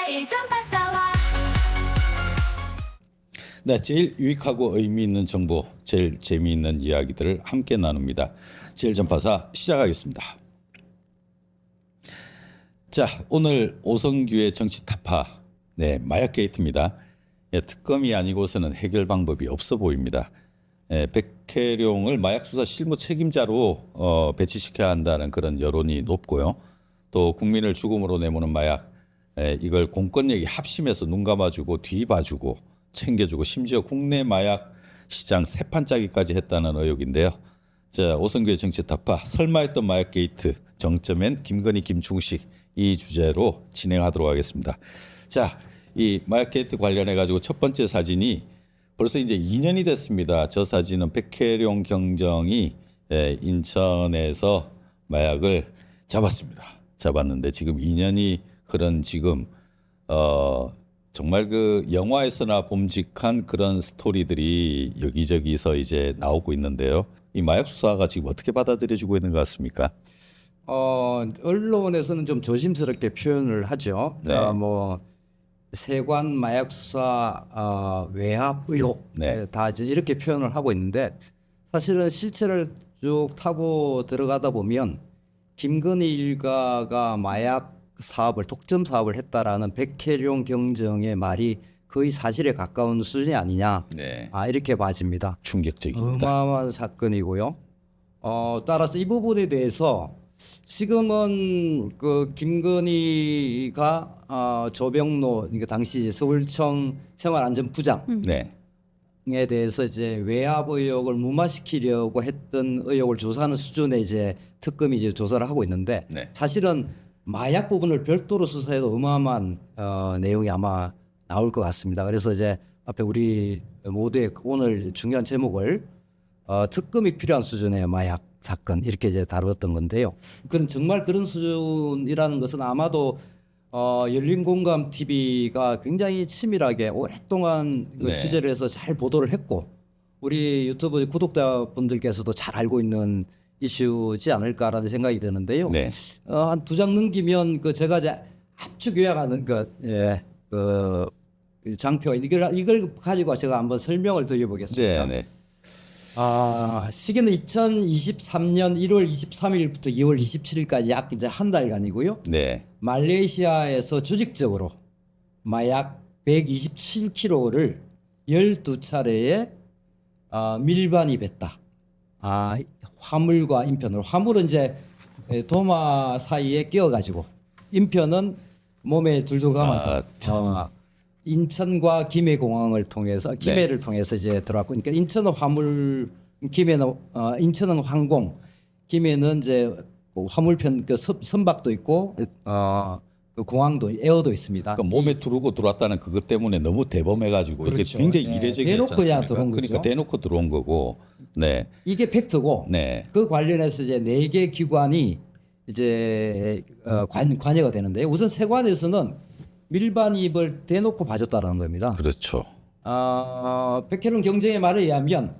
제일 전파사와 네, 제일 유익하고 의미 있는 정보, 제일 재미있는 이야기들을 함께 나눕니다. 제일 전파사 시작하겠습니다. 자, 오늘 오성규의 정치 타파, 네, 마약 게이트입니다. 예, 특검이 아니고서는 해결 방법이 없어 보입니다. 백혜룡을 마약 수사 실무 책임자로 배치시켜야 한다는 그런 여론이 높고요. 또 국민을 죽음으로 내모는 마약, 이걸 공권력이 합심해서 눈 감아주고 뒤 봐주고 챙겨주고 심지어 국내 마약 시장 세판짜기까지 했다는 의혹인데요. 자, 오성규의 정치 타파, 설마 했던 마약 게이트, 정점엔 김건희, 김충식 이 주제로 진행하도록 하겠습니다. 자, 이 마약 게이트 관련해 가지고 첫 번째 사진이 벌써 이제 2년이 됐습니다. 저 사진은 백혜룡 경정이 인천에서 마약을 잡았는데 지금 2년이 흐른 지금 정말 그 영화에서나 봄직한 그런 스토리들이 여기저기서 이제 나오고 있는데요. 이 마약 수사가 지금 어떻게 받아들여지고 있는 것 같습니까? 언론에서는 좀 조심스럽게 표현을 하죠. 네. 세관 마약 수사 외압 의혹 네. 다 이제 이렇게 표현을 하고 있는데 사실은 실체를 쭉 타고 들어가다 보면 김건희 일가가 마약 사업을 독점 사업을 했다라는 백혜룡 경정의 말이 거의 사실에 가까운 수준이 아니냐. 네. 이렇게 봐집니다. 충격적입니다. 어마어마한 사건이고요. 따라서 이 부분에 대해서 지금은 그 김건희가 조병로, 그러니까 당시 서울청 생활안전부장에 네. 대해서 이제 외압 의혹을 무마시키려고 했던 의혹을 조사하는 수준의 이제 특검이 이제 조사를 하고 있는데 네. 사실은 마약 부분을 별도로 수사해도 어마어마한 내용이 아마 나올 것 같습니다. 그래서 이제 앞에 우리 모두의 오늘 중요한 제목을 특검이 필요한 수준의 마약 사건 이렇게 이제 다루었던 건데요. 그런 정말 그런 수준이라는 것은 아마도 열린공감 TV가 굉장히 치밀하게 오랫동안 그 네. 취재를 해서 잘 보도를 했고 우리 유튜브 구독자분들께서도 잘 알고 있는 이슈지 않을까라는 생각이 드는데요. 네. 한 두 장 넘기면 그 제가 이제 압축 요약하는 그 장표 이걸 가지고 제가 한번 설명을 드려보겠습니다. 네. 네. 시기는 2023년 1월 23일부터 2월 27일까지 약 이제 한 달간이고요. 네. 말레이시아에서 조직적으로 마약 127kg를 12차례에 밀반입했다. 화물과 인편으로. 화물은 이제 도마 사이에 끼워가지고 인편은 몸에 둘둘 감아서 인천과 김해 공항을 통해서 김해를 통해서 이제 들어왔고, 그러니까 인천은 화물, 김해는 인천은 항공, 김해는 이제 화물편 그 선박도 있고 그 공항도 에어도 있습니다. 그러니까 몸에 두르고 들어왔다는 그것 때문에 너무 대범해가지고 그렇죠. 이게 굉장히 네. 이례적이지 대놓고 그냥 않습니까? 들어온 거죠. 그러니까 대놓고 들어온 거고. 네. 이게 팩트고 네. 그 관련해서 이제 4개 기관이 이제 관여가 되는데 우선 세관에서는 밀반입을 대놓고 봐줬다라는 겁니다. 그렇죠. 백혜룡 경정의 말에 의하면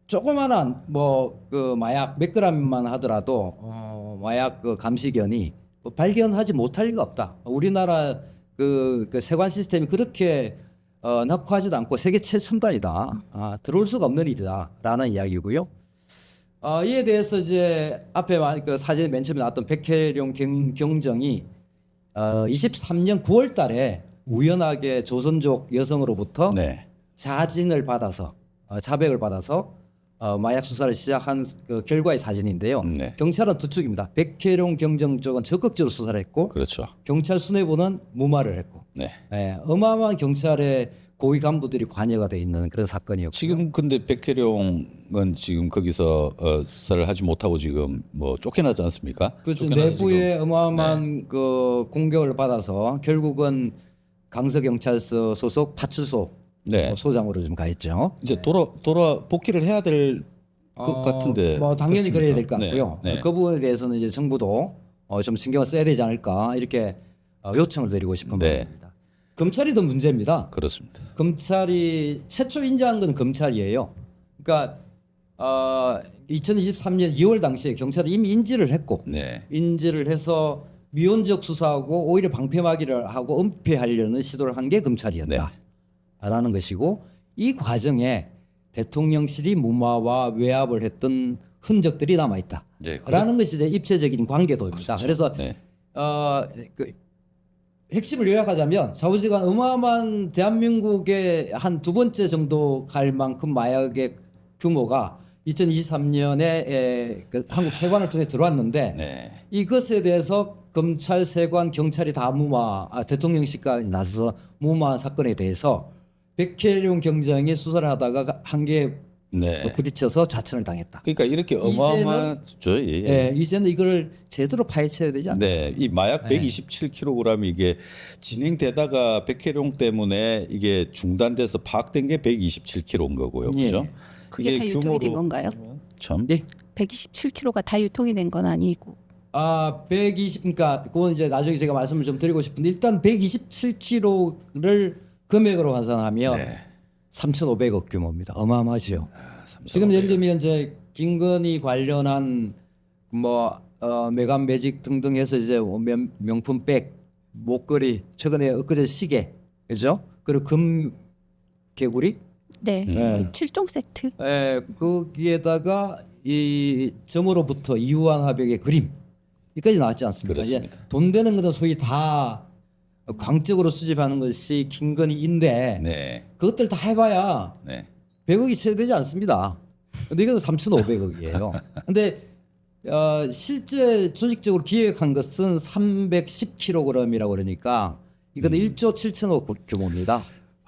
조그만한 뭐 그 마약 몇 그램만 하더라도 마약 그 감시견이 발견하지 못할 리가 없다. 우리나라 그 세관 시스템이 그렇게 낙후하지도 않고 세계 최첨단이다. 들어올 수가 없는 일이다라는 이야기고요. 이에 대해서 이제 앞에 그 사진 맨 처음에 나왔던 백혜룡 경정이 23년 9월 달에 우연하게 조선족 여성으로부터 네. 자진을 받아서 자백을 받아서 마약 수사를 시작한 그 결과의 사진인데요. 네. 경찰은 두 축입니다. 백혜룡 경정 쪽은 적극적으로 수사를 했고 그렇죠. 경찰 수뇌부는 무마를 했고 네. 어마어마한 경찰의 고위 간부들이 관여가 돼 있는 그런 사건이었고 지금 근데 백혜룡은 지금 거기서 수사를 하지 못하고 지금 뭐 쫓겨나지 않습니까? 그렇죠. 쫓겨나서 내부의 지금, 어마어마한 그 공격을 받아서 결국은 강서경찰서 소속 파출소 네. 소장으로 좀 가 있죠. 이제 돌아 복귀를 해야 될 것 같은데. 뭐 당연히 어떻습니까? 그래야 될 것 네. 같고요. 네. 그 부분에 대해서는 이제 정부도 좀 신경을 써야 되지 않을까 이렇게 요청을 드리고 싶은 네. 겁니다. 검찰이 더 문제입니다. 그렇습니다. 검찰이 최초 인지한 건 검찰이에요. 그러니까 2023년 2월 당시에 경찰이 이미 인지를 했고 네. 인지를 해서 미온적 수사하고 오히려 방패막이를 하고 은폐하려는 시도를 한 게 검찰이었다라는 것이고 이 과정에 대통령실이 무마와 외압을 했던 흔적들이 남아 있다라는 네, 것이 이제 입체적인 관계도입니다. 그래서 네. 그 핵심을 요약하자면 좌우지간 어마어마한 대한민국의 한 두 번째 정도 갈 만큼 마약의 규모가 2023년에 그 한국 세관을 통해 들어왔는데 네. 이것에 대해서 검찰, 세관, 경찰이 다 대통령실까지 나서서 무마한 사건에 대해서 백혜룡 경장이 수사를 하다가 한계에 네. 부딪혀서 좌천을 당했다. 그러니까 이렇게 어마어마하죠. 예, 예. 예, 이제는 이거를 제대로 파헤쳐야 되지 않나. 네, 이 마약 127kg 이게 진행되다가 백혜룡 때문에 이게 중단돼서 파악된 게 127kg인 거고요, 그렇죠? 예. 그게 다 유통이 된 건가요? 참. 예. 127kg가 다 유통이 된 건 아니고. 그러니까 그건 이제 나중에 제가 말씀을 좀 드리고 싶은데 일단 127kg를 금액으로 환산하면 네. 3,500억 규모입니다. 어마어마하죠. 3,500. 지금 예를 들면 이제 김건희 관련한 매간 매직 등등 해서 이제 명품백, 목걸이, 최근에 엊그제 시계, 그죠? 그리고 금 개구리, 네. 네. 7종 세트. 거기에다가 이 점으로부터 이유한 화백의 그림 여기까지 나왔지 않습니까? 그렇습니다. 이제 돈 되는 것은 소위 다 광적으로 수집하는 것이 김건희인데 네. 그것들 다 해봐야 네. 100억이 채 되지 않습니다. 근데 이건 3,500억이에요. 근데 실제 조직적으로 기획한 것은 310kg이라고 그러니까 이거는 1조 7천억 규모입니다.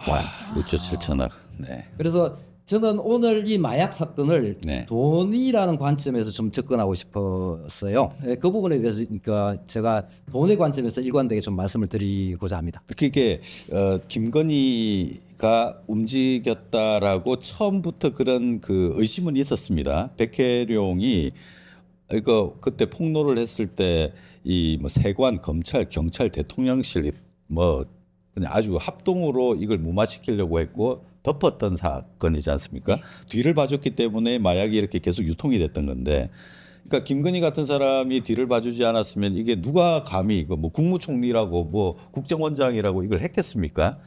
와, 6조 7천억. 네. 그래서 저는 오늘 이 마약 사건을 네. 돈이라는 관점에서 좀 접근하고 싶었어요. 그 부분에 대해서 그러니까 제가 돈의 관점에서 일관되게 좀 말씀을 드리고자 합니다. 그게 김건희가 움직였다라고 처음부터 그런 그 의심은 있었습니다. 백혜룡이 이거 그때 폭로를 했을 때 이 뭐 세관, 검찰, 경찰, 대통령실 뭐 그냥 아주 합동으로 이걸 무마시키려고 했고 덮었던 사건이지 않습니까? 네. 뒤를 봐줬기 때문에 마약이 이렇게 계속 유통이 됐던 건데, 그러니까 김건희 같은 사람이 뒤를 봐주지 않았으면 이게 누가 감히 이거 뭐 국무총리라고 뭐 국정원장이라고 이걸 했겠습니까?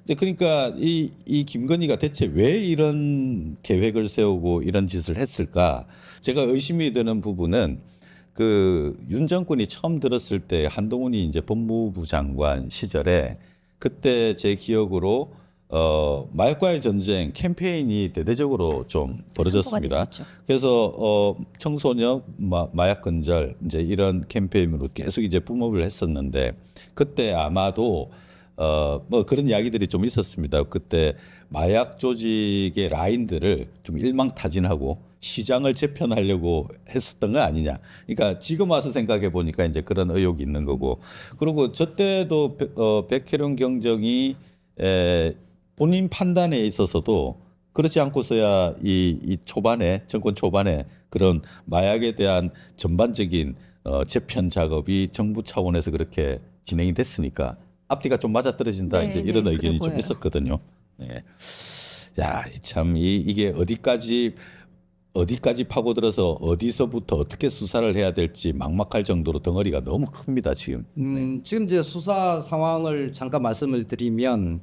이제 그러니까 이 김건희가 대체 왜 이런 계획을 세우고 이런 짓을 했을까? 제가 의심이 드는 부분은 그 윤 정권이 처음 들었을 때 한동훈이 이제 법무부 장관 시절에 그때 제 기억으로 마약과의 전쟁 캠페인이 대대적으로 좀 벌어졌습니다. 됐었죠. 그래서 청소년 마약 근절 이제 이런 캠페인으로 계속 이제 붐업을 했었는데 그때 아마도 뭐 그런 이야기들이 좀 있었습니다. 그때 마약 조직의 라인들을 좀 일망타진하고 시장을 재편하려고 했었던 거 아니냐. 그러니까 지금 와서 생각해 보니까 이제 그런 의혹이 있는 거고. 그리고 저 때도 백혜룡 경정이 본인 판단에 있어서도 그렇지 않고서야 이 초반에 정권 초반에 그런 마약에 대한 전반적인 재편 작업이 정부 차원에서 그렇게 진행이 됐으니까 앞뒤가 좀 맞아떨어진다 네, 이제 이런 네, 의견이 그래 좀 보여요. 있었거든요. 네. 야, 참 이게 어디까지 파고들어서 어디서부터 어떻게 수사를 해야 될지 막막할 정도로 덩어리가 너무 큽니다 지금. 지금 이제 수사 상황을 잠깐 말씀을 드리면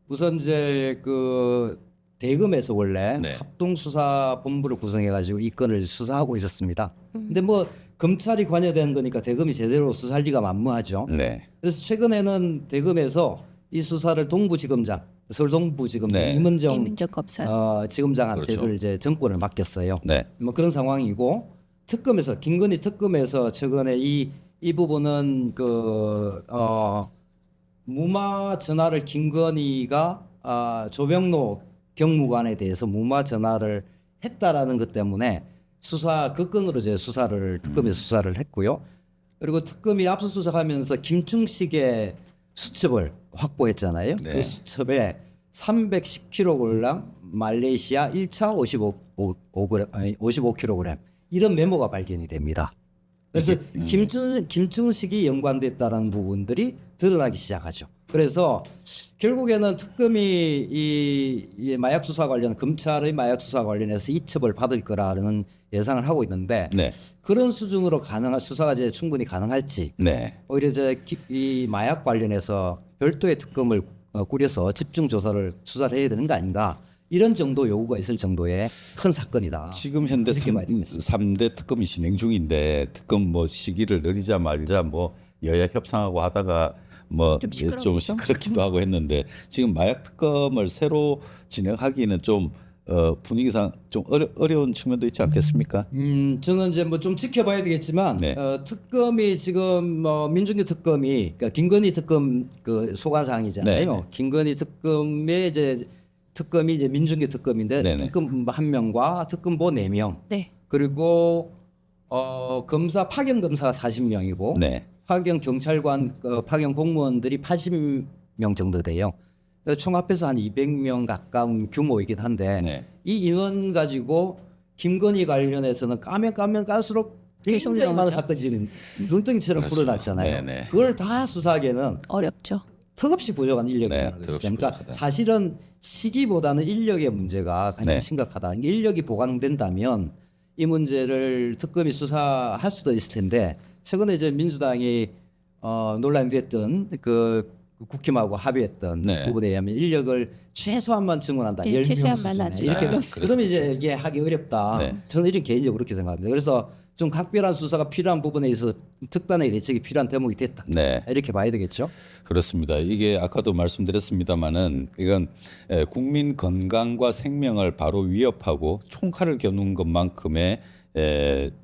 우선 이제 그 대검에서 원래 네. 합동수사본부를 구성해가지고 이 건을 수사하고 있었습니다. 근데 뭐 검찰이 관여된 거니까 대검이 제대로 수사할 리가 만무하죠. 네. 그래서 최근에는 대검에서 이 수사를 동부지검장, 서울 동부지검장 네. 이문정 검사. 지검장한테 그렇죠. 그걸 이제 정권을 맡겼어요. 네. 뭐 그런 상황이고 특검에서 김건희 특검에서 최근에 이 부분은 무마 전화를 김건희가 조병로 경무관에 대해서 무마 전화를 했다라는 것 때문에 그 건으로 이제 특검에서 수사를 했고요. 그리고 특검이 압수수색하면서 김충식의 수첩을 확보했잖아요. 네. 그 수첩에 310kg 말레이시아 1차 55kg 이런 메모가 발견이 됩니다. 그래서 김충식이 연관됐다는 부분들이 드러나기 시작하죠. 그래서 결국에는 특검이 이 마약 수사 관련 검찰의 마약 수사 관련해서 이첩을 받을 거라는 예상을 하고 있는데 네. 그런 수준으로 가능한 수사가 이제 충분히 가능할지 네. 오히려 이 마약 관련해서 별도의 특검을 꾸려서 집중 조사를 수사를 해야 되는 거 아닌가 이런 정도 요구가 있을 정도의 큰 사건이다. 지금 현재 이렇게 봐야 되겠습니다. 3대 특검이 진행 중인데 특검 뭐 시기를 늘리자 말자 뭐 여야 협상하고 하다가 뭐 좀 좀 시끄럽죠? 시끄럽기도 하고 했는데 지금 마약 특검을 새로 진행하기는 좀 분위기상 좀 어려운 측면도 있지 않겠습니까? 저는 이제 뭐 좀 지켜봐야 되겠지만 네. 특검이 지금 뭐 민중기 특검이 그러니까 김건희 특검 그 소관사항이잖아요. 네, 네. 김건희 특검의 이제 특검이 이제 민중기 특검인데 네, 네. 특검 1명과 특검보 4명 네. 그리고 검사 파견 검사가 40명이고 네. 파견 경찰관 파견 공무원들이 80명 정도 돼요. 그래서 총 합해서 한 200명 가까운 규모이긴 한데 네. 이 인원 가지고 김건희 관련해서는 까면 깔수록 계속 굉장히 많은 나오죠. 사건이 지금 눈덩이처럼 그렇죠. 불어났잖아요. 네네. 그걸 다 수사하기에는 어렵죠. 턱없이 부족한 인력이라는 네, 것이죠. 턱없이 그러니까 부족하다. 사실은 시기보다는 인력의 문제가 가장 네. 심각하다. 그러니까 인력이 보강된다면 이 문제를 특검이 수사할 수도 있을 텐데 최근에 이제 민주당이 논란이 됐던 그 국힘하고 합의했던 네. 부분에 의하면 인력을 최소한만 증원한다. 네, 10명 최소한만 수준에. 하죠. 이렇게 네, 그러면 이제 이게 하기 어렵다. 네. 저는 이런 개인적으로 그렇게 생각합니다. 그래서 좀 각별한 수사가 필요한 부분에 있어서 특단의 대책이 필요한 대목이 됐다. 네. 이렇게 봐야 되겠죠. 그렇습니다. 이게 아까도 말씀드렸습니다마는 이건 국민 건강과 생명을 바로 위협하고 총칼을 겨눈 것만큼의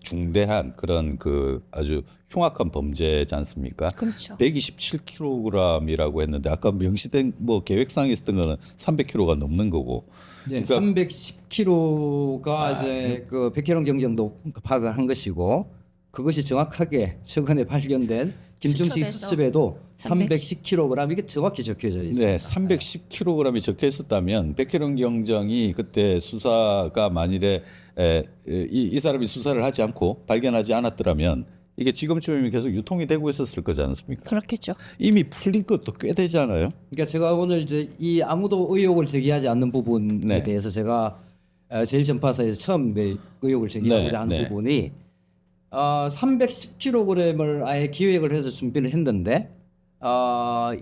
중대한 그런 그 아주 흉악한 범죄지 않습니까? 그렇죠. 127kg이라고 했는데 아까 명시된 뭐 계획상에 있었던 거는 300kg가 넘는 거고. 네, 그러니까 310kg가 이제 그 백혈병 경정도 파악을 한 것이고 그것이 정확하게 최근에 발견된 김충식 수첩에서 수첩에도 310 310kg 이게 정확히 적혀져 있습니다. 네, 310kg이 적혀 있었다면 백혜령 경정이 그때 수사가 만일에 이 사람이 수사를 하지 않고 발견하지 않았더라면 이게 지금쯤이면 계속 유통이 되고 있었을 거지 않습니까? 그렇겠죠. 이미 풀린 것도 꽤 되잖아요. 그러니까 제가 오늘 이제 이 아무도 의혹을 제기하지 않는 부분에 네. 대해서 제가 제일 전파사에서 처음 의혹을 제기하고자 네, 하는 네. 부분이 310kg을 아예 기획을 해서 준비를 했는데 그러니까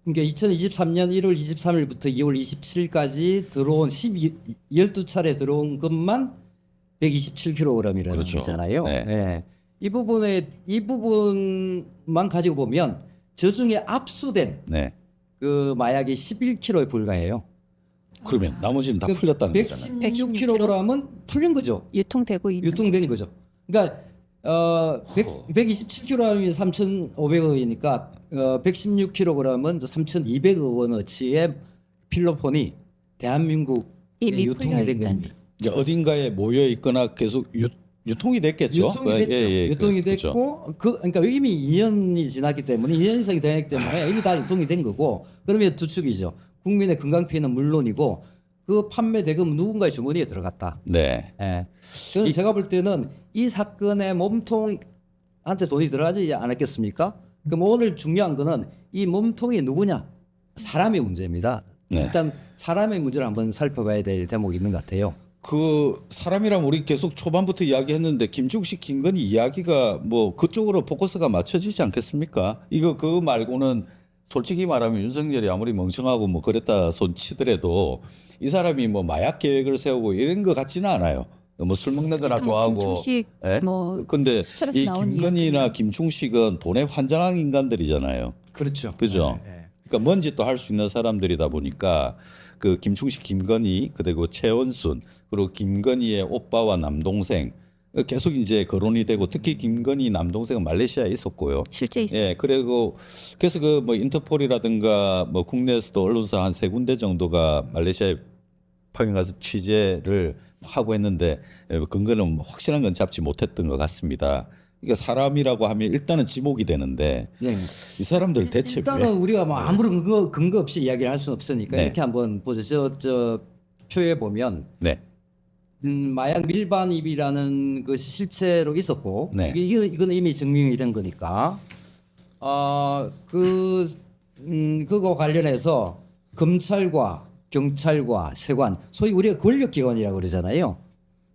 2023년 1월 23일부터 2월 27일까지 들어온 12차례 들어온 것만 127kg이라는 그렇죠. 거잖아요. 네. 네. 이 부분만 가지고 보면 저 중에 압수된 네. 그 마약이 11kg에 불과해요. 그러면 나머지는 다 풀렸다는 거잖아요. 116kg은 풀린 거죠. 유통되고 있는 유통된 거죠. 그러니까 127kg이 3,500원이니까 116kg은 3,200억 원어치의 필로폰이 대한민국에 이미 유통이 된 풀려있다는. 겁니다. 이제 어딘가에 모여 있거나 계속 유통이 됐겠죠. 유통이 됐죠. 유통이 그렇죠. 됐고 그러니까 이미 2년이 지났기 때문에 2년 이상이 되기 때문에 이미 다 유통이 된 거고 그러면 두 축이죠. 국민의 건강 피해는 물론이고 그 판매 대금 누군가의 주머니에 들어갔다. 네. 예. 저는 제가 볼 때는 이 사건에 몸통한테 돈이 들어가지 않았겠습니까? 그럼 오늘 중요한 거는 이 몸통이 누구냐? 사람의 문제입니다. 네. 일단 사람의 문제를 한번 살펴봐야 될 대목이 있는 것 같아요. 그 사람이랑 우리 계속 초반부터 이야기했는데 김충식 김건희 이야기가 뭐 그쪽으로 포커스가 맞춰지지 않겠습니까? 이거 그거 말고는 솔직히 말하면 윤석열이 아무리 멍청하고 뭐 그랬다 손 치더라도 이 사람이 뭐 마약 계획을 세우고 이런 것 같지는 않아요. 뭐 술 먹는 거나 어쨌든 뭐 좋아하고. 김충식 예? 뭐 근데 수첩에서 이 나온 김건희나 김충식은 돈에 환장한 인간들이잖아요. 그렇죠. 그죠? 그러니까 뭔 짓도 할 수 있는 사람들이다 보니까 그 김충식 김건희 그리고 최원순 그리고 김건희의 오빠와 남동생 계속 이제 거론이 되고 특히 김건희 남동생은 말레이시아에 있었고요. 실제 있었어요. 예, 그리고 그래서 그 뭐 인터폴이라든가 뭐 국내에서도 언론사 한 3군데 정도가 말레이시아에 파견 가서 취재를 하고 했는데 근거는 뭐 확실한 건 잡지 못했던 것 같습니다. 그러니까 사람이라고 하면 일단은 지목이 되는데 네. 이 사람들 대체 일단은 왜? 우리가 뭐 아무런 근거 없이 이야기를 할 수는 없으니까 네. 이렇게 한번 보죠. 저 표에 보면 네, 마약 밀반입이라는 것이 실제로 있었고 네. 이건 이미 증명이 된 거니까 그거 관련해서 검찰과 경찰과 세관 소위 우리가 권력기관이라고 그러잖아요.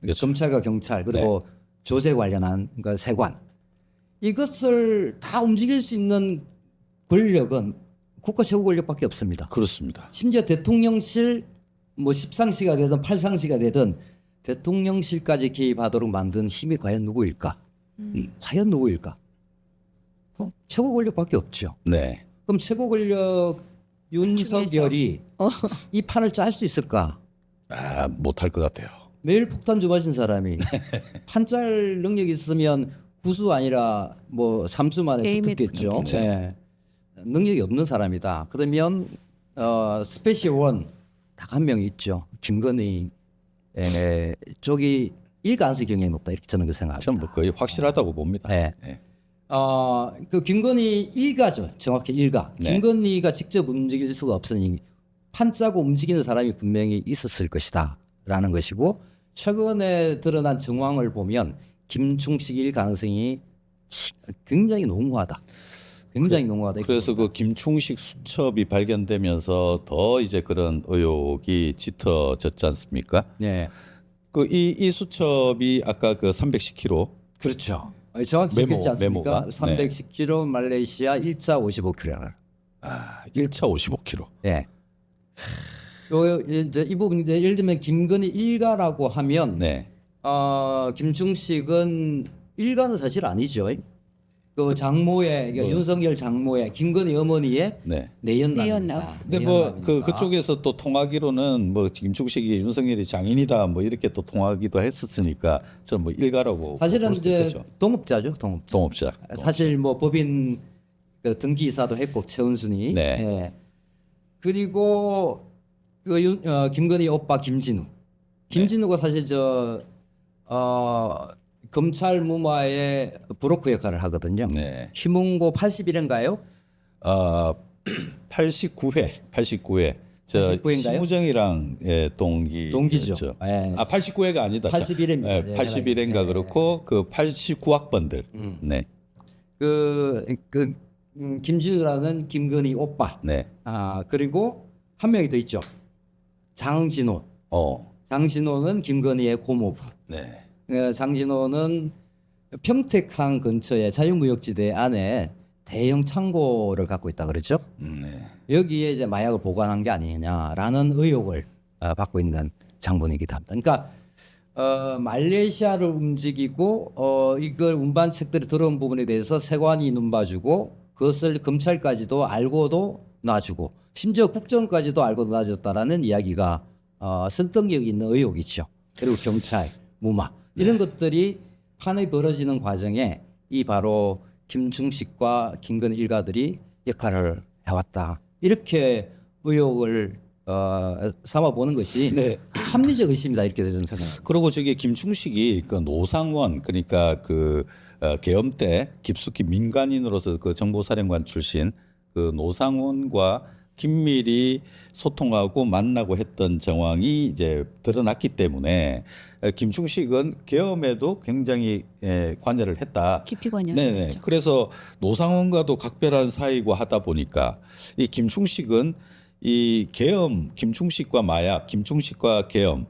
그렇죠. 검찰과 경찰 그리고 조세 관련한 그러니까 세관 이것을 다 움직일 수 있는 권력은 국가 최고 권력밖에 없습니다. 그렇습니다. 심지어 대통령실 뭐 10상시가 되든 8상시가 되든 대통령실까지 개입하도록 만든 힘이 과연 누구일까? 과연 누구일까? 최고 권력밖에 없죠. 네. 그럼 최고 권력 윤석열이 이 판을 짤 수 있을까? 아, 못할 것 같아요. 매일 폭탄 주마신 사람이 판 짤 능력이 있으면 구수 아니라 뭐 3수 만에 게임에 붙었겠죠. 붙겠죠. 네. 능력이 없는 사람이다. 그러면 스페셜 원 딱 한 명 있죠. 김건희 쪽이 일 가능성이 굉장히 높다 이렇게 저는 그 생각합니다. 저는 뭐 거의 확실하다고 봅니다. 네. 네. 그 김건희 일가죠. 정확히 일가. 네. 김건희가 직접 움직일 수가 없으니 판 짜고 움직이는 사람이 분명히 있었을 것이다라는 것이고 최근에 드러난 정황을 보면 김충식일 가능성이 굉장히 농후하다. 굉장히 농후하다. 그래서 그 김충식 수첩이 발견되면서 더 이제 그런 의혹이 짙어졌지 않습니까? 네, 그 이 수첩이 아까 그 310kg 그렇죠. 정확히 메모, 적혔지 않습니까? 메모가? 310kg 말레이시아 1차 55kg. 아, 1차 55kg. 네. 요 이제 이 부분 이제 예를 들면 김건희 일가라고 하면 네. 김충식은 일가는 사실 아니죠. 그 장모의 그러니까 윤석열 장모의 김건희 어머니의 네. 내연남입니다. 내연남. 근데 뭐 그쪽에서 또 통하기로는 뭐 김충식이 윤석열이 장인이다 뭐 이렇게 또 통하기도 했었으니까 저는 뭐 일가라고 사실은 볼 수도 이제 있겠죠. 동업자죠, 동업. 동업자. 사실 뭐 법인 그 등기이사도 했고 최은순이. 네. 예. 그리고 그 김건희 오빠 김진우. 김진우가 사실 검찰 무마의 브로커 역할을 하거든요. 네. 휘문고 81회인가요? 아 89회 저 89회 인가요? 심우정이랑 동기죠. 예. 아 89회가 아니다. 81회 입니다. 예, 81회인가 그렇고 그 89학번들. 네. 김진우라는 김건희 오빠. 네. 그리고 한 명이 더 있죠. 장진호. 장진호는 김건희의 고모부. 네. 장진호는 평택항 근처에 자유무역지대 안에 대형 창고를 갖고 있다 그랬죠. 네. 여기에 이제 마약을 보관한 게 아니냐라는 의혹을 받고 있는 장본이기도 합니다. 그러니까 말레이시아를 움직이고 이걸 운반책들이 들어온 부분에 대해서 세관이 눈봐주고 그것을 검찰까지도 알고도 놔주고 심지어 국정까지도 알고도 놔줬다라는 이야기가 설득력 있는 의혹이죠. 그리고 경찰, 무마 이런 것들이 판이 벌어지는 과정에 이 바로 김충식과 김건희 일가들이 역할을 해왔다. 이렇게 의혹을 삼아 보는 것이 네. 합리적 의심이다 이렇게 저는 생각합니다. 그리고 저기 김충식이 그 노상원 그러니까 그 계엄 때 깊숙이 민간인으로서 그 정보사령관 출신 그 노상원과 긴밀히 소통하고 만나고 했던 정황이 이제 드러났기 때문에 김충식은 계엄에도 굉장히 관여를 했다. 깊이 관여를 네네. 했죠. 그래서 노상원과도 각별한 사이고 하다 보니까 이 김충식은 이 계엄, 김충식과 마약, 김충식과 계엄.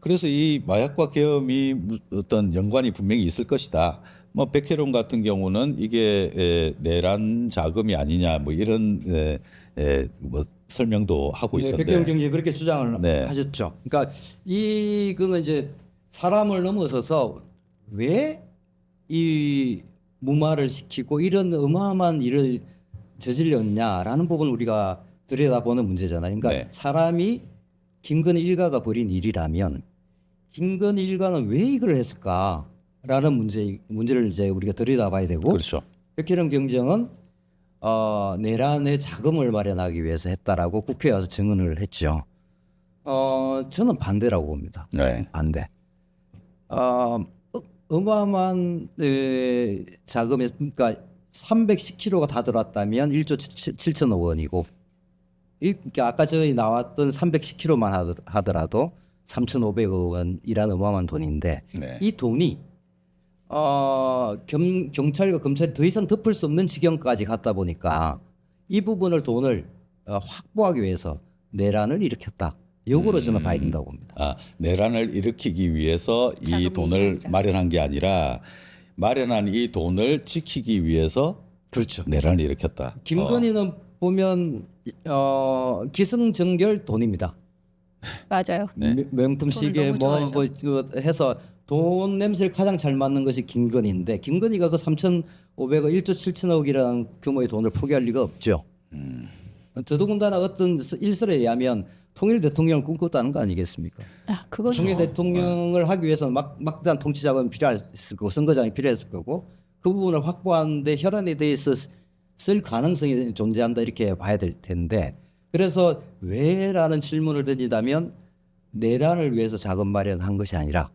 그래서 이 마약과 계엄이 어떤 연관이 분명히 있을 것이다. 뭐 백혜룡 같은 경우는 이게 내란 자금이 아니냐 뭐 이런 뭐 설명도 하고 있던데. 백경 경제 그렇게 주장을 네. 하셨죠. 그러니까 이거는 이제 사람을 넘어서서 왜 이 무마를 시키고 이런 어마어마한 일을 저질렀냐라는 부분을 우리가 들여다보는 문제잖아요. 그러니까 네. 사람이 김건희 일가가 벌인 일이라면 김건희 일가는 왜 이걸 했을까라는 문제를 이제 우리가 들여다봐야 되고 그렇죠. 백혜령 경정은 내란의 자금을 마련하기 위해서 했다라고 국회에 와서 증언을 했죠. 저는 반대라고 봅니다. 네. 반대. 어마어마한 자금에 그러니까 310kg가 다 들어왔다면 1조 7천억 원이고 그러니까 아까 저희 나왔던 310kg만 하더라도 3,500억 원이라는 어마어마한 돈인데 네. 이 돈이 경찰과 검찰이 더 이상 덮을 수 없는 지경까지 갔다 보니까 이 부분을 돈을 확보하기 위해서 내란을 일으켰다. 역으로 저는 봐야 된다고 봅니다. 아, 내란을 일으키기 위해서 이 자금이 돈을 아니라. 마련한 게 아니라 마련한 이 돈을 지키기 위해서 그렇죠. 내란을 일으켰다. 김건희는 보면 기승전결 돈입니다. 맞아요. 네. 명품 돈을 시계 너무 뭐 해서 돈 냄새를 가장 잘 맡는 것이 김건희인데 김건희가 그 3,500억 1조 7천억이라는 규모의 돈을 포기할 리가 없죠. 더더군다나 어떤 일설에 의하면 통일 대통령을 꿈꿨다는 거 아니겠습니까? 아, 그거죠. 통일 대통령을 하기 위해서는 막대한 통치 자금이 필요했을 거고 선거장이 필요했을 거고 그 부분을 확보하는데 혈안에 대해서 쓸 가능성이 존재한다 이렇게 봐야 될 텐데 그래서 왜라는 질문을 던진다면 내란을 위해서 자금 마련한 것이 아니라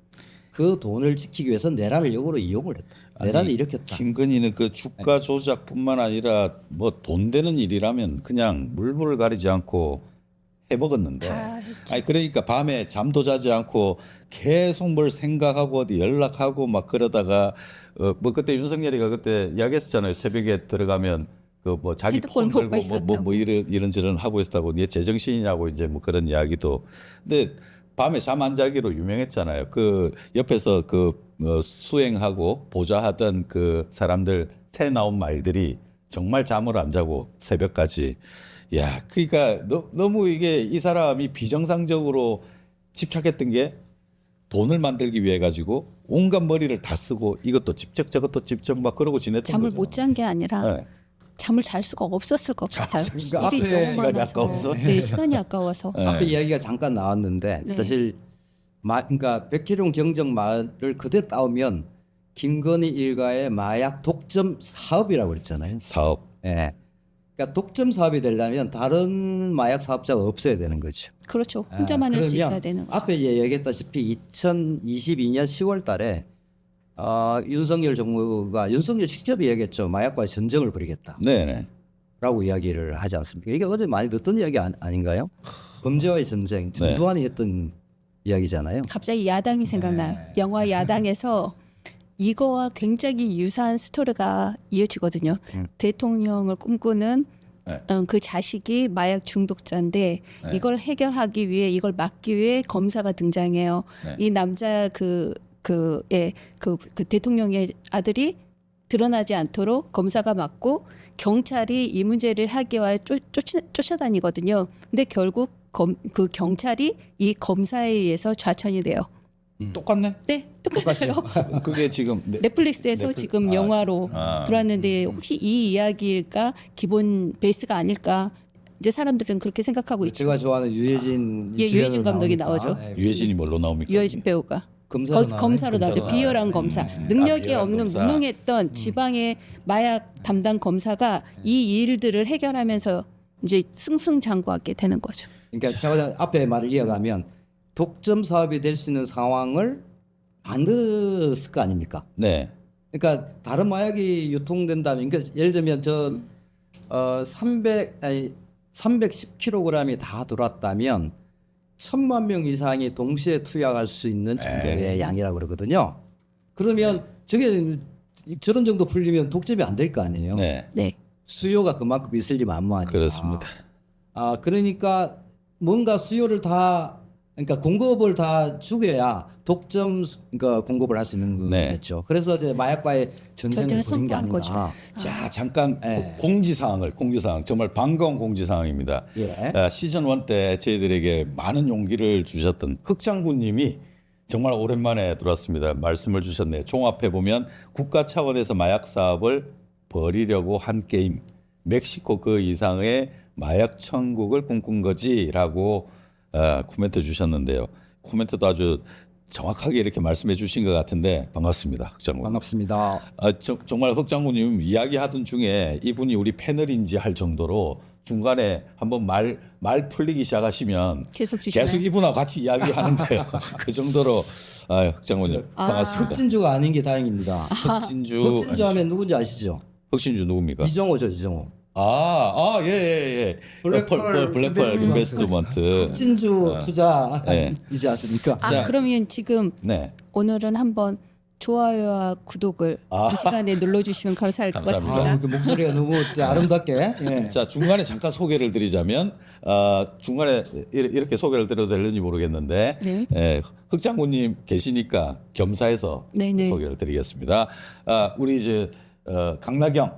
그 돈을 지키기 위해서 내란을 역으로 이용을 했다. 내란을 일으켰다. 김건희는 그 주가 조작뿐만 아니라 뭐 돈 되는 일이라면 그냥 물불을 가리지 않고 해먹었는데. 다 했죠. 아니 그러니까 밤에 잠도 자지 않고 계속 뭘 생각하고 어디 연락하고 막 그러다가 뭐 그때 윤석열이가 그때 이야기했었잖아요. 새벽에 들어가면 그 뭐 자기 핸드폰 폰 보고 들고 있었다고. 뭐 이런저런 하고 있었다고 얘 제정신이냐고 이제 뭐 그런 이야기도. 근데 밤에 잠 안 자기로 유명했잖아요. 그 옆에서 그 수행하고 보좌하던 그 사람들 새 나온 말들이 정말 잠을 안 자고 새벽까지. 야, 그러니까 너무 이게 이 사람이 비정상적으로 집착했던 게 돈을 만들기 위해 가지고 온갖 머리를 다 쓰고 이것도 집적 저것도 집적 막 그러고 지냈던 잠을 거죠. 못 잔 게 아니라 네. 잠을 잘 수가 없었을 것 같아요. 그러니까 일이 앞에 너무 시간이 많아서. 아까워서? 네, 시간이 아까워서. 네. 앞에 이야기가 잠깐 나왔는데 네. 사실 그러니까 백혜룡 경정 말을 그대로 따오면 김건희 일가의 마약 독점 사업이라고 그랬잖아요. 사업. 예. 그러니까 독점 사업이 되려면 다른 마약 사업자가 없어야 되는 거죠. 그렇죠. 혼자만 할 수 그러면 있어야 되는 거죠. 앞에 얘기했다시피 2022년 10월 달에 윤석열 정부가 윤석열 직접 얘기했죠. 마약과의 전쟁을 벌이겠다. 네네. 라고 이야기를 하지 않습니까? 이게 어제 많이 듣던 이야기 아닌가요? 범죄와의 전쟁, 전두환이 했던 이야기잖아요. 갑자기 야당이 생각나요. 영화 야당에서 이거와 굉장히 유사한 스토리가 이어지거든요. 대통령을 꿈꾸는 네. 그 자식이 마약 중독자인데 이걸 해결하기 위해 이걸 막기 위해 검사가 등장해요. 네. 이 남자 그 대통령의 아들이 드러나지 않도록 검사가 막고 경찰이 이 문제를 하기 위해 쫓아다니거든요. 근데 결국 그 경찰이 이 검사에 의해서 좌천이 돼요. 똑같네. 네, 똑같아요. 그게 지금 넷플릭스에서 지금 영화로 들어왔는데 혹시 이 이야기가 기본 베이스가 아닐까? 이제 사람들은 그렇게 생각하고 있죠. 제가 좋아하는 유해진 예, 유해진 주연으로 감독이 나오니까. 나오죠. 예, 유해진이 뭘로 나옵니까? 유해진 배우가 검사로 검사로 나오죠. 검사로 비열한 검사. 능력이 비열한 없는 검사. 무능했던 지방의 마약 담당 검사가 이 일들을 해결하면서 이제 승승장구하게 되는 거죠. 그러니까 제가 앞에 말을 이어가면 독점 사업이 될 수 있는 상황을 만들었을 거 아닙니까? 네. 그러니까 다른 마약이 유통된다면, 그러니까 예를 들면 310kg이 다 들어왔다면 1,000만 명 이상이 동시에 투약할 수 있는 정도의 양이라고 그러거든요. 그러면 저게 저런 정도 풀리면 독점이 안 될 거 아니에요. 네. 네. 수요가 그만큼 있을 리 만무하니까. 그렇습니다. 그러니까 뭔가 수요를 다 그러니까 공급을 다 죽여야 독점 그러니까 공급을 할 수 있는 네. 거겠죠. 그래서 이제 마약과의 전쟁을 전쟁을 벌인 게 선포한 아닌가. 거죠. 자 잠깐 네. 공지사항 정말 반가운 공지사항입니다. 예. 시즌 1 때 저희들에게 많은 용기를 주셨던 흑장군님이 정말 오랜만에 들어왔습니다. 말씀을 주셨네요. 종합해 보면 국가 차원에서 마약 사업을 벌이려고 한 게임 멕시코 그 이상의 마약 천국을 꿈꾼 거지라고 코멘트 주셨는데요. 코멘트도 아주 정확하게 이렇게 말씀해 주신 것 같은데 반갑습니다. 흑장군. 반갑습니다. 정말 흑장군님 이야기하던 중에 이분이 우리 패널인지 할 정도로 중간에 한번 말 풀리기 시작하시면 계속 주시나요? 계속 이분하고 같이 이야기하는데요. 그 정도로 흑장군님 반갑습니다. 흑진주가 아닌 게 다행입니다. 흑진주 흑진주 하면 누군지 아시죠? 흑진주 누굽니까? 이정호죠, 이정호. 예. 블랙펄 블랙펄 인베스트먼트. 흑진주 네. 투자이지 않습니까? 자. 그러면 지금 네. 오늘은 한번 좋아요와 구독을 이 시간에 눌러주시면 감사할 것 감사합니다. 같습니다. 그 목소리가 너무 진짜 아름답게. 예. 자, 중간에 잠깐 소개를 드리자면 중간에 이렇게 소개를 드려도 되는지 모르겠는데 네. 흑 장군님 계시니까 겸사해서 네네. 소개를 드리겠습니다. 우리 이제 강나경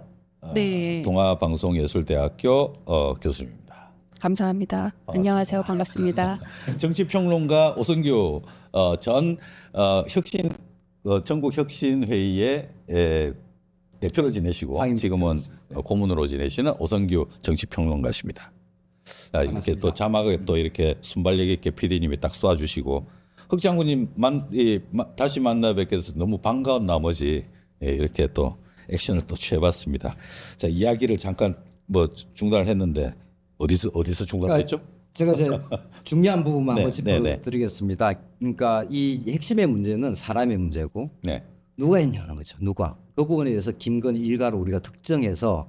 네. 동아방송예술대학교 교수님입니다. 감사합니다. 안녕하세요. 반갑습니다. 정치평론가 오성규 전 혁신 전국 혁신 회의의 대표를 지내시고 상임 지금은 고문으로 지내시는 오성규 정치평론가십니다. 이렇게 반갑습니다. 또 자막을 또 이렇게 순발력 있게 PD님이 딱 쏴주시고 흑 장군님 다시 만나 뵙게 돼서 너무 반가운 나머지 이렇게 또 액션을 또 취해봤습니다. 자, 이야기를 잠깐 뭐 중단을 했는데 어디서 중단했죠? 제가 이제 중요한 부분만 네, 한번 네, 네. 짚어드리겠습니다. 그러니까 이 핵심의 문제는 사람의 문제고 네, 누가 했냐는 거죠. 누가. 그 부분에 대해서 김건희 일가를 우리가 특정해서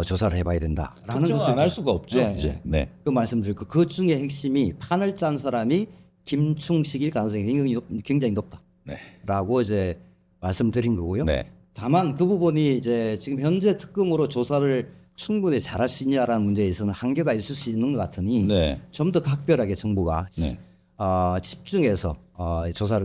조사를 해봐야 된다라는 특정 것을 안 할 수가 없죠. 네, 이제 네. 그 말씀드리고 그 중에 핵심이 판을 짠 사람이 김충식일 가능성이 굉장히 높다라고 네. 이제 말씀드린 거고요. 네. 다만 그 부분이 이제 지금 현재 특검으로 조사를 충분히 잘할 수 있냐라는 문제에 있어서는 한계가 있을 수 있는 것 같으니 네. 좀 더 각별하게 정부가 네. 집중해서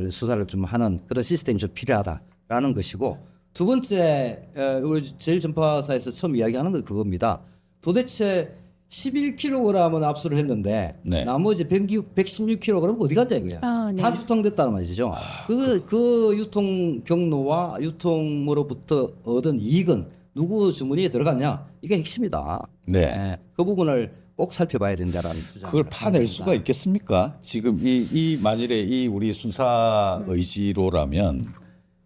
수사를 좀 하는 그런 시스템이 좀 필요하다라는 것이고 두 번째 우리 제일 전파사에서 처음 이야기하는 건 그겁니다. 도대체 11kg은 압수를 했는데 네. 나머지 116kg 어디 갔냐 이거야. 아, 네. 다 유통됐다는 말이죠. 그 유통 경로와 유통으로부터 얻은 이익은 누구 주머니에 들어갔냐? 이게 핵심이다. 네. 예, 그 부분을 꼭 살펴봐야 된다라는 주장. 그걸 파낼 수가 있겠습니까? 지금 이 만일에 이 우리 수사 의지로라면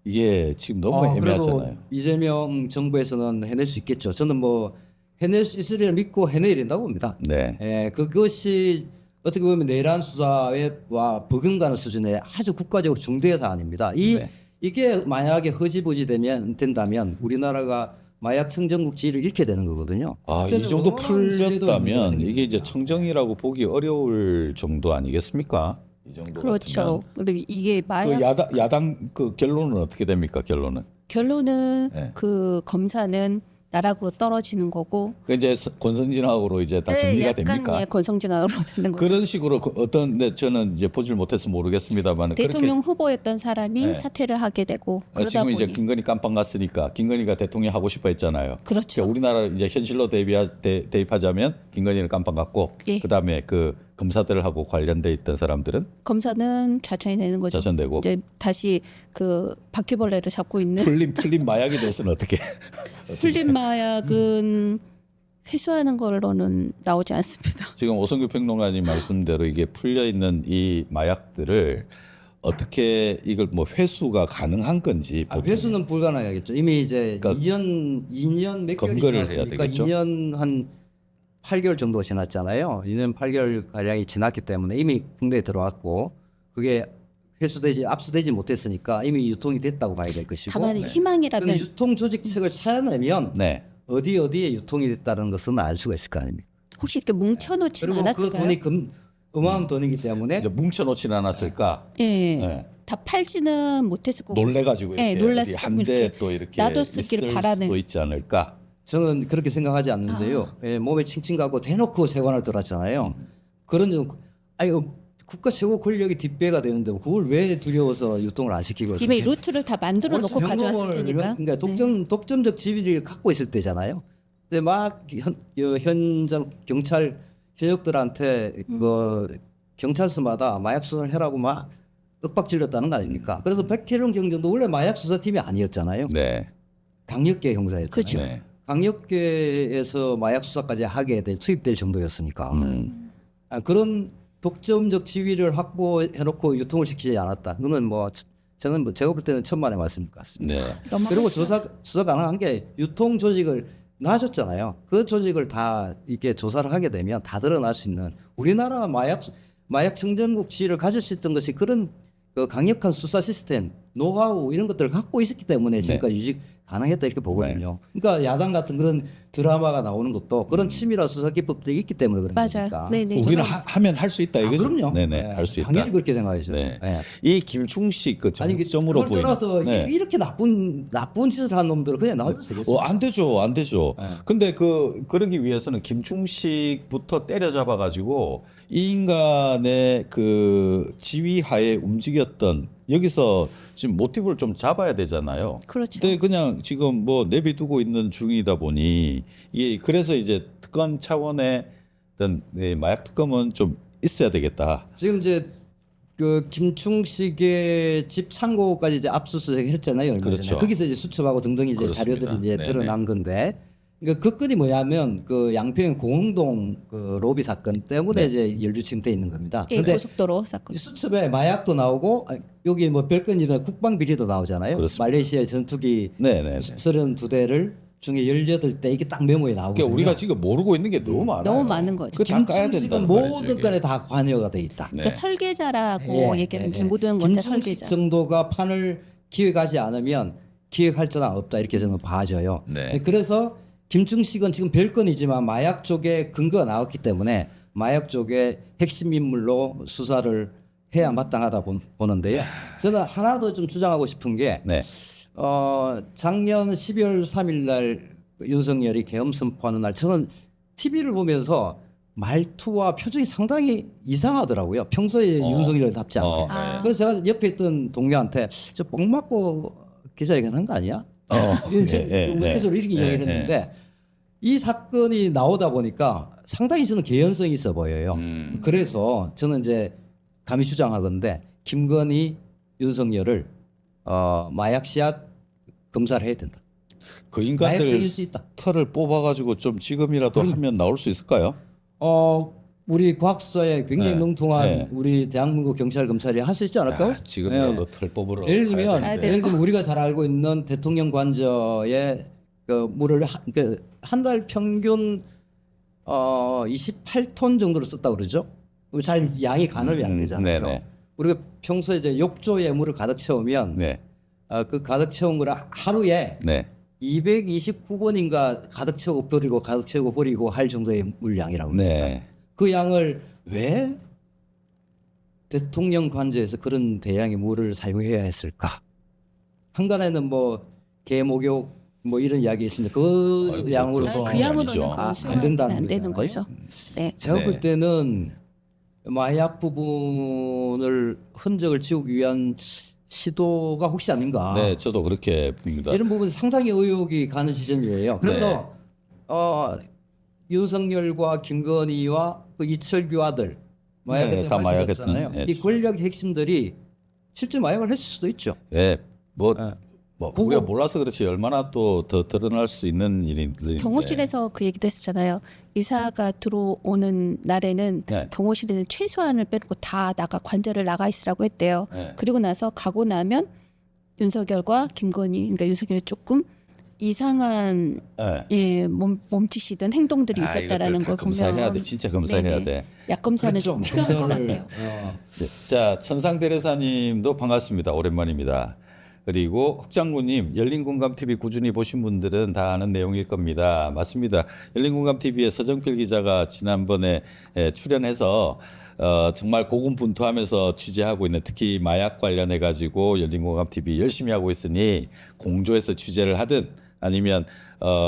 이게 지금 너무 애매하잖아요. 그래도 이재명 정부에서는 해낼 수 있겠죠. 저는 뭐 해낼 수 있으리라 믿고 해내야 된다고 봅니다. 네. 예, 그것이 어떻게 보면 내란 수사와 버금가는 수준의 아주 국가적으로 중대한 사안입니다. 네. 이게 만약에 허지부지 된다면 우리나라가 마약 청정국 지위를 잃게 되는 거거든요. 이 정도 어마어마한 신뢰도 풀렸다면 문제가 이게 이제 청정이라고 보기 어려울 정도 아니겠습니까? 이 정도 그렇죠. 그리고 이게 마약 그 야당 그 결론은 어떻게 됩니까? 결론은 네. 그 검사는 나락으로 떨어지는 거고 그 이제 권성진하고로 이제 다 정리가 약간 됩니까? 예, 권성징악으로 되는 거죠. 그런 식으로 네, 저는 이제 보질 못해서 모르겠습니다만 대통령 후보였던 사람이 네. 사퇴를 하게 되고 그러다 지금 보니 이제 김건희 깜빵 갔으니까 김건희가 대통령 하고 싶어 했잖아요. 그렇죠. 그러니까 우리나라 이제 현실로 대입하자면 김건희는 깜빵 갔고 예. 그다음에 그 검사들하고 관련돼 있던 사람들은 검사는 좌천이 되는 거죠. 좌천되고. 이제 다시 그 바퀴벌레를 잡고 있는 풀린 마약에 대해서는 어떻게? 풀린 마약은 회수하는 걸로는 나오지 않습니다. 지금 오성규 평론가님 말씀대로 이게 풀려 있는 이 마약들을 어떻게 이걸 뭐 회수가 가능한 건지 회수는 불가능하겠죠. 이미 이제 그러니까 2년 몇 개월이 검거를 해야 지났으니까 되겠죠? 2년 한 8개월 정도 지났잖아요. 2년 8개월 가량이 지났기 때문에 이미 국내에 들어왔고 그게 압수되지 못했으니까 이미 유통이 됐다고 봐야 될 것이고. 다만 희망이라면 근데 유통 조직책을 찾아내면 네. 어디에 유통이 됐다는 것은 알 수가 있을 거 아닙니까? 혹시 이렇게 뭉쳐놓지는 그리고 그 않았을까요? 돈이 어마어마한 돈이기 때문에 이제 뭉쳐놓지는 않았을까? 예, 네. 다 팔지는 못했을 거고. 놀래가지고 네, 이렇게 놀라서 어디 한대 이렇게 또 이렇게 놔뒀기를 있을 바라는. 수도 있지 않을까? 저는 그렇게 생각하지 않는데요. 예, 몸에 칭칭 가고 대놓고 세관을 들었잖아요. 그런 좀 국가 최고 권력이 뒷배가 되는데 그걸 왜 두려워서 유통을 안 시키고 있어요? 이미 루트를 다 만들어 놓고 그렇죠. 가져왔을 현금을 테니까. 그러니까 독점적 지위를 갖고 있을 때잖아요. 근데 막 현장 경찰 현역들한테 그 경찰서마다 마약 수사를 해라고 막 윽박질렀다는 거 아닙니까? 그래서 백혜령 경정도 원래 마약 수사팀이 아니었잖아요. 네. 강력계 형사였잖아요. 그렇죠. 네. 강력계에서 마약 수사까지 하게 투입될 정도였으니까 그런 독점적 지위를 확보해놓고 유통을 시키지 않았다. 그거는 저는 제가 볼 때는 천만의 말씀일 것 같습니다. 네. 그리고 수사 가능한 게 유통 조직을 놔줬잖아요. 그 조직을 다 이렇게 조사를 하게 되면 다 드러날 수 있는 우리나라 마약 청정국 지위를 가질 수 있던 것이 그런 그 강력한 수사 시스템, 노하우 이런 것들을 갖고 있었기 때문에 지금까지 유지 가능했다 이렇게 보거든요. 그러니까 야당 같은 그런 드라마가 나오는 것도 그런 치밀한 수사 기법들이 있기 때문에 그런 맞아요. 거니까. 네네. 우리는 저도 하면 할 수 있다 이거죠. 그럼요. 네네, 네, 할 수 있다. 당연히 그렇게 생각하죠. 네. 네. 이 김충식 그 아니 정점으로 그걸 보이는. 떠나서 네. 이렇게 나쁜 짓을 한 놈들은 그냥 나오면 되겠어요. 안 되죠, 안 되죠. 네. 근데 그러기 위해서는 김충식부터 때려잡아 가지고 이 인간의 그 지휘하에 움직였던 여기서 지금 모티브를 좀 잡아야 되잖아요. 그렇죠. 근데 그냥 지금 뭐 내비두고 있는 중이다 보니 이게 그래서 이제 특검 차원의 어떤 마약 특검은 좀 있어야 되겠다. 지금 이제 그 김충식의 집 창고까지 이제 압수수색 했잖아요. 얼마 그렇죠. 전에. 거기서 이제 수첩하고 등등 이제 그렇습니다. 자료들이 이제 네네. 드러난 건데. 그러니까 그 건이 뭐냐면 그 양평 공흥동 그 로비 사건 때문에 네. 이제 연루침돼 있는 겁니다. 예, 근데 고속도로 사건. 이 수첩에 마약도 나오고 여기 뭐 별건이면 국방 비리도 나오잖아요. 그렇습니다. 말레이시아 전투기 네네. 32대를 중에 18대 이게 딱 메모에 나오거든요. 그러니까 우리가 지금 모르고 있는 게 너무 많아요. 너무 많은 거죠. 그다 까야 김충식은 된다는 말이죠, 모든 이게. 건에 다 관여가 돼 있다. 네. 그러니까 설계자라고 얘기하는 게 모든 원자 김충식 설계자. 정도가 판을 기획하지 않으면 기획할 자는 없다 이렇게 저는 봐져요. 네. 그래서 김충식은 지금 별건이지만 마약 쪽에 근거가 나왔기 때문에 마약 쪽에 핵심 인물로 수사를 해야 마땅하다 보는데요. 저는 하나 더 좀 주장하고 싶은 게 네. 작년 12월 3일 날 윤석열이 계엄 선포하는 날 저는 TV를 보면서 말투와 표정이 상당히 이상하더라고요. 평소에 윤석열답지 않고. 네. 그래서 제가 옆에 있던 동료한테 저 뻥 맞고 기자회견 한 거 아니야? 우스갯소리로 이렇게 이야기를 했는데 이 사건이 나오다 보니까 상당히 저는 개연성이 있어 보여요. 그래서 저는 이제 감히 주장하건데 김건희, 윤석열을 마약 씨앗 검사를 해야 된다. 그 마약적일 인간들 수 있다. 털을 뽑아가지고 좀 지금이라도 하면 나올 수 있을까요? 우리 과학수사에 굉장히 네. 능통한 네. 우리 대한민국 경찰 검찰이 할 수 있지 않을까요? 지금이라도 털 뽑으러. 예를 들면 가야 되는데. 예를 들면 우리가 잘 알고 있는 대통령 관저에 그 물을 한 달 평균 28톤 정도를 썼다 그러죠. 잘 양이 가늠이 안 되잖아요. 네네. 우리가 평소에 이제 욕조에 물을 가득 채우면 네, 그 가득 채운 거를 하루에 네. 229번인가 가득 채우고 버리고 가득 채우고 버리고 할 정도의 물량이라고 합니다. 네. 그 양을 왜 대통령 관저에서 그런 대량의 물을 사용해야 했을까? 한간에는 뭐 개목욕 뭐 이런 이야기 있습니다. 그 아이고, 양으로서 그건 그 양으로는 아니죠. 그건 안 수용이 된다는 안 되는 거잖아요. 거죠. 네. 제가 네. 볼 때는 마약 부분을 흔적을 지우기 위한 시도가 혹시 아닌가? 네, 저도 그렇게 봅니다. 이런 부분 상당히 의혹이 가는 지점이에요. 그래서 네. 윤석열과 김건희와 그 이철규 아들 마약에 다 밝혀졌잖아요. 마약했던, 이 권력 핵심들이 실제 마약을 했을 수도 있죠. 네, 뭐 보고- 우리가 몰라서 그렇지 얼마나 또 더 드러날 수 있는 일인데. 경호실에서 그 얘기도 했었잖아요. 이사가 들어오는 날에는 네. 경호실에는 최소한을 빼고 다 관저를 나가 있으라고 했대요. 네. 그리고 나서 가고 나면 윤석열과 김건희, 그러니까 윤석열이 조금 이상한 네. 몸짓이든 행동들이 아, 있었다라는 이것들 걸 다 검사해야 보면 돼. 진짜 검사해야 네네. 돼. 약 검사는 그렇죠. 좀 필요할 것 검사를, 같아요. 네. 자, 천상대례사님도 반갑습니다. 오랜만입니다. 그리고 흑장군님, 열린공감TV 꾸준히 보신 분들은 다 아는 내용일 겁니다. 맞습니다. 열린공감TV의 서정필 기자가 지난번에 출연해서 정말 고군분투하면서 취재하고 있는 특히 마약 관련해 가지고 열린공감TV 열심히 하고 있으니 공조해서 취재를 하든 아니면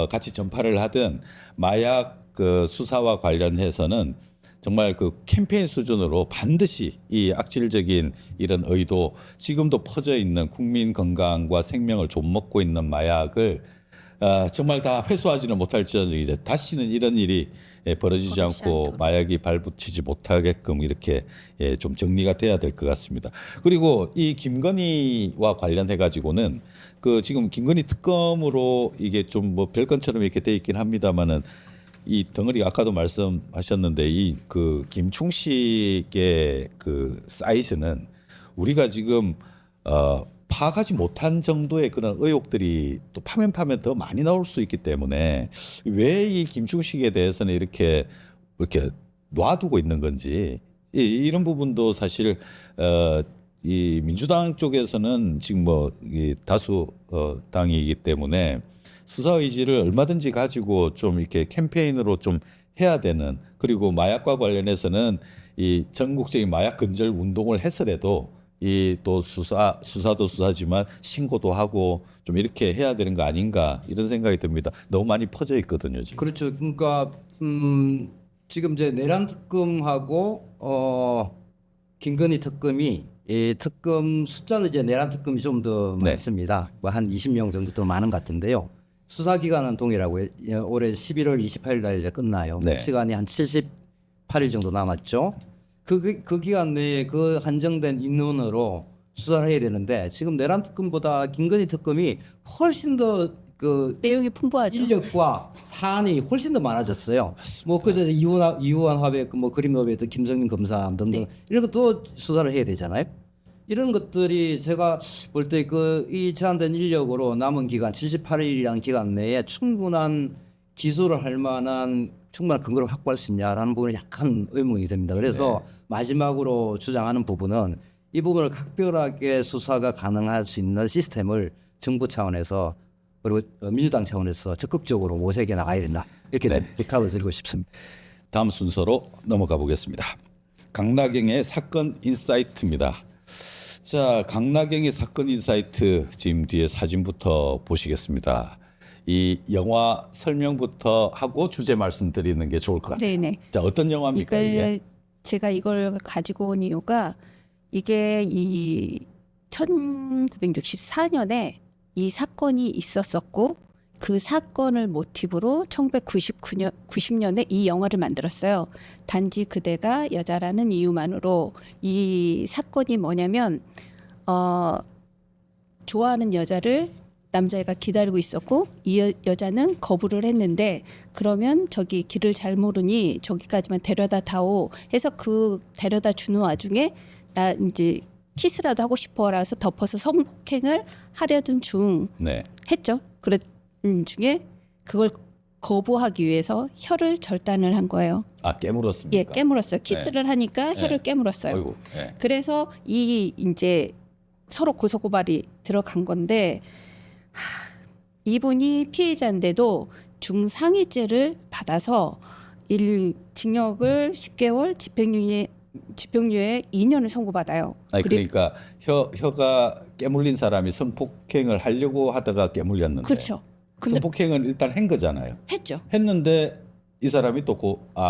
같이 전파를 하든 마약 그 수사와 관련해서는 정말 그 캠페인 수준으로 반드시 이 악질적인 이런 의도, 지금도 퍼져 있는 국민 건강과 생명을 좀먹고 있는 마약을 정말 다 회수하지는 못할지언정 이제 다시는 이런 일이 벌어지지 그렇지 않고 않도록. 마약이 발붙이지 못하게끔 이렇게 좀 정리가 돼야 될 것 같습니다. 그리고 이 김건희와 관련해 가지고는 그 지금 김건희 특검으로 이게 좀 뭐 별건처럼 이렇게 돼 있긴 합니다만은 이 덩어리 아까도 말씀하셨는데 이 그 김충식의 그 사이즈는 우리가 지금 파악하지 못한 정도의 그런 의혹들이 또 파면 더 많이 나올 수 있기 때문에 왜 이 김충식에 대해서는 이렇게 놔두고 있는 건지 이런 부분도 사실 이 민주당 쪽에서는 지금 뭐 이 다수 당이기 때문에 수사 의지를 얼마든지 가지고 좀 이렇게 캠페인으로 좀 해야 되는, 그리고 마약과 관련해서는 이 전국적인 마약 근절 운동을 했으래도 이 또 수사도 수사지만 신고도 하고 좀 이렇게 해야 되는 거 아닌가 이런 생각이 듭니다. 너무 많이 퍼져 있거든요 지금. 그렇죠. 그러니까 지금 이제 내란 특검하고 김건희 특검이 이 특검 숫자는 이제 내란 특검이 좀 더 네. 많습니다. 뭐 한 20명 정도 더 많은 것 같은데요. 수사 기간은 동일하고 올해 11월 28일 날 이제 끝나요. 네. 시간이 한 78일 정도 남았죠. 그 기간 내에 그 한정된 인원으로 수사를 해야 되는데 지금 내란 특검보다 김건희 특검이 훨씬 더 그 내용이 풍부하죠. 인력과 사안이 훨씬 더 많아졌어요. 뭐 그저 이우한 화백, 뭐 그림 노베트, 김성민 검사 등등 네. 이런 것도 수사를 해야 되잖아요. 이런 것들이 제가 볼 때 그 이 제한된 인력으로 남은 기간 78일이라는 기간 내에 충분한 기소를 할 만한 충분한 근거를 확보할 수 있냐라는 부분에 약간 의문이 됩니다. 그래서 마지막으로 주장하는 부분은 이 부분을 각별하게 수사가 가능할 수 있는 시스템을 정부 차원에서 그리고 민주당 차원에서 적극적으로 모색해 나가야 된다. 이렇게 좀 부탁을 드리고 싶습니다. 다음 순서로 넘어가 보겠습니다. 강나경의 사건 인사이트입니다. 자, 강나경의 사건 인사이트 지금 뒤에 사진부터 보시겠습니다. 이 영화 설명부터 하고 주제 말씀드리는 게 좋을 것 같아요. 네네. 자, 어떤 영화입니까 이게? 제가 이걸 가지고 온 이유가 이게 이 1964년에 이 사건이 있었었고 그 사건을 모티브로 1990년에 이 영화를 만들었어요. 단지 그대가 여자라는 이유만으로. 이 사건이 뭐냐면 좋아하는 여자를 남자애가 기다리고 있었고 이 여자는 거부를 했는데 그러면 저기 길을 잘 모르니 저기까지만 데려다 다오 해서 그 데려다 주는 와중에 나 이제 키스라도 하고 싶어라서 덮어서 성폭행을 하려던 중 네. 했죠. 그랬 중에 그걸 거부하기 위해서 혀를 절단을 한 거예요. 아, 깨물었습니까? 예, 깨물었어요. 키스를 하니까 혀를 깨물었어요. 어이구, 네. 그래서 이 이제 서로 고소고발이 들어간 건데 이분이 피해자인데도 중상해죄를 받아서 징역을 10개월, 집행유예 2년을 선고받아요. 아니, 그러니까 혀가 깨물린 사람이 성폭행을 하려고 하다가 깨물렸는데. 그렇죠. 근데 성폭행은 일단 한 거잖아요. 했죠. 했는데 이 사람이 또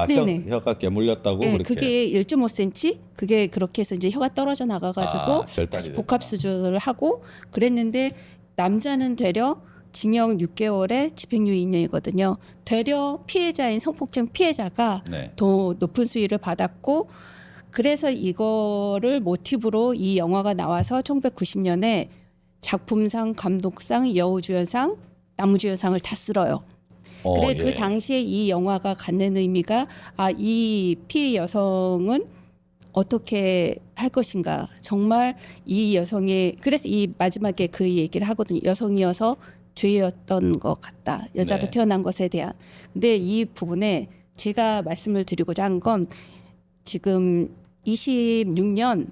네네. 혀가 깨물렸다고 네, 그렇게. 그게 1.5cm 그게 그렇게 해서 이제 혀가 떨어져 나가가지고 절단이 다시 복합 수술을 하고 그랬는데 남자는 되려 징역 6개월에 집행유예 2년이거든요. 되려 피해자인 성폭행 피해자가 네. 더 높은 수위를 받았고 그래서 이거를 모티브로 이 영화가 나와서 1990년에 작품상, 감독상, 여우주연상, 남우주연상을 다 쓸어요. 그래 그 당시에 이 영화가 갖는 의미가 이 피해 여성은 어떻게 할 것인가. 정말 이 여성의 그래서 이 마지막에 그 얘기를 하거든요. 여성이어서 죄였던 것 같다. 여자로 네. 태어난 것에 대한. 근데 이 부분에 제가 말씀을 드리고자 한 건 지금 26년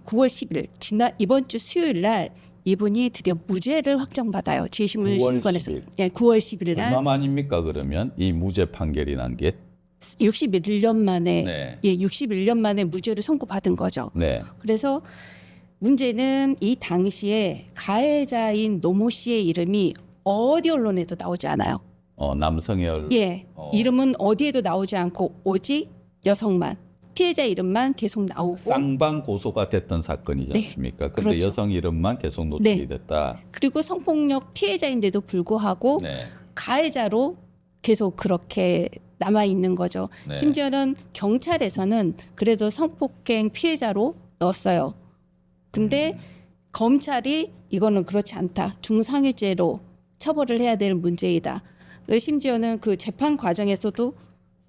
9월 10일 이번 주 수요일 날 이분이 드디어 무죄를 확정받아요. 재심을 9월 신권에서. 10일. 예, 9월 10일 날 얼마 만입니까 그러면 이 무죄 판결이 난 게? 61년 만에 네. 예, 61년 만에 무죄를 선고받은 거죠. 네. 그래서 문제는 이 당시에 가해자인 노모 씨의 이름이 어디 언론에도 나오지 않아요. 남성의 예, 이름은 어디에도 나오지 않고 오직 여성만 피해자 이름만 계속 나오고 쌍방 고소가 됐던 사건이지 네, 않습니까? 근데 그렇죠. 여성 이름만 계속 노출이 네. 됐다. 그리고 성폭력 피해자인데도 불구하고 네. 가해자로 계속 그렇게 남아 있는 거죠. 네. 심지어는 경찰에서는 그래도 성폭행 피해자로 넣었어요. 근데 검찰이 이거는 그렇지 않다. 중상해죄로 처벌을 해야 될 문제이다. 그리고 심지어는 그 재판 과정에서도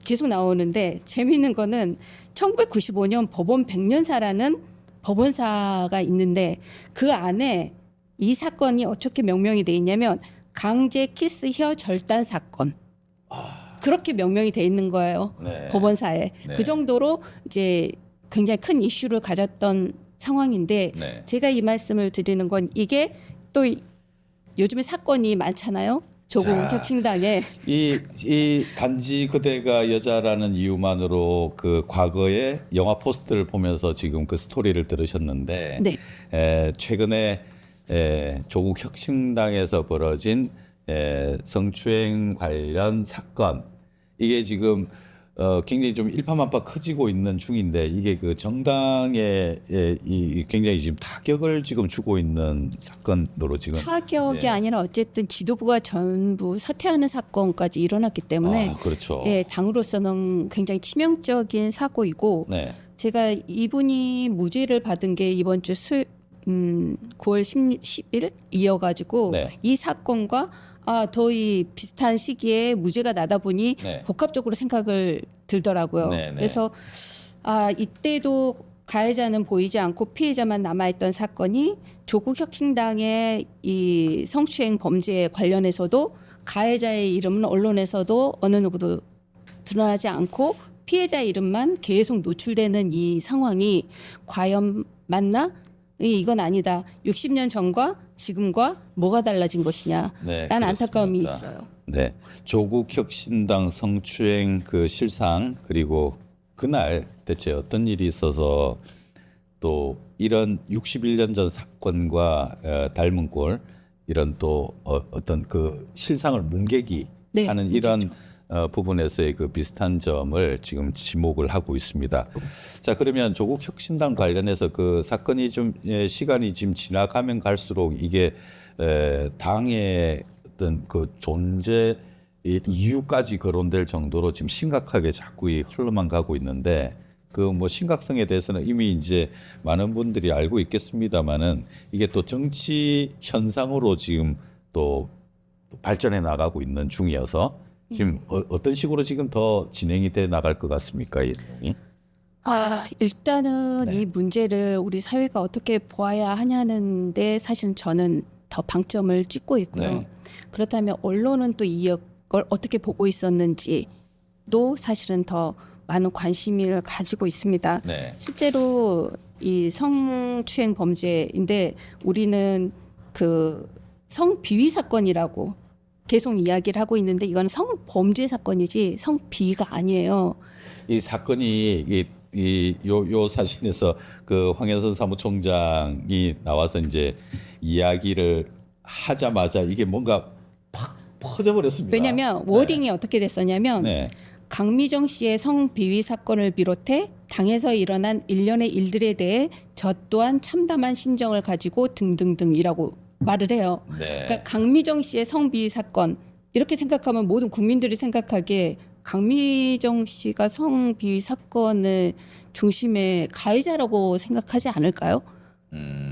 계속 나오는데 재미있는 거는 1995년 법원 100년사라는 법원사가 있는데 그 안에 이 사건이 어떻게 명명이 돼 있냐면 강제 키스 혀 절단 사건. 그렇게 명명이 돼 있는 거예요. 네. 법원사에. 네. 그 정도로 이제 굉장히 큰 이슈를 가졌던 상황인데 네. 제가 이 말씀을 드리는 건 이게 또 요즘에 사건이 많잖아요. 조국 자, 혁신당에 이 단지 그대가 여자라는 이유만으로 그 과거의 영화 포스트를 보면서 지금 그 스토리를 들으셨는데 네. 최근에 조국 혁신당에서 벌어진 성추행 관련 사건 이게 지금 굉장히 좀 일파만파 커지고 있는 중인데 이게 그 정당에 이 굉장히 지금 타격을 지금 주고 있는 사건으로 지금 타격이 네. 아니라 어쨌든 지도부가 전부 사퇴하는 사건까지 일어났기 때문에 그렇죠. 예, 당으로서는 굉장히 치명적인 사고이고 네. 제가 이분이 무죄를 받은 게 이번 주 9월 10일 이어가지고 네. 이 사건과 거의 비슷한 시기에 무죄가 나다 보니 네. 복합적으로 생각을 들더라고요. 네, 네. 그래서 이때도 가해자는 보이지 않고 피해자만 남아있던 사건이 조국 혁신당의 이 성추행 범죄에 관련해서도 가해자의 이름은 언론에서도 어느 누구도 드러나지 않고 피해자의 이름만 계속 노출되는 이 상황이 과연 맞나? 이건 아니다. 60년 전과 지금과 뭐가 달라진 것이냐? 네, 라는 안타까움이 그렇습니다. 있어요. 네, 조국 혁신당 성추행 그 실상 그리고 그날 대체 어떤 일이 있어서 또 이런 61년 전 사건과 닮은 꼴 이런 또 어떤 그 실상을 뭉개기 네, 하는 이런 부분에서의 그 비슷한 점을 지금 지목을 하고 있습니다. 자, 그러면 조국 혁신당 관련해서 그 사건이 좀 시간이 지금 지나가면 갈수록 이게 당의 어떤 그 존재 이유까지 거론될 정도로 지금 심각하게 자꾸 흘러만 가고 있는데 그 뭐 심각성에 대해서는 이미 이제 많은 분들이 알고 있겠습니다만은 이게 또 정치 현상으로 지금 또 발전해 나가고 있는 중이어서 지금 어떤 식으로 지금 더 진행이 돼 나갈 것 같습니까, 이 내용이? 일단은 네. 이 문제를 우리 사회가 어떻게 보아야 하냐는데 사실 저는 더 방점을 찍고 있고요. 네. 그렇다면 언론은 또 이걸 어떻게 보고 있었는지도 사실은 더 많은 관심을 가지고 있습니다. 네. 실제로 이 성추행 범죄인데 우리는 그 성비위 사건이라고 계속 이야기를 하고 있는데 이건 성범죄 사건이지 성비위가 아니에요. 이 사건이 요 사진에서 그 황현선 사무총장이 나와서 이제 이야기를 하자마자 이게 뭔가 팍 퍼져버렸습니다. 왜냐하면 워딩이 어떻게 됐었냐면 네. 강미정 씨의 성비위 사건을 비롯해 당에서 일어난 일련의 일들에 대해 저 또한 참담한 심정을 가지고 등등등이라고 말을 해요. 네. 그러니까 강미정 씨의 성비위 사건 이렇게 생각하면 모든 국민들이 생각하기에 강미정 씨가 성비위 사건의 중심의 가해자라고 생각하지 않을까요?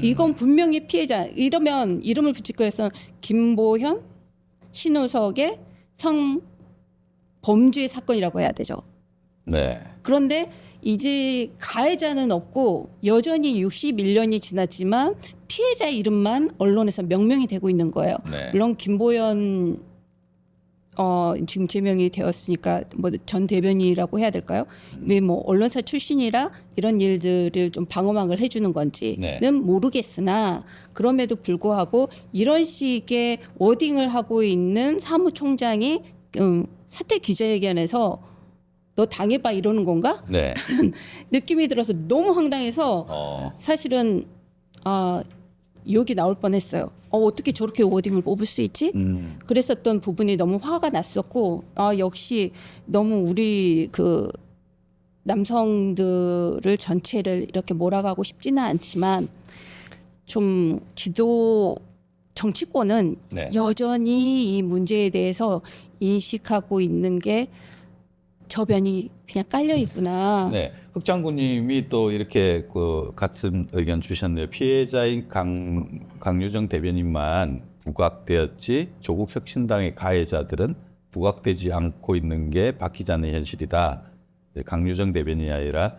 이건 분명히 피해자. 이러면 이름을 붙일 거여서 김보현, 신우석의 성범죄 사건이라고 해야 되죠. 네. 그런데 이제 가해자는 없고 여전히 61년이 지났지만 피해자의 이름만 언론에서 명명이 되고 있는 거예요. 네. 물론 김보연 지금 제명이 되었으니까 뭐 전 대변인이라고 해야 될까요? 왜 뭐 언론사 출신이라 이런 일들을 좀 방어막을 해주는 건지는 네. 모르겠으나 그럼에도 불구하고 이런 식의 워딩을 하고 있는 사무총장이 사퇴 기자회견에서 너 당해봐 이러는 건가? 네. 느낌이 들어서 너무 황당해서 사실은 욕이 나올 뻔했어요. 어떻게 저렇게 워딩을 뽑을 수 있지? 그랬었던 부분이 너무 화가 났었고 역시 너무 우리 그 남성들을 전체를 이렇게 몰아가고 싶지는 않지만 좀 지도 정치권은 네. 여전히 이 문제에 대해서 인식하고 있는 게 저변이 그냥 깔려 있구나. 네, 흑 장군님이 또 이렇게 그 같은 의견 주셨네요. 피해자인 강유정 대변인만 부각되었지 조국 혁신당의 가해자들은 부각되지 않고 있는 게 바뀌지 않는 현실이다. 네, 강유정 대변인이 아니라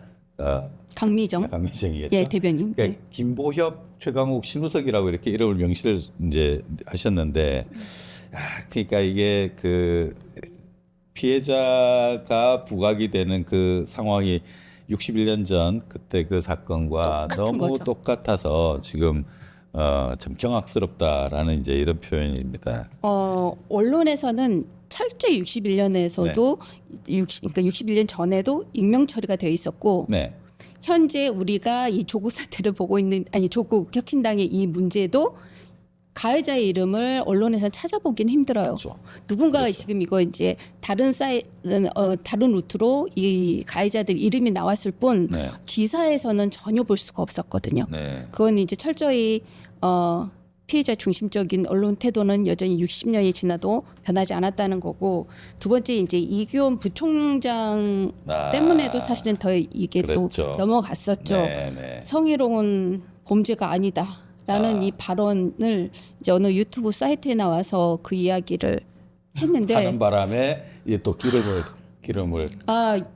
강미정이겠죠. 예, 대변인. 그러니까 네. 김보협, 최강욱, 신우석이라고 이렇게 이름을 명시를 이제 하셨는데, 그러니까 이게 그 피해자가 부각이 되는 그 상황이 61년 전 그때 그 사건과 똑같은 너무 거죠. 똑같아서 지금 참 경악스럽다라는 이제 이런 표현입니다. 언론에서는 철저히 61년에서도 그러니까 61년 전에도 익명 처리가 돼 있었고 네, 현재 우리가 이 조국 사태를 보고 있는 조국 혁신당의 이 문제도 가해자의 이름을 언론에서 찾아보긴 힘들어요. 그렇죠. 누군가가 그렇죠. 지금 이거 이제 다른 다른 루트로 이 가해자들 이름이 나왔을 뿐 네. 기사에서는 전혀 볼 수가 없었거든요. 네. 그건 이제 철저히 피해자 중심적인 언론 태도는 여전히 60년이 지나도 변하지 않았다는 거고, 두 번째 이제 이규원 부총장 때문에도 사실은 더 이게 그랬죠. 또 넘어갔었죠. 네, 네. 성희롱은 범죄가 아니다라는 이 발언을 이제 어느 유튜브 사이트에 나와서 그 이야기를 했는데 하는 바람에 이게 또 기름을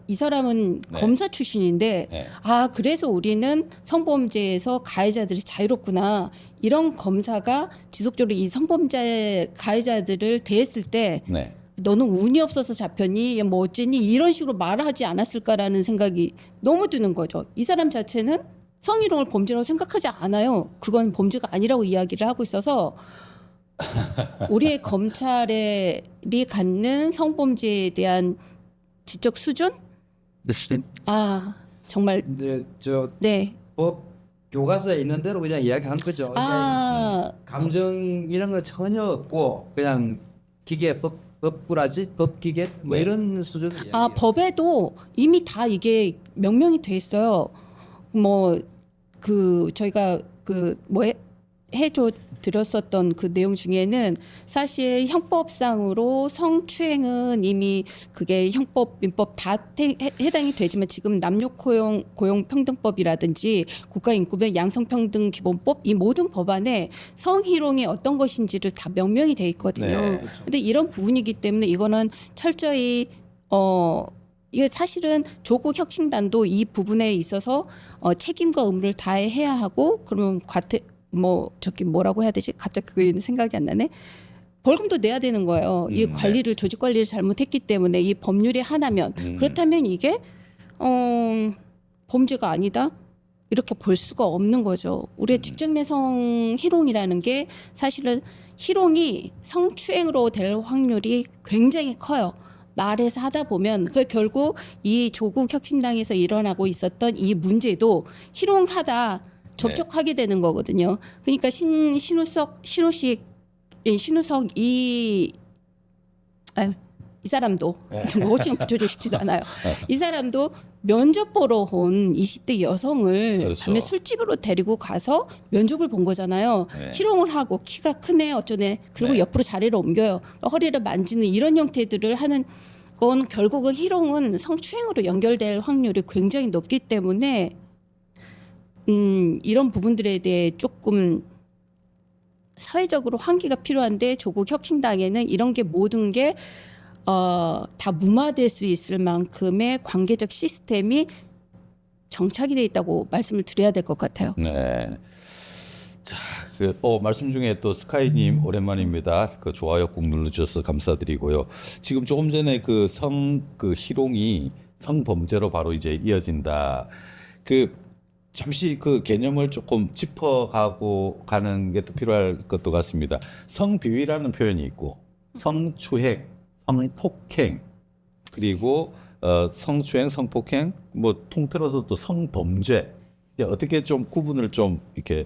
이 사람은 네. 검사 출신인데 네. 그래서 우리는 성범죄에서 가해자들이 자유롭구나. 이런 검사가 지속적으로 이 성범죄 가해자들을 대했을 때 네. 너는 운이 없어서 잡혔니? 뭐 어쩌니? 이런 식으로 말하지 않았을까라는 생각이 너무 드는 거죠. 이 사람 자체는 성희롱을 범죄라고 생각하지 않아요. 그건 범죄가 아니라고 이야기를 하고 있어서 우리의 검찰이 갖는 성범죄에 대한 지적 수준? 정말 근데 저 네. 법 교과서에 있는 대로 그냥 이야기하는 거죠. 그냥 감정 이런 거 전혀 없고 그냥 기계 법꾸라지 법기계 뭐 네. 이런 수준의 이야기예요. 법에도 이미 다 이게 명명이 돼 있어요. 뭐 그 저희가 해줘 드렸었던 그 내용 중에는 사실 형법상으로 성추행은 이미 그게 형법, 민법 다 해당이 되지만 지금 남녀고용평등법이라든지 국가인권법, 양성평등기본법 이 모든 법안에 성희롱이 어떤 것인지를 다 명명이 돼 있거든요. 네. 근데 이런 부분이기 때문에 이거는 철저히 이게 사실은 조국 혁신단도 이 부분에 있어서 책임과 의무를 다해야 하고 그러면 뭐라고 해야 되지? 갑자기 그게 생각이 안 나네. 벌금도 내야 되는 거예요. 이 관리를 조직 관리를 잘못했기 때문에 이 법률이 하나면 그렇다면 이게 범죄가 아니다. 이렇게 볼 수가 없는 거죠. 우리의 직접 내성 희롱이라는 게 사실은 희롱이 성추행으로 될 확률이 굉장히 커요. 말해서 하다 보면 그 결국 이 조국 혁신당에서 일어나고 있었던 이 문제도 희롱하다 접촉하게 되는 거거든요. 그러니까 신우석 이 사람도 호칭 붙여주고 싶지도 않아요. 이 사람도 면접 보러 온 20대 여성을 그렇죠. 밤에 술집으로 데리고 가서 면접을 본 거잖아요. 네. 희롱을 하고 키가 크네 어쩌네 그리고 네. 옆으로 자리를 옮겨요. 허리를 만지는 이런 형태들을 하는 건 결국은 희롱은 성추행으로 연결될 확률이 굉장히 높기 때문에 이런 부분들에 대해 조금 사회적으로 환기가 필요한데 조국 혁신당에는 이런 게 모든 게 다 무마될 수 있을 만큼의 관계적 시스템이 정착이 돼 있다고 말씀을 드려야 될 것 같아요. 네. 자, 말씀 중에 또 스카이님 오랜만입니다. 좋아요 꾹 눌러주셔서 감사드리고요. 지금 조금 전에 희롱이 성범죄로 바로 이제 이어진다. 잠시 그 개념을 조금 짚어가고 가는 게 또 필요할 것도 같습니다. 성비위라는 표현이 있고 성추행, 성폭행 그리고 성추행, 성폭행 통틀어서 또 성범죄 어떻게 좀 구분을 좀 이렇게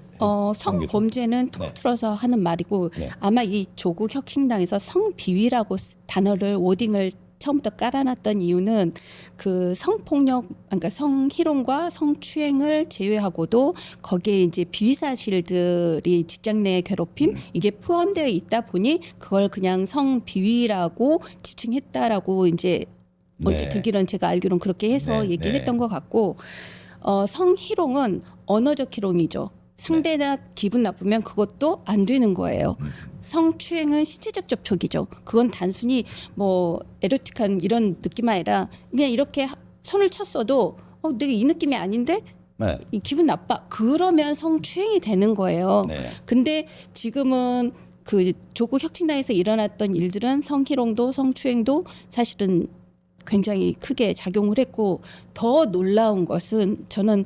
성범죄는 통틀어서 하는 말이고 네. 아마 이 조국 혁신당에서 성비위라고 단어를 워딩을 처음부터 깔아놨던 이유는 그 성폭력, 그러니까 성희롱과 성추행을 제외하고도 거기에 이제 비위 사실들이 직장 내 괴롭힘 이게 포함되어 있다 보니 그걸 그냥 성비위라고 지칭했다라고 이제 네. 듣기로는 제가 알기로는 그렇게 해서 네, 얘기했던 것 같고 성희롱은 언어적 희롱이죠. 상대가 기분 나쁘면 그것도 안 되는 거예요. 성추행은 신체적 접촉이죠. 그건 단순히 에로틱한 이런 느낌 아니라 그냥 이렇게 손을 쳤어도 내가 이 느낌이 아닌데 네. 이 기분 나빠. 그러면 성추행이 되는 거예요. 네. 근데 지금은 그 조국 혁신당에서 일어났던 일들은 성희롱도 성추행도 사실은 굉장히 크게 작용을 했고 더 놀라운 것은 저는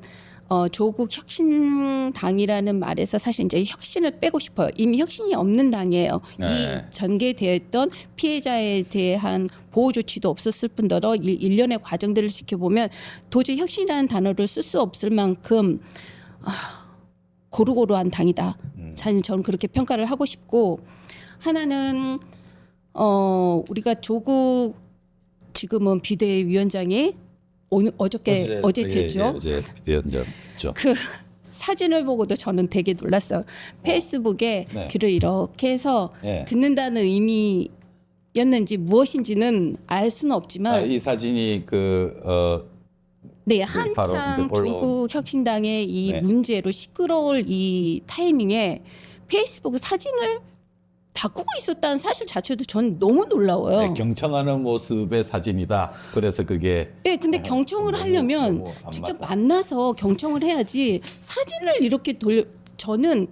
조국 혁신당이라는 말에서 사실 이제 혁신을 빼고 싶어요. 이미 혁신이 없는 당이에요. 네. 이 전개되어 있던 피해자에 대한 보호 조치도 없었을 뿐더러 일련의 과정들을 지켜보면 도저히 혁신이라는 단어를 쓸 수 없을 만큼 고루고루한 당이다. 저는 그렇게 평가를 하고 싶고, 하나는 우리가 조국 지금은 비대위원장이 어제 됐죠. 어제 비대위원장죠. 그 사진을 보고도 저는 되게 놀랐어요. 페이스북에 네. 글을 이렇게 해서 네. 듣는다는 의미였는지 무엇인지는 알 수는 없지만 이 사진이 네, 바로 한창 이제 올라온- 조국 혁신당의 이 네. 문제로 시끄러울 이 타이밍에 페이스북 사진을 바꾸고 있었다는 사실 자체도 전 너무 놀라워요. 네, 경청하는 모습의 사진이다. 그래서 그게 네, 근데 경청을 하려면 너무 안 직접 맞다. 만나서 경청을 해야지 사진을 이렇게 저는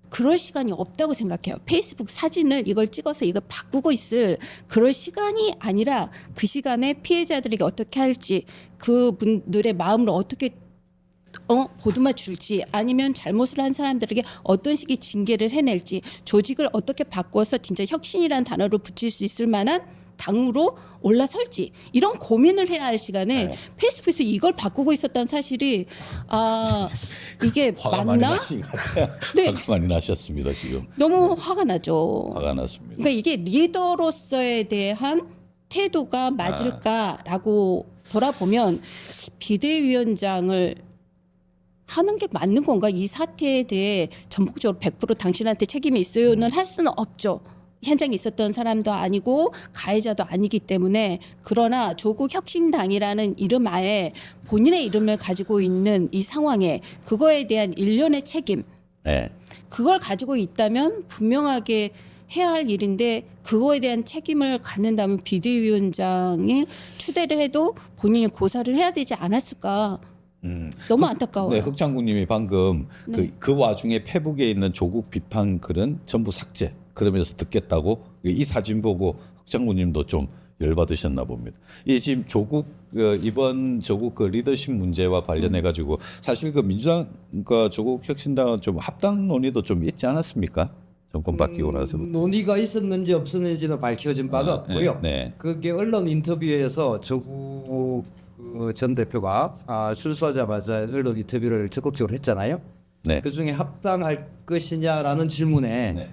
그럴 시간이 없다고 생각해요. 페이스북 사진을 이걸 찍어서 이걸 바꾸고 있을 그럴 시간이 아니라 그 시간에 피해자들에게 어떻게 할지 그분들의 마음을 어떻게 보듬어 줄지 아니면 잘못을 한 사람들에게 어떤 식의 징계를 해낼지 조직을 어떻게 바꿔서 진짜 혁신이라는 단어를 붙일 수 있을 만한 당으로 올라설지 이런 고민을 해야 할 시간에 네. 페이스북에서 이걸 바꾸고 있었다는 사실이 이게 화가 많이 맞나? 나신 것 같아요. 네. 화가 많이 나셨습니다 지금. 너무 화가 나죠. 화가 났습니다. 그러니까 이게 리더로서에 대한 태도가 맞을까라고 돌아보면 비대위원장을 하는 게 맞는 건가? 이 사태에 대해 전폭적으로 100% 당신한테 책임이 있어요는 할 수는 없죠. 현장에 있었던 사람도 아니고 가해자도 아니기 때문에. 그러나 조국 혁신당이라는 이름 하에 본인의 이름을 가지고 있는 이 상황에 그거에 대한 일련의 책임, 네. 그걸 가지고 있다면 분명하게 해야 할 일인데 그거에 대한 책임을 갖는다면 비대위원장이 추대를 해도 본인이 고사를 해야 되지 않았을까. 너무 안타까워요. 네, 흑장군님이 방금 네. 그 와중에 페북에 있는 조국 비판 글은 전부 삭제. 그러면서 듣겠다고 이 사진 보고 흑장군님도 좀 열받으셨나 봅니다. 이 지금 조국 이번 조국 리더십 문제와 관련해 가지고 사실 민주당과 조국 혁신당은 좀 합당 논의도 좀 있지 않았습니까? 정권 바뀌고 나서. 논의가 있었는지 없었는지는 밝혀진 바가 없고요. 네. 그게 언론 인터뷰에서 조국 전 대표가 출소하자마자 언론 인터뷰를 적극적으로 했잖아요. 네. 그 중에 합당할 것이냐라는 질문에 네.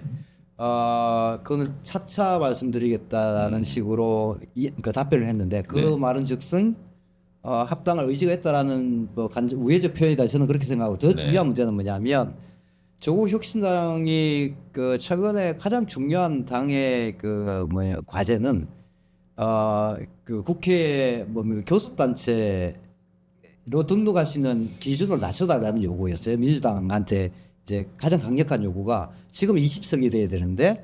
그거는 차차 말씀드리겠다라는 식으로 그러니까 답변을 했는데 그 네. 말은 즉슨 합당할 의지가 있다라는 우회적 표현이다. 저는 그렇게 생각하고 더 네. 중요한 문제는 뭐냐면 조국 혁신당이 최근에 가장 중요한 당의 과제는 국회 교섭단체로 등록할 수 있는 기준을 낮춰달라는 요구였어요. 민주당한테 이제 가장 강력한 요구가 지금 20석이 돼야 되는데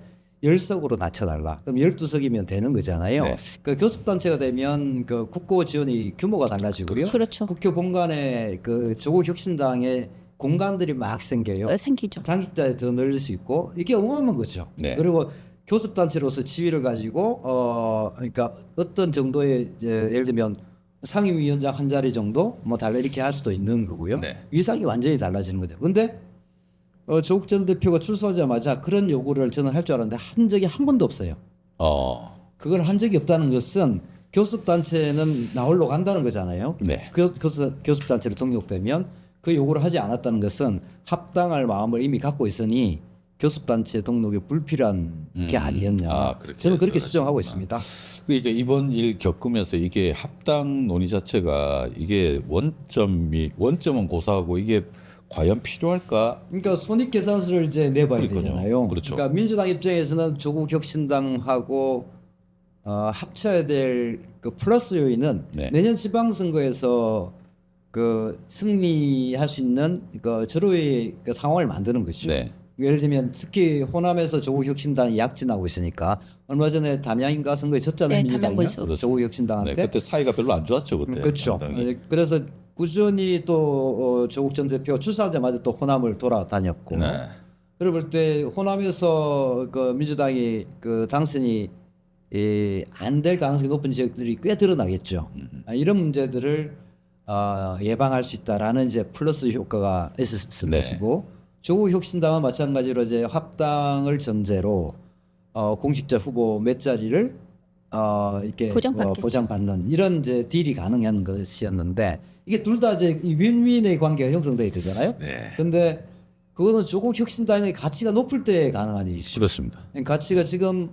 10석으로 낮춰달라. 그럼 12석이면 되는 거잖아요. 네. 교섭단체가 되면 국고 지원이 규모가 달라지고요. 그렇죠. 국회 본관에 조국 혁신당의 공간들이 막 생겨요. 생기죠. 당직자에 더 늘릴 수 있고 이게 어마어마한 거죠. 네. 그리고 교섭단체로서 지위를 가지고 그러니까 어떤 정도의 예를 들면 상임위원장 한 자리 정도 달라 이렇게 할 수도 있는 거고요. 네. 위상이 완전히 달라지는 거죠. 근데 조국 전 대표가 출소하자마자 그런 요구를 저는 할 줄 알았는데 한 적이 한 번도 없어요. 그걸 한 적이 없다는 것은 교섭단체는 나홀로 간다는 거잖아요. 네. 교섭단체로 등록되면 그 요구를 하지 않았다는 것은 합당할 마음을 이미 갖고 있으니 교섭단체 등록이 불필요한 게 아니었냐. 그렇게 저는 그렇게 해석하시는구나. 수정하고 있습니다. 그러니까 이번 일 겪으면서 이게 합당 논의 자체가 이게 원점은 고사하고 이게 과연 필요할까? 그러니까 손익계산서를 이제 내봐야 그러니까요. 되잖아요. 그렇죠. 그러니까 민주당 입장에서는 조국 혁신당하고 합쳐야 될 플러스 요인은 네. 내년 지방선거에서 승리할 수 있는 절호의 상황을 만드는 것이죠. 네. 예를 들면 특히 호남에서 조국 혁신당이 약진하고 있으니까 얼마 전에 담양인가 선거에 졌잖아요. 네, 민주당이 담양군수. 조국 네, 혁신당한테. 그때 사이가 별로 안 좋았죠 그때. 그렇죠. 상당히. 그래서 꾸준히 또 조국 전 대표가 출사하자마자 또 호남을 돌아다녔고 네. 그걸 볼 때 호남에서 민주당이 당선이 안 될 가능성이 높은 지역들이 꽤 드러나겠죠. 이런 문제들을 예방할 수 있다라는 이제 플러스 효과가 있었을 네. 것이고 조국 혁신당은 마찬가지로 이제 합당을 전제로 공직자 후보 몇 자리를 이렇게 보장받겠죠. 보장받는 이런 이제 딜이 가능한 것이었는데 이게 둘 다 이제 이 윈윈의 관계가 형성돼야 되잖아요. 네. 근데 그거는 조국 혁신당의 가치가 높을 때 가능한 일이죠. 그렇습니다. 가치가 지금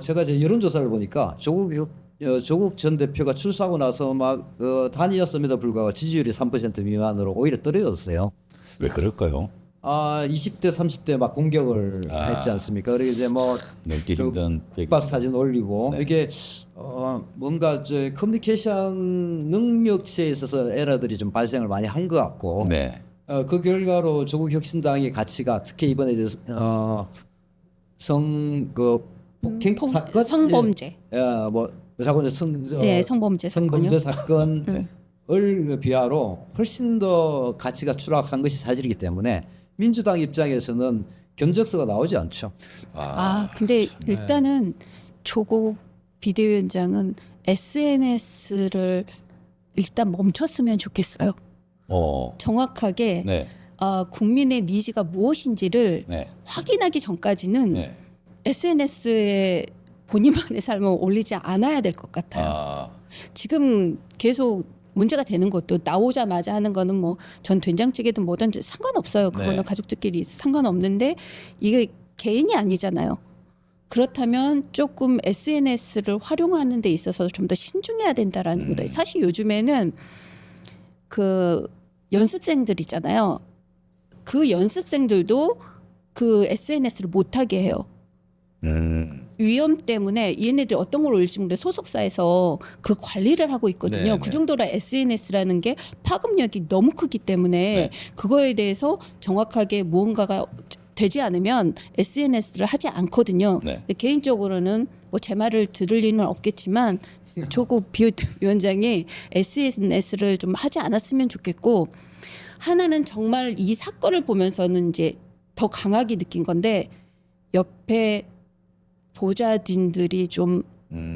제가 이제 여론조사를 보니까 조국 전 대표가 출사하고 나서 막 단이었음에도 불구하고 지지율이 3% 미만으로 오히려 떨어졌어요. 왜 그럴까요? 20대, 30대 막 공격을 했지 않습니까? 그리고 이제 뭐 넘기 그 힘든 국밥 사진 올리고 네. 이게 뭔가 저 커뮤니케이션 능력치에 있어서 에러들이 좀 발생을 많이 한 것 같고 네. 그 결과로 조국 혁신당의 가치가 특히 이번에 이제 폭행 사건 성범죄. 뭐 자꾸 이제 네, 성범죄 성범죄 사건요. 사건을 비하로 훨씬 더 가치가 추락한 것이 사실이기 때문에 민주당 입장에서는 견적서가 나오지 않죠. 근데 일단은 조국 비대위원장은 SNS를 일단 멈췄으면 좋겠어요. 정확하게 네. 국민의 니즈가 무엇인지를 네. 확인하기 전까지는 네. SNS에 본인만의 삶을 올리지 않아야 될 것 같아요. 지금 계속 문제가 되는 것도 나오자마자 하는 거는 뭐 전 된장찌개든 뭐든 상관없어요. 그거는 네. 가족들끼리 상관없는데 이게 개인이 아니잖아요. 그렇다면 조금 SNS를 활용하는 데 있어서 좀 더 신중해야 된다라는 거다. 사실 요즘에는 그 연습생들 있잖아요. 그 연습생들도 그 SNS를 못하게 해요. 위험 때문에 얘네들이 어떤 걸 올릴지 모르는데 소속사에서 그 관리를 하고 있거든요. 네, 그 네. 정도로 SNS라는 게 파급력이 너무 크기 때문에 네. 그거에 대해서 정확하게 무언가가 되지 않으면 SNS를 하지 않거든요. 네. 근데 개인적으로는 뭐 제 말을 들을 리는 없겠지만 조국 비대위원장이 SNS를 좀 하지 않았으면 좋겠고 하나는 정말 이 사건을 보면서는 이제 더 강하게 느낀 건데 옆에 보좌진들이 좀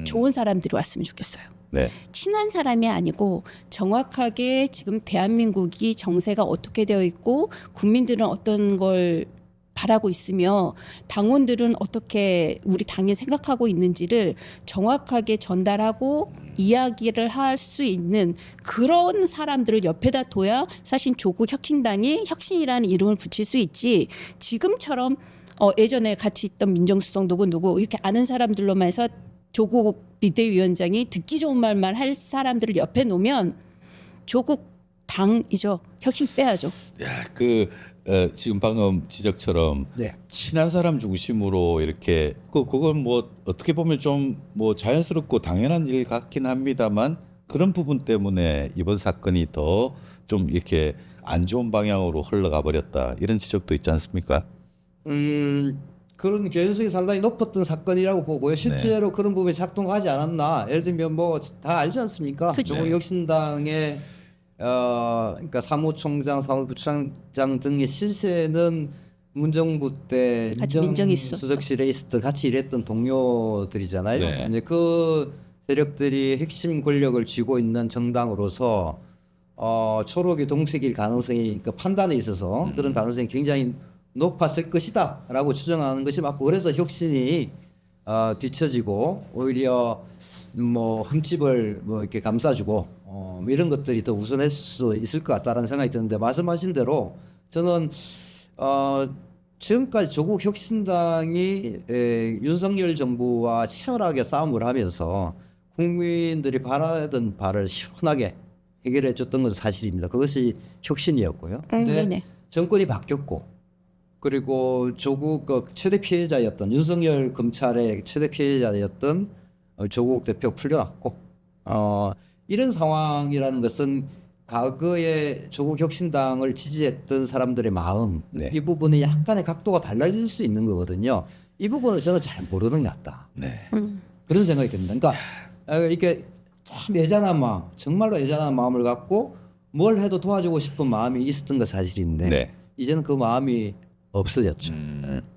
좋은 사람들이 왔으면 좋겠어요. 네. 친한 사람이 아니고 정확하게 지금 대한민국이 정세가 어떻게 되어 있고 국민들은 어떤 걸 바라고 있으며 당원들은 어떻게 우리 당이 생각하고 있는지를 정확하게 전달하고 이야기를 할 수 있는 그런 사람들을 옆에다 둬야 사실 조국 혁신당이 혁신이라는 이름을 붙일 수 있지 지금처럼 예전에 같이 있던 민정수석 누구 이렇게 아는 사람들로만 해서 조국 비대위원장이 듣기 좋은 말만 할 사람들을 옆에 놓으면 조국 당이죠. 혁신 빼야죠. 야, 지금 방금 지적처럼 네. 친한 사람 중심으로 이렇게 그건 뭐 어떻게 보면 좀 뭐 자연스럽고 당연한 일 같긴 합니다만 그런 부분 때문에 이번 사건이 더 좀 이렇게 안 좋은 방향으로 흘러가 버렸다 이런 지적도 있지 않습니까? 그런 개연성이 상당히 높았던 사건이라고 보고요. 실제로 그런 부분이 작동하지 않았나. 예를 들면 뭐 다 알지 않습니까? 그쵸. 조국 혁신당의 그러니까 사무총장, 사무부총장 등의 실세는 문정부 때 같이 민정이 있었던. 수석실에 있었던 같이 일했던 동료들이잖아요. 네. 이제 그 세력들이 핵심 권력을 쥐고 있는 정당으로서 초록이 동색일 가능성이 그 판단에 있어서 그런 가능성이 굉장히 높았을 것이다라고 추정하는 것이 맞고 그래서 혁신이 뒤처지고 오히려 뭐 흠집을 뭐 이렇게 감싸주고 뭐 이런 것들이 더 우선할 수 있을 것 같다라는 생각이 드는데 말씀하신 대로 저는 지금까지 조국 혁신당이 윤석열 정부와 치열하게 싸움을 하면서 국민들이 바라던 바를 시원하게 해결해 줬던 것은 사실입니다. 그것이 혁신이었고요. 근데 네네. 정권이 바뀌었고 그리고 조국 최대 피해자였던 윤석열 검찰의 최대 피해자였던 조국 대표 풀려났고 이런 상황이라는 것은 과거에 조국 혁신당을 지지했던 사람들의 마음 네. 이 부분이 약간의 각도가 달라질 수 있는 거거든요. 이 부분을 저는 잘 모르는 것 같다. 네. 그런 생각이 듭니다. 그러니까 이게 참 애잔한 마음, 정말로 애잔한 마음을 갖고 뭘 해도 도와주고 싶은 마음이 있었던 건 사실인데 네. 이제는 그 마음이 없어졌죠.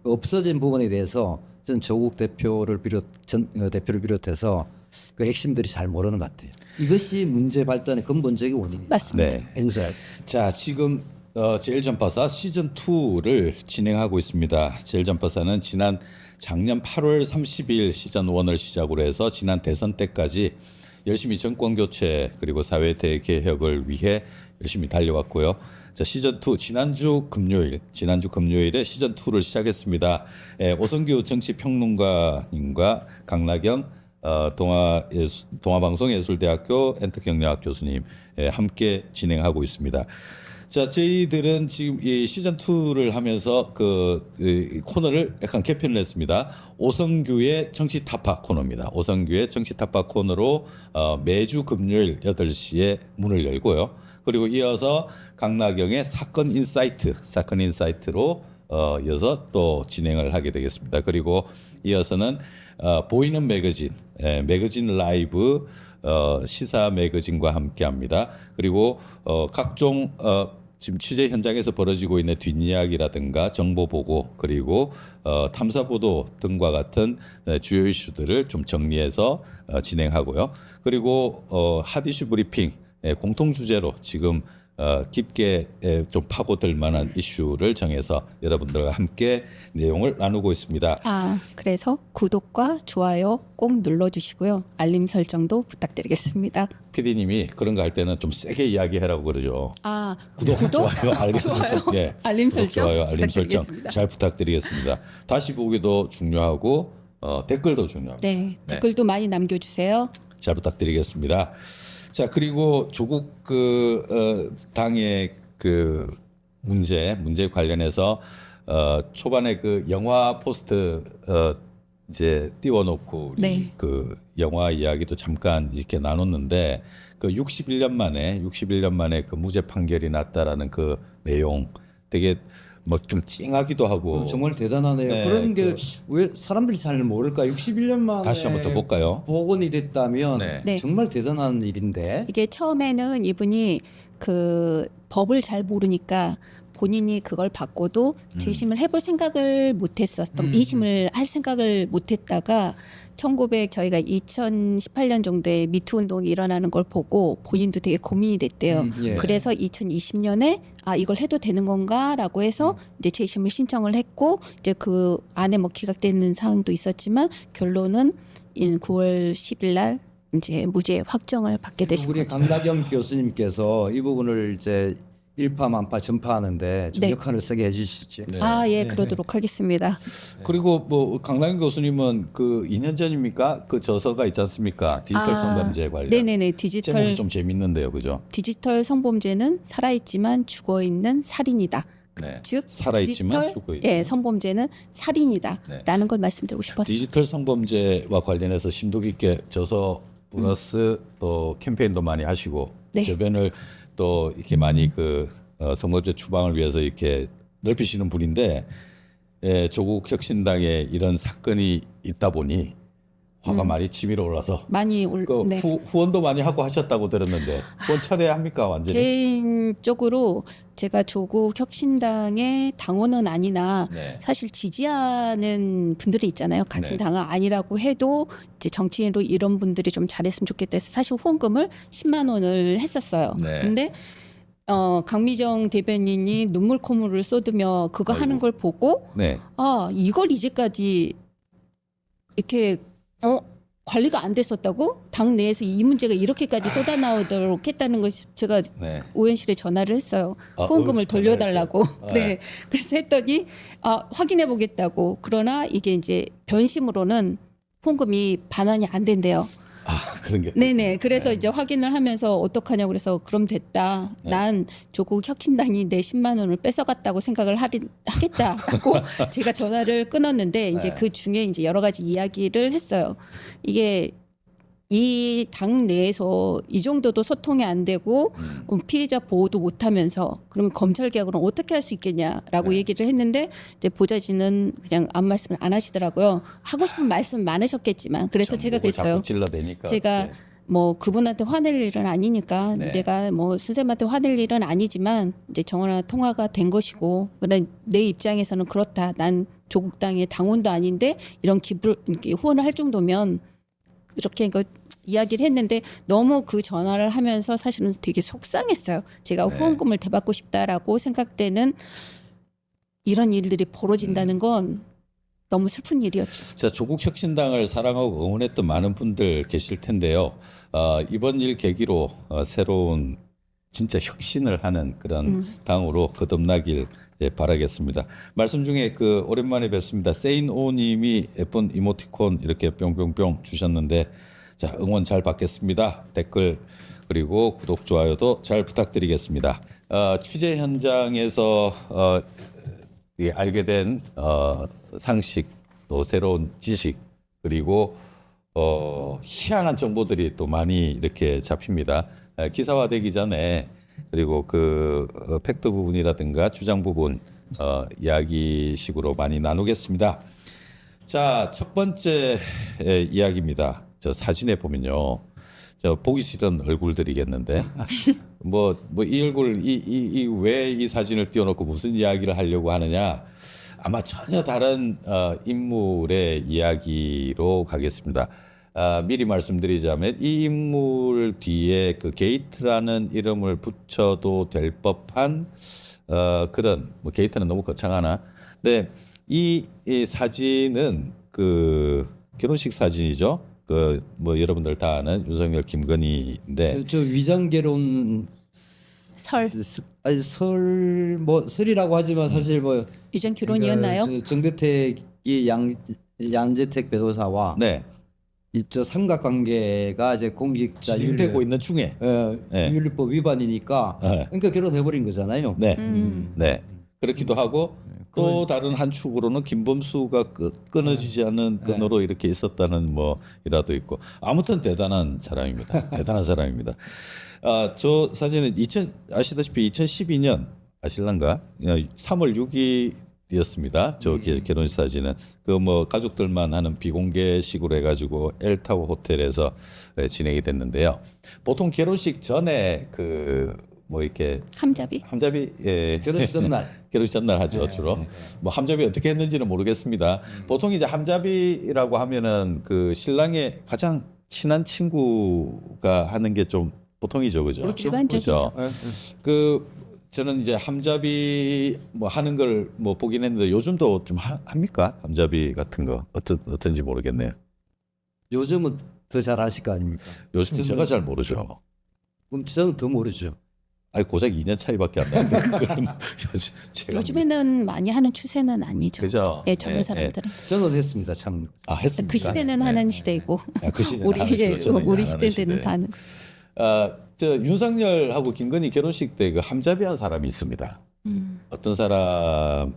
없어진 부분에 대해서 저는 조국 대표를 비롯해서 그 핵심들이 잘 모르는 것 같아요. 이것이 문제 발단의 근본적인 원인이다. 맞습니다. 네. 행사할 자, 지금 제일전파사 시즌 2를 진행하고 있습니다. 제일전파사는 작년 8월 30일 시즌 1을 시작으로 해서 지난 대선 때까지 열심히 정권 교체 그리고 사회 대개혁을 위해 열심히 달려왔고요. 자, 시즌 2 지난주 금요일에 시즌 2를 시작했습니다. 오성규 정치평론가님과 강나경 동아방송예술대학교 엔터경영학 교수님 함께 진행하고 있습니다. 자, 저희들은 지금 이 시즌 2를 하면서 이 코너를 약간 개편을 했습니다. 오성규의 정치 타파 코너입니다. 오성규의 정치 타파 코너로 매주 금요일 8시에 문을 열고요. 그리고 이어서 강나경의 사건 인사이트로 이어서 또 진행을 하게 되겠습니다. 그리고 이어서는 보이는 매거진 라이브 시사 매거진과 함께합니다. 그리고 각종 지금 취재 현장에서 벌어지고 있는 뒷이야기라든가 정보 보고 그리고 탐사 보도 등과 같은 주요 이슈들을 좀 정리해서 진행하고요. 그리고 핫 이슈 브리핑 공통 주제로 지금 깊게 좀 파고들 만한 이슈를 정해서 여러분들과 함께 내용을 나누고 있습니다. 그래서 구독과 좋아요 꼭 눌러주시고요. 알림 설정도 부탁드리겠습니다. PD님이 그런 거 할 때는 좀 세게 이야기하라고 그러죠. 구독? 좋아요, 알림 설정, 알림 구독, 설정 좋아요, 알림 설정 부탁드리겠습니다. 잘 부탁드리겠습니다. 다시 보기도 중요하고 댓글도 중요합니다. 네, 댓글도 많이 남겨주세요. 잘 부탁드리겠습니다. 자, 그리고 조국 당의 문제 관련해서 초반에 영화 포스트 이제 띄워놓고 우리 영화 이야기도 잠깐 이렇게 나눴는데 61년 만에 무죄 판결이 났다라는 내용 되게 좀 찡하기도 하고 정말 대단하네요. 네, 그런 게 왜 사람들이 잘 모를까? 61년 만에 다시 한번 더 볼까요? 복원이 됐다면 네. 정말 대단한 일인데. 이게 처음에는 이분이 법을 잘 모르니까 본인이 그걸 받고도 재심을 해볼 생각을 못했었던 2심을 할 생각을 못했다가 저희가 2018년 정도에 미투 운동이 일어나는 걸 보고 본인도 되게 고민이 됐대요. 예. 그래서 2020년에 이걸 해도 되는 건가라고 해서 이제 재심을 신청을 했고 이제 그 안에 기각되는 사항도 있었지만 결론은 9월 10일 날 이제 무죄 확정을 받게 되신 우리 거죠. 강나경 교수님께서 이 부분을 이제 일파만파 전파하는데 좀 네. 역할을 세게 해주시죠. 그러도록 하겠습니다. 그리고 강남규 교수님은 2년 전입니까? 저서가 있지 않습니까? 디지털 성범죄 관련. 네네네. 제목이 좀 재밌는데요, 그죠? 디지털 성범죄는 살아있지만 죽어있는 살인이다. 네. 즉 살아있지만 디지털, 죽어있는. 성범죄는 살인이다라는 걸 말씀드리고 싶었어요. 디지털 성범죄와 관련해서 심도 깊게 저서 플러스 또 캠페인도 많이 하시고 네. 저변을 또 이렇게 많이 성범죄 추방을 위해서 이렇게 넓히시는 분인데 조국 혁신당에 이런 사건이 있다 보니 화가 많이 치밀어 올라서 많이 네. 후원도 많이 하고 하셨다고 들었는데 후원 철회합니까 완전히? 개인적으로 제가 조국 혁신당의 당원은 아니나 네. 사실 지지하는 분들이 있잖아요. 같은 네. 당은 아니라고 해도 이제 정치인으로 이런 분들이 좀 잘했으면 좋겠다 해서 사실 후원금을 10만 원을 했었어요. 네. 근데 강미정 대변인이 눈물 콧물을 쏟으며 그거 하는 걸 보고 네. 이걸 이제까지 이렇게 관리가 안 됐었다고? 당 내에서 이 문제가 이렇게까지 쏟아나오도록 했다는 것이 제가 네. 의원실에 전화를 했어요. 후원금을 의원실에 돌려달라고. 전화했어요? 네. 그래서 했더니 확인해 보겠다고. 그러나 이게 이제 변심으로는 후원금이 반환이 안 된대요. 그런 게. 네네. 그래서 이제 확인을 하면서 어떡하냐고 그래서 그럼 됐다. 난 조국 혁신당이 내 10만 원을 뺏어갔다고 생각을 하겠다고 제가 전화를 끊었는데 이제 그 중에 이제 여러 가지 이야기를 했어요. 이게 이 당 내에서 이 정도도 소통이 안 되고 피해자 보호도 못 하면서 그러면 검찰 개혁을 어떻게 할 수 있겠냐라고 얘기를 했는데 이제 보좌진은 그냥 아무 말씀을 안 하시더라고요. 하고 싶은 말씀 많으셨겠지만 그래서 제가 그랬어요. 자꾸 찔러대니까. 제가 그분한테 화낼 일은 아니니까 네. 내가 선생님한테 화낼 일은 아니지만 이제 전화 통화가 된 것이고 그다음 내 입장에서는 그렇다. 난 조국 당의 당원도 아닌데 이런 후원을 할 정도면 이렇게 이야기를 했는데 너무 그 전화를 하면서 사실은 되게 속상했어요. 제가 후원금을 되받고 싶다라고 생각되는 이런 일들이 벌어진다는 건 너무 슬픈 일이었죠. 자, 조국 혁신당을 사랑하고 응원했던 많은 분들 계실 텐데요. 이번 일 계기로 새로운 진짜 혁신을 하는 그런 당으로 거듭나길 바라겠습니다. 말씀 중에 그 오랜만에 뵙습니다. 세인오님이 예쁜 이모티콘 이렇게 뿅뿅뿅 주셨는데, 자, 응원 잘 받겠습니다. 댓글 그리고 구독 좋아요도 잘 부탁드리겠습니다. 취재 현장에서 알게 된 상식, 또 새로운 지식, 그리고 희한한 정보들이 또 많이 이렇게 잡힙니다. 기사화되기 전에, 그리고 그 팩트 부분이라든가 주장 부분 이야기식으로 많이 나누겠습니다. 자, 첫 번째 이야기입니다. 저 사진에 보면요, 저 보기 싫은 얼굴들이겠는데 뭐 이 얼굴 이 왜 이 사진을 띄워놓고 무슨 이야기를 하려고 하느냐, 아마 전혀 다른 인물의 이야기로 가겠습니다. 미리 말씀드리자면 이 인물 뒤에 그 게이트라는 이름을 붙여도 될 법한 그런, 뭐 게이트는 너무 거창하나, 근데 이 사진은 그 결혼식 사진이죠. 그 뭐 여러분들 다 아는 윤석열 김건희인데, 저 위장 결혼 설 아니 설뭐 설이라고 하지만 사실 뭐 유전 결혼이었나요? 저 정대택이 양재택 변호사와 네, 저 삼각관계가 이제 공직자 진행되고 있는 중에, 네. 윤리법 위반이니까 네. 그러니까 결혼해버린 거잖아요. 네, 네, 그렇기도 하고 또 다른 한 축으로는 김범수가 끊어지지 않는 끈으로 이렇게 있었다는 뭐 일화도 있고, 아무튼 대단한 사람입니다. 대단한 사람입니다. 저 사진은 아시다시피 2012년 아실란가 3월 6일이었습니다. 저 결혼식 사진은 그 뭐 가족들만 하는 비공개식으로 해가지고 엘타워 호텔에서 진행이 됐는데요. 보통 결혼식 전에 그 뭐 이렇게 함잡이? 결혼식 전날 결혼식 전날 하죠, 주로. 뭐 함잡이 어떻게 했는지는 모르겠습니다. 보통 이제 함잡이라고 하면은 그 신랑의 가장 친한 친구가 하는 게 좀 보통이죠, 그죠? 그렇죠. 일반적이죠. 그 저는 이제 함잡이 뭐 하는 걸 뭐 보긴 했는데 요즘도 좀 합니까? 함잡이 같은 거 어떤지 모르겠네요. 요즘은 더 잘 아실 거 아닙니까? 요즘 제가 잘 모르죠. 그럼 저는 더 모르죠. 아니 고작 2년 차이밖에 안 나는데 그거는 제가 요즘에는 많이 하는 추세는 아니죠. 그죠? 예, 젊은 사람들은. 저는 했습니다. 참. 했습니다. 그 시대는 하는 시대이고 그 시대는 우리 하는 시대, 저는 우리 이제 안 하는 시대는 시대. 다 하는. 저 윤석열하고 김건희 결혼식 때 그 함잡이한 사람이 있습니다. 어떤 사람이냐?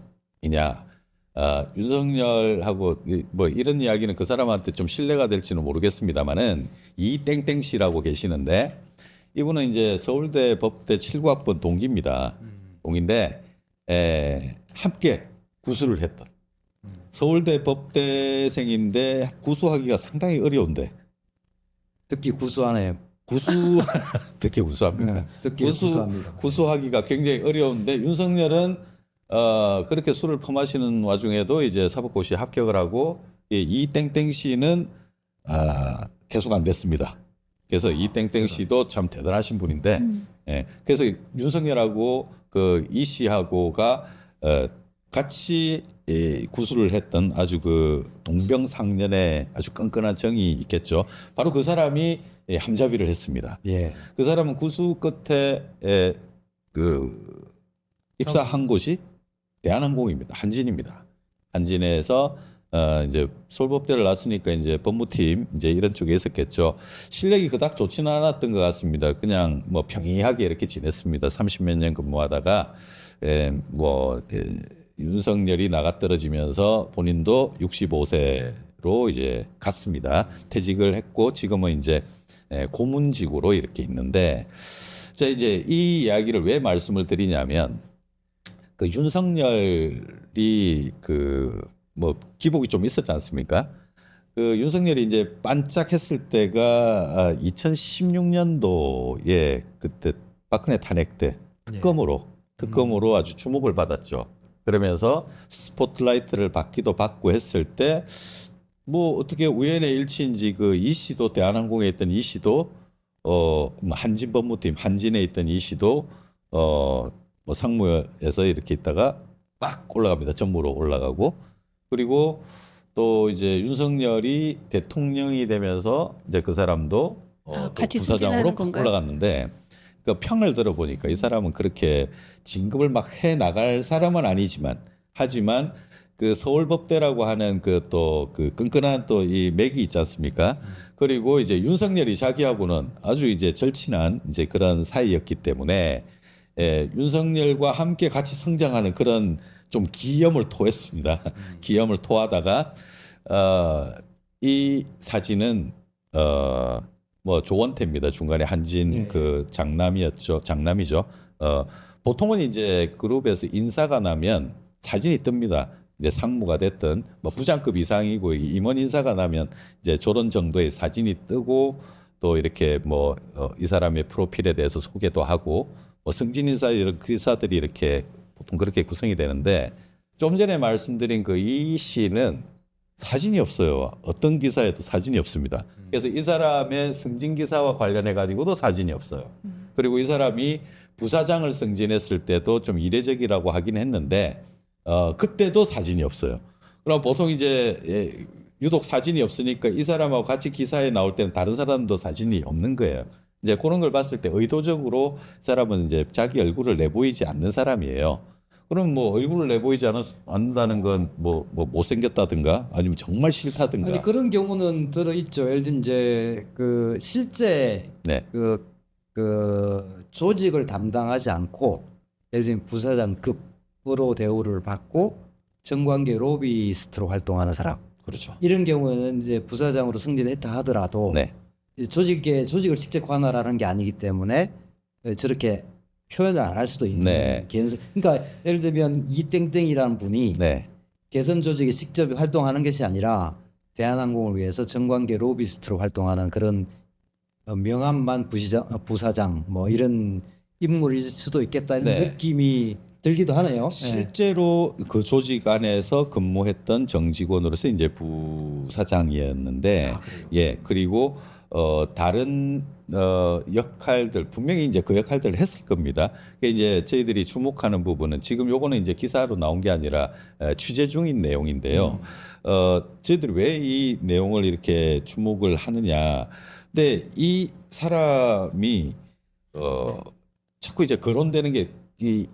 윤석열하고 뭐 이런 이야기는 그 사람한테 좀 신뢰가 될지는 모르겠습니다만은 이땡땡 씨라고 계시는데, 이분은 이제 서울대 법대 79학번 동기입니다. 동기인데 함께 구수를 했던 서울대 법대생인데 구수하기가 상당히 어려운데 듣기 구수하네요. 특히 구수합니다. 듣기 구수합니다. 구수하기가 굉장히 어려운데 윤석열은 그렇게 술을 퍼마시는 와중에도 이제 사법고시 합격을 하고, 이 땡땡 씨는 계속 안 됐습니다. 그래서 이 땡땡 씨도 참 대단하신 분인데, 그래서 윤석열하고 그 이 씨하고가 같이 구술을 했던 아주 그 동병상련의 아주 끈끈한 정이 있겠죠. 바로 그 사람이 함잡이를 했습니다. 예. 그 사람은 구수 끝에 그 입사한 곳이 대한항공입니다. 한진입니다. 한진에서 이제 서울법대를 나왔으니까 이제 법무팀 이제 이런 쪽에 있었겠죠. 실력이 그닥 좋지는 않았던 것 같습니다. 그냥 뭐 평이하게 이렇게 지냈습니다. 30몇 년 근무하다가 윤석열이 나가 떨어지면서 본인도 65세로 이제 갔습니다. 퇴직을 했고 지금은 이제 고문직으로 이렇게 있는데, 자 이제 이 이야기를 왜 말씀을 드리냐면, 그 윤석열이 그 뭐 기복이 좀 있었지 않습니까? 그 윤석열이 이제 반짝했을 때가 2016년도에 그때 박근혜 탄핵 때 특검으로 아주 주목을 받았죠. 그러면서 스포트라이트를 받기도 받고 했을 때 뭐 어떻게 우연의 일치인지 그 이 씨도 대한항공에 있던 이 씨도 뭐 한진 법무팀 한진에 있던 이 씨도 뭐 상무에서 이렇게 있다가 빡 올라갑니다. 전무로 올라가고 그리고 또 이제 윤석열이 대통령이 되면서 이제 그 사람도 또 같이 부사장으로 승진하는 팍 건가요? 올라갔는데 그 평을 들어보니까 이 사람은 그렇게 진급을 막 해 나갈 사람은 아니지만 하지만 그 서울법대라고 하는 그 또 그 끈끈한 또 이 맥이 있지 않습니까? 그리고 이제 윤석열이 자기하고는 아주 이제 절친한 이제 그런 사이였기 때문에 윤석열과 함께 같이 성장하는 그런 좀 기염을 토했습니다. 기염을 토하다가 이 사진은 뭐 조원태입니다. 중간에 한진 예. 그 장남이었죠. 장남이죠. 보통은 이제 그룹에서 인사가 나면 사진이 뜹니다. 이제 상무가 됐든 뭐 부장급 이상이고 임원 인사가 나면 이제 저런 정도의 사진이 뜨고 또 이렇게 뭐 이 사람의 프로필에 대해서 소개도 하고 뭐 승진 인사 이런 기사들이 이렇게 보통 그렇게 구성이 되는데 좀 전에 말씀드린 그 이 씨는 사진이 없어요. 어떤 기사에도 사진이 없습니다. 그래서 이 사람의 승진 기사와 관련해 가지고도 사진이 없어요. 그리고 이 사람이 부사장을 승진했을 때도 좀 이례적이라고 하긴 했는데 그때도 사진이 없어요. 그럼 보통 이제 유독 사진이 없으니까 이 사람하고 같이 기사에 나올 때는 다른 사람도 사진이 없는 거예요. 이제 그런 걸 봤을 때 의도적으로 이 사람은 이제 자기 얼굴을 내보이지 않는 사람이에요. 그럼 뭐 얼굴을 내보이지 않는다는 건 뭐 못생겼다든가 아니면 정말 싫다든가. 아니 그런 경우는 들어 있죠. 예를 들면 이제 그 실제 네. 그 조직을 담당하지 않고 예를 들면 부사장급으로 대우를 받고 정관계 로비스트로 활동하는 사람 그렇죠. 이런 경우에는 이제 부사장으로 승진했다 하더라도 네. 이 조직을 직접 관할하는 게 아니기 때문에 저렇게 표현을 안 할 수도 있는 네. 그러니까 예를 들면 이땡땡이라는 분이 네. 개선 조직에 직접 활동하는 것이 아니라 대한항공을 위해서 정관계 로비스트로 활동하는 그런 명함만 부사장 뭐 이런 인물일 수도 있겠다 이런 네. 느낌이 들기도 하네요. 실제로 그 조직 안에서 근무했던 정직원으로서 이제 부사장이었는데, 예, 그리고 다른 역할들 분명히 이제 그 역할들을 했을 겁니다. 그게 이제 저희들이 주목하는 부분은 지금 요거는 이제 기사로 나온 게 아니라 취재 중인 내용인데요. 저희들이 왜 이 내용을 이렇게 주목을 하느냐? 근데 이 사람이 자꾸 이제 거론되는 게 이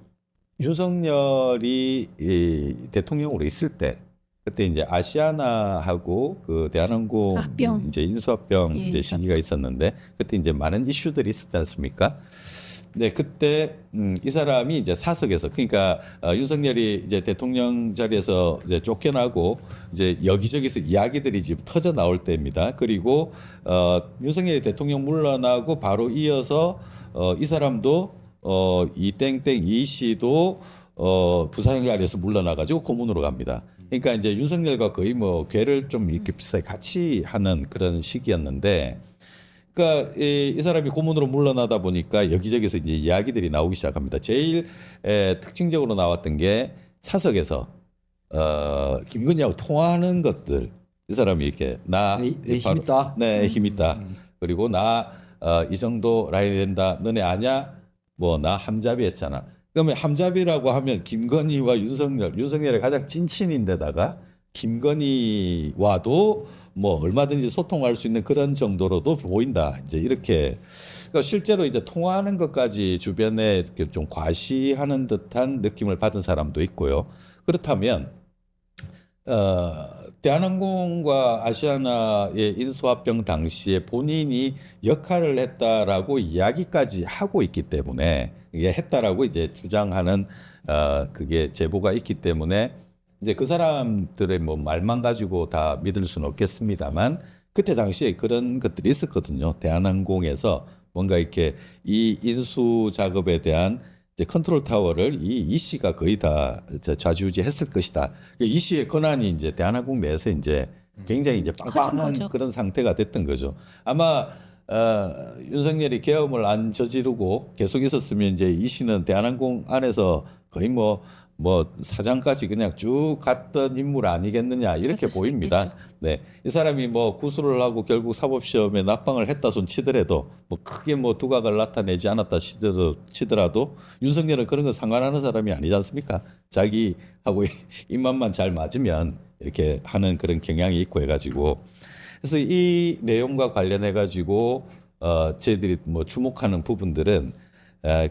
윤석열이 이 대통령으로 있을 때 그때 이제 아시아나하고 그 대한항공 합병. 이제 인수합병 예, 이제 시기가 있었는데 그때 이제 많은 이슈들이 있었지 않습니까? 네, 그때 이 사람이 이제 사석에서 그러니까 윤석열이 이제 대통령 자리에서 이제 쫓겨나고 이제 여기저기서 이야기들이 지금 터져 나올 때입니다. 그리고 윤석열이 대통령 물러나고 바로 이어서 이 사람도 이 땡땡 이 씨도 부사장 자리에서 물러나가지고 고문으로 갑니다. 그러니까 이제 윤석열과 거의 뭐 궤를 좀 이렇게 비슷하게 같이 하는 그런 시기였는데, 그러니까 이 사람이 고문으로 물러나다 보니까 여기저기서 이제 이야기들이 나오기 시작합니다. 제일 특징적으로 나왔던 게 사석에서 김건희하고 통화하는 것들. 이 사람이 이렇게 내 힘 있다. 네, 힘 있다. 그리고 나 이 정도 라인이 된다. 너네 아냐? 뭐 나 함잡이 했잖아. 그러면 함잡이라고 하면 김건희와 윤석열의 가장 찐친인데다가 김건희와도 뭐 얼마든지 소통할 수 있는 그런 정도로도 보인다. 이제 이렇게 그러니까 실제로 이제 통화하는 것까지 주변에 이렇게 좀 과시하는 듯한 느낌을 받은 사람도 있고요. 그렇다면 대한항공과 아시아나의 인수합병 당시에 본인이 역할을 했다라고 이야기까지 하고 있기 때문에 이게 했다라고 이제 주장하는 그게 제보가 있기 때문에 이제 그 사람들의 뭐 말만 가지고 다 믿을 수는 없겠습니다만 그때 당시에 그런 것들이 있었거든요. 대한항공에서 뭔가 이렇게 이 인수 작업에 대한 이제 컨트롤 타워를 이 씨가 거의 다 좌지우지했을 것이다. 이 씨의 권한이 이제 대한항공 내에서 이제 굉장히 이제 빵빵한 거죠. 그런 상태가 됐던 거죠. 아마 윤석열이 계엄을 안 저지르고 계속 있었으면 이제 이 씨는 대한항공 안에서 거의 뭐 뭐 사장까지 그냥 쭉 갔던 인물 아니겠느냐 이렇게 그럴 수도 보입니다. 있겠죠. 네, 이 사람이 뭐 구술을 하고 결국 사법시험에 낙방을 했다 손 치더라도 뭐 크게 뭐 두각을 나타내지 않았다 치더라도 윤석열은 그런 거 상관하는 사람이 아니지 않습니까? 자기하고 입맛만 잘 맞으면 이렇게 하는 그런 경향이 있고 해가지고 그래서 이 내용과 관련해 가지고 저희들이 뭐 주목하는 부분들은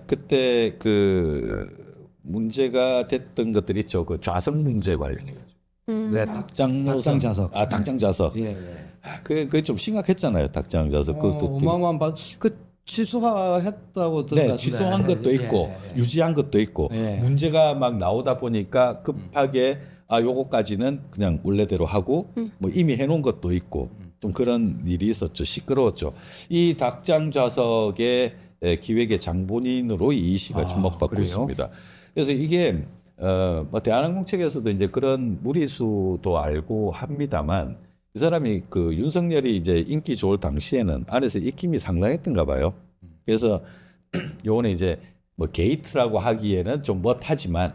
그때 그 문제가 됐던 것들이 있죠. 그 좌석 문제 관련해 가지고. 네, 닭장 자석. 닭장 자석. 예, 예. 그게 좀 심각했잖아요. 닭장 자석. 그것도 되게- 어마어마한 그 취소했다고 네, 들었는데. 취소한 것도 있고 유지한 것도 있고 예. 문제가 막 나오다 보니까 급하게 요거까지는 그냥 원래대로 하고 뭐 이미 해놓은 것도 있고 좀 그런 일이 있었죠. 시끄러웠죠. 이 닭장 좌석의 기획의 장본인으로 이 씨가 주목받고 그래요? 있습니다. 그래서 이게 뭐 대한항공 측에서도 이제 그런 무리수도 알고 합니다만 이 사람이 그 윤석열이 이제 인기 좋을 당시에는 안에서 입김이 상당했던가 봐요. 그래서 요거는 이제 뭐 게이트라고 하기에는 좀 못하지만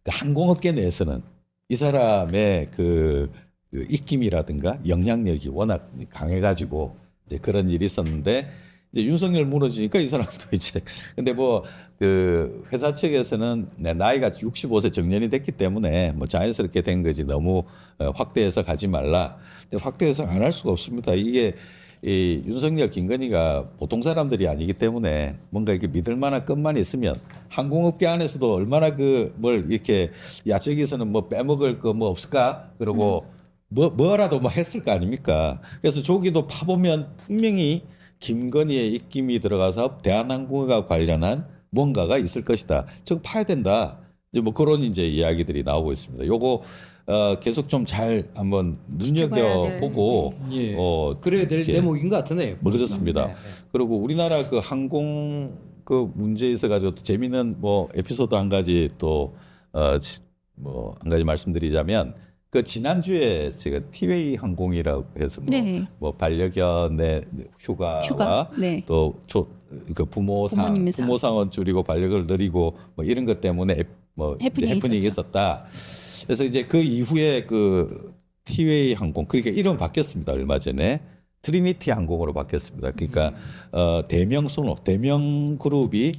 그 항공업계 내에서는 이 사람의 그 입김이라든가 영향력이 워낙 강해가지고 이제 그런 일이 있었는데 이제 윤석열 무너지니까 이 사람도 이제 근데 뭐 그 회사 측에서는 나이가 65세 정년이 됐기 때문에 뭐 자연스럽게 된 거지 너무 확대해서 가지 말라. 근데 확대해서 안 할 수가 없습니다. 이게 이 윤석열 김건희가 보통 사람들이 아니기 때문에 뭔가 이렇게 믿을 만한 것만 있으면 항공업계 안에서도 얼마나 그 뭘 이렇게 야 저기서는 뭐 빼먹을 거 뭐 없을까 그러고 뭐라도 뭐 했을 거 아닙니까? 그래서 조기도 파보면 분명히 김건희의 입김이 들어가서 대한항공과 관련한 뭔가가 있을 것이다. 저거 파야 된다. 이제 뭐 그런 이제 이야기들이 나오고 있습니다. 요거 계속 좀 잘 한번 지켜봐야 눈여겨 될, 보고 예. 어 그래야 될 이렇게 대목인 것 같으네요. 뭐 그렇습니다. 네, 네. 그리고 우리나라 그 항공 그 문제에 있어가지고 또 재미있는 뭐 에피소드 한 가지 또 뭐 한 가지 말씀드리자면 그 지난주에 제가 티웨이 항공이라고 해서 뭐, 네. 뭐 반려견의 휴가와 휴가. 네. 또그 부모님 상. 부모상은 줄이고 반려견을 늘리고 뭐 이런 것 때문에 뭐 해프닝이 해프닝이 있었죠. 있었다. 그래서 이제 그 이후에 그 티웨이 항공 그러니까 이름 바뀌었습니다. 얼마 전에 트리니티 항공으로 바뀌었습니다. 그러니까 대명 그룹이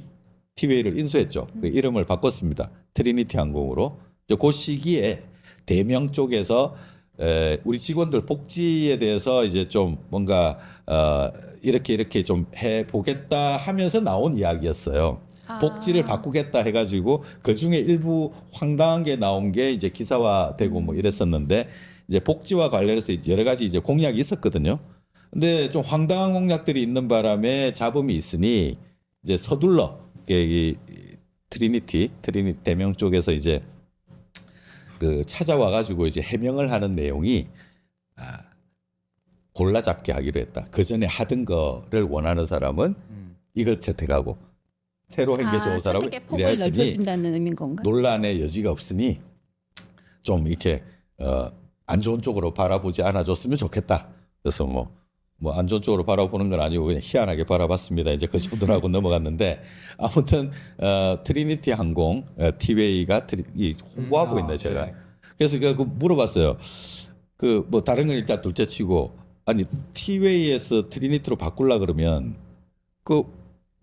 티웨이를 인수했죠. 그 이름을 바꿨습니다. 트리니티 항공으로. 이제 그 시기에 대명 쪽에서 우리 직원들 복지에 대해서 이제 좀 뭔가 이렇게 좀 해보겠다 하면서 나온 이야기였어요. 복지를 바꾸겠다 해가지고 그 중에 일부 황당한 게 나온 게 이제 기사화되고 뭐 이랬었는데 이제 복지와 관련해서 여러 가지 이제 공약이 있었거든요. 근데 좀 황당한 공약들이 있는 바람에 잡음이 있으니 이제 서둘러 이 트리니티 대명 쪽에서 이제 그 찾아와 가지고 이제 해명을 하는 내용이 골라 잡게 하기로 했다. 그 전에 하던 거를 원하는 사람은 이걸 채택하고 새로 한 게 좋은 사람은 선택의 폭을 이래 했으니 넓혀준다는 의미인 건가? 논란의 여지가 없으니 좀 이렇게 안 좋은 쪽으로 바라보지 않아줬으면 좋겠다. 그래서 뭐 안 좋은 쪽으로 바라보는 건 아니고 그냥 희한하게 바라봤습니다. 이제 그 정도라고 넘어갔는데 아무튼 트리니티 항공 티웨이가 홍보하고 있네 제가. 네. 그래서 그 물어봤어요. 그 뭐 다른 건 일단 둘째치고 아니 티웨이에서 트리니티로 바꾸려 그러면 그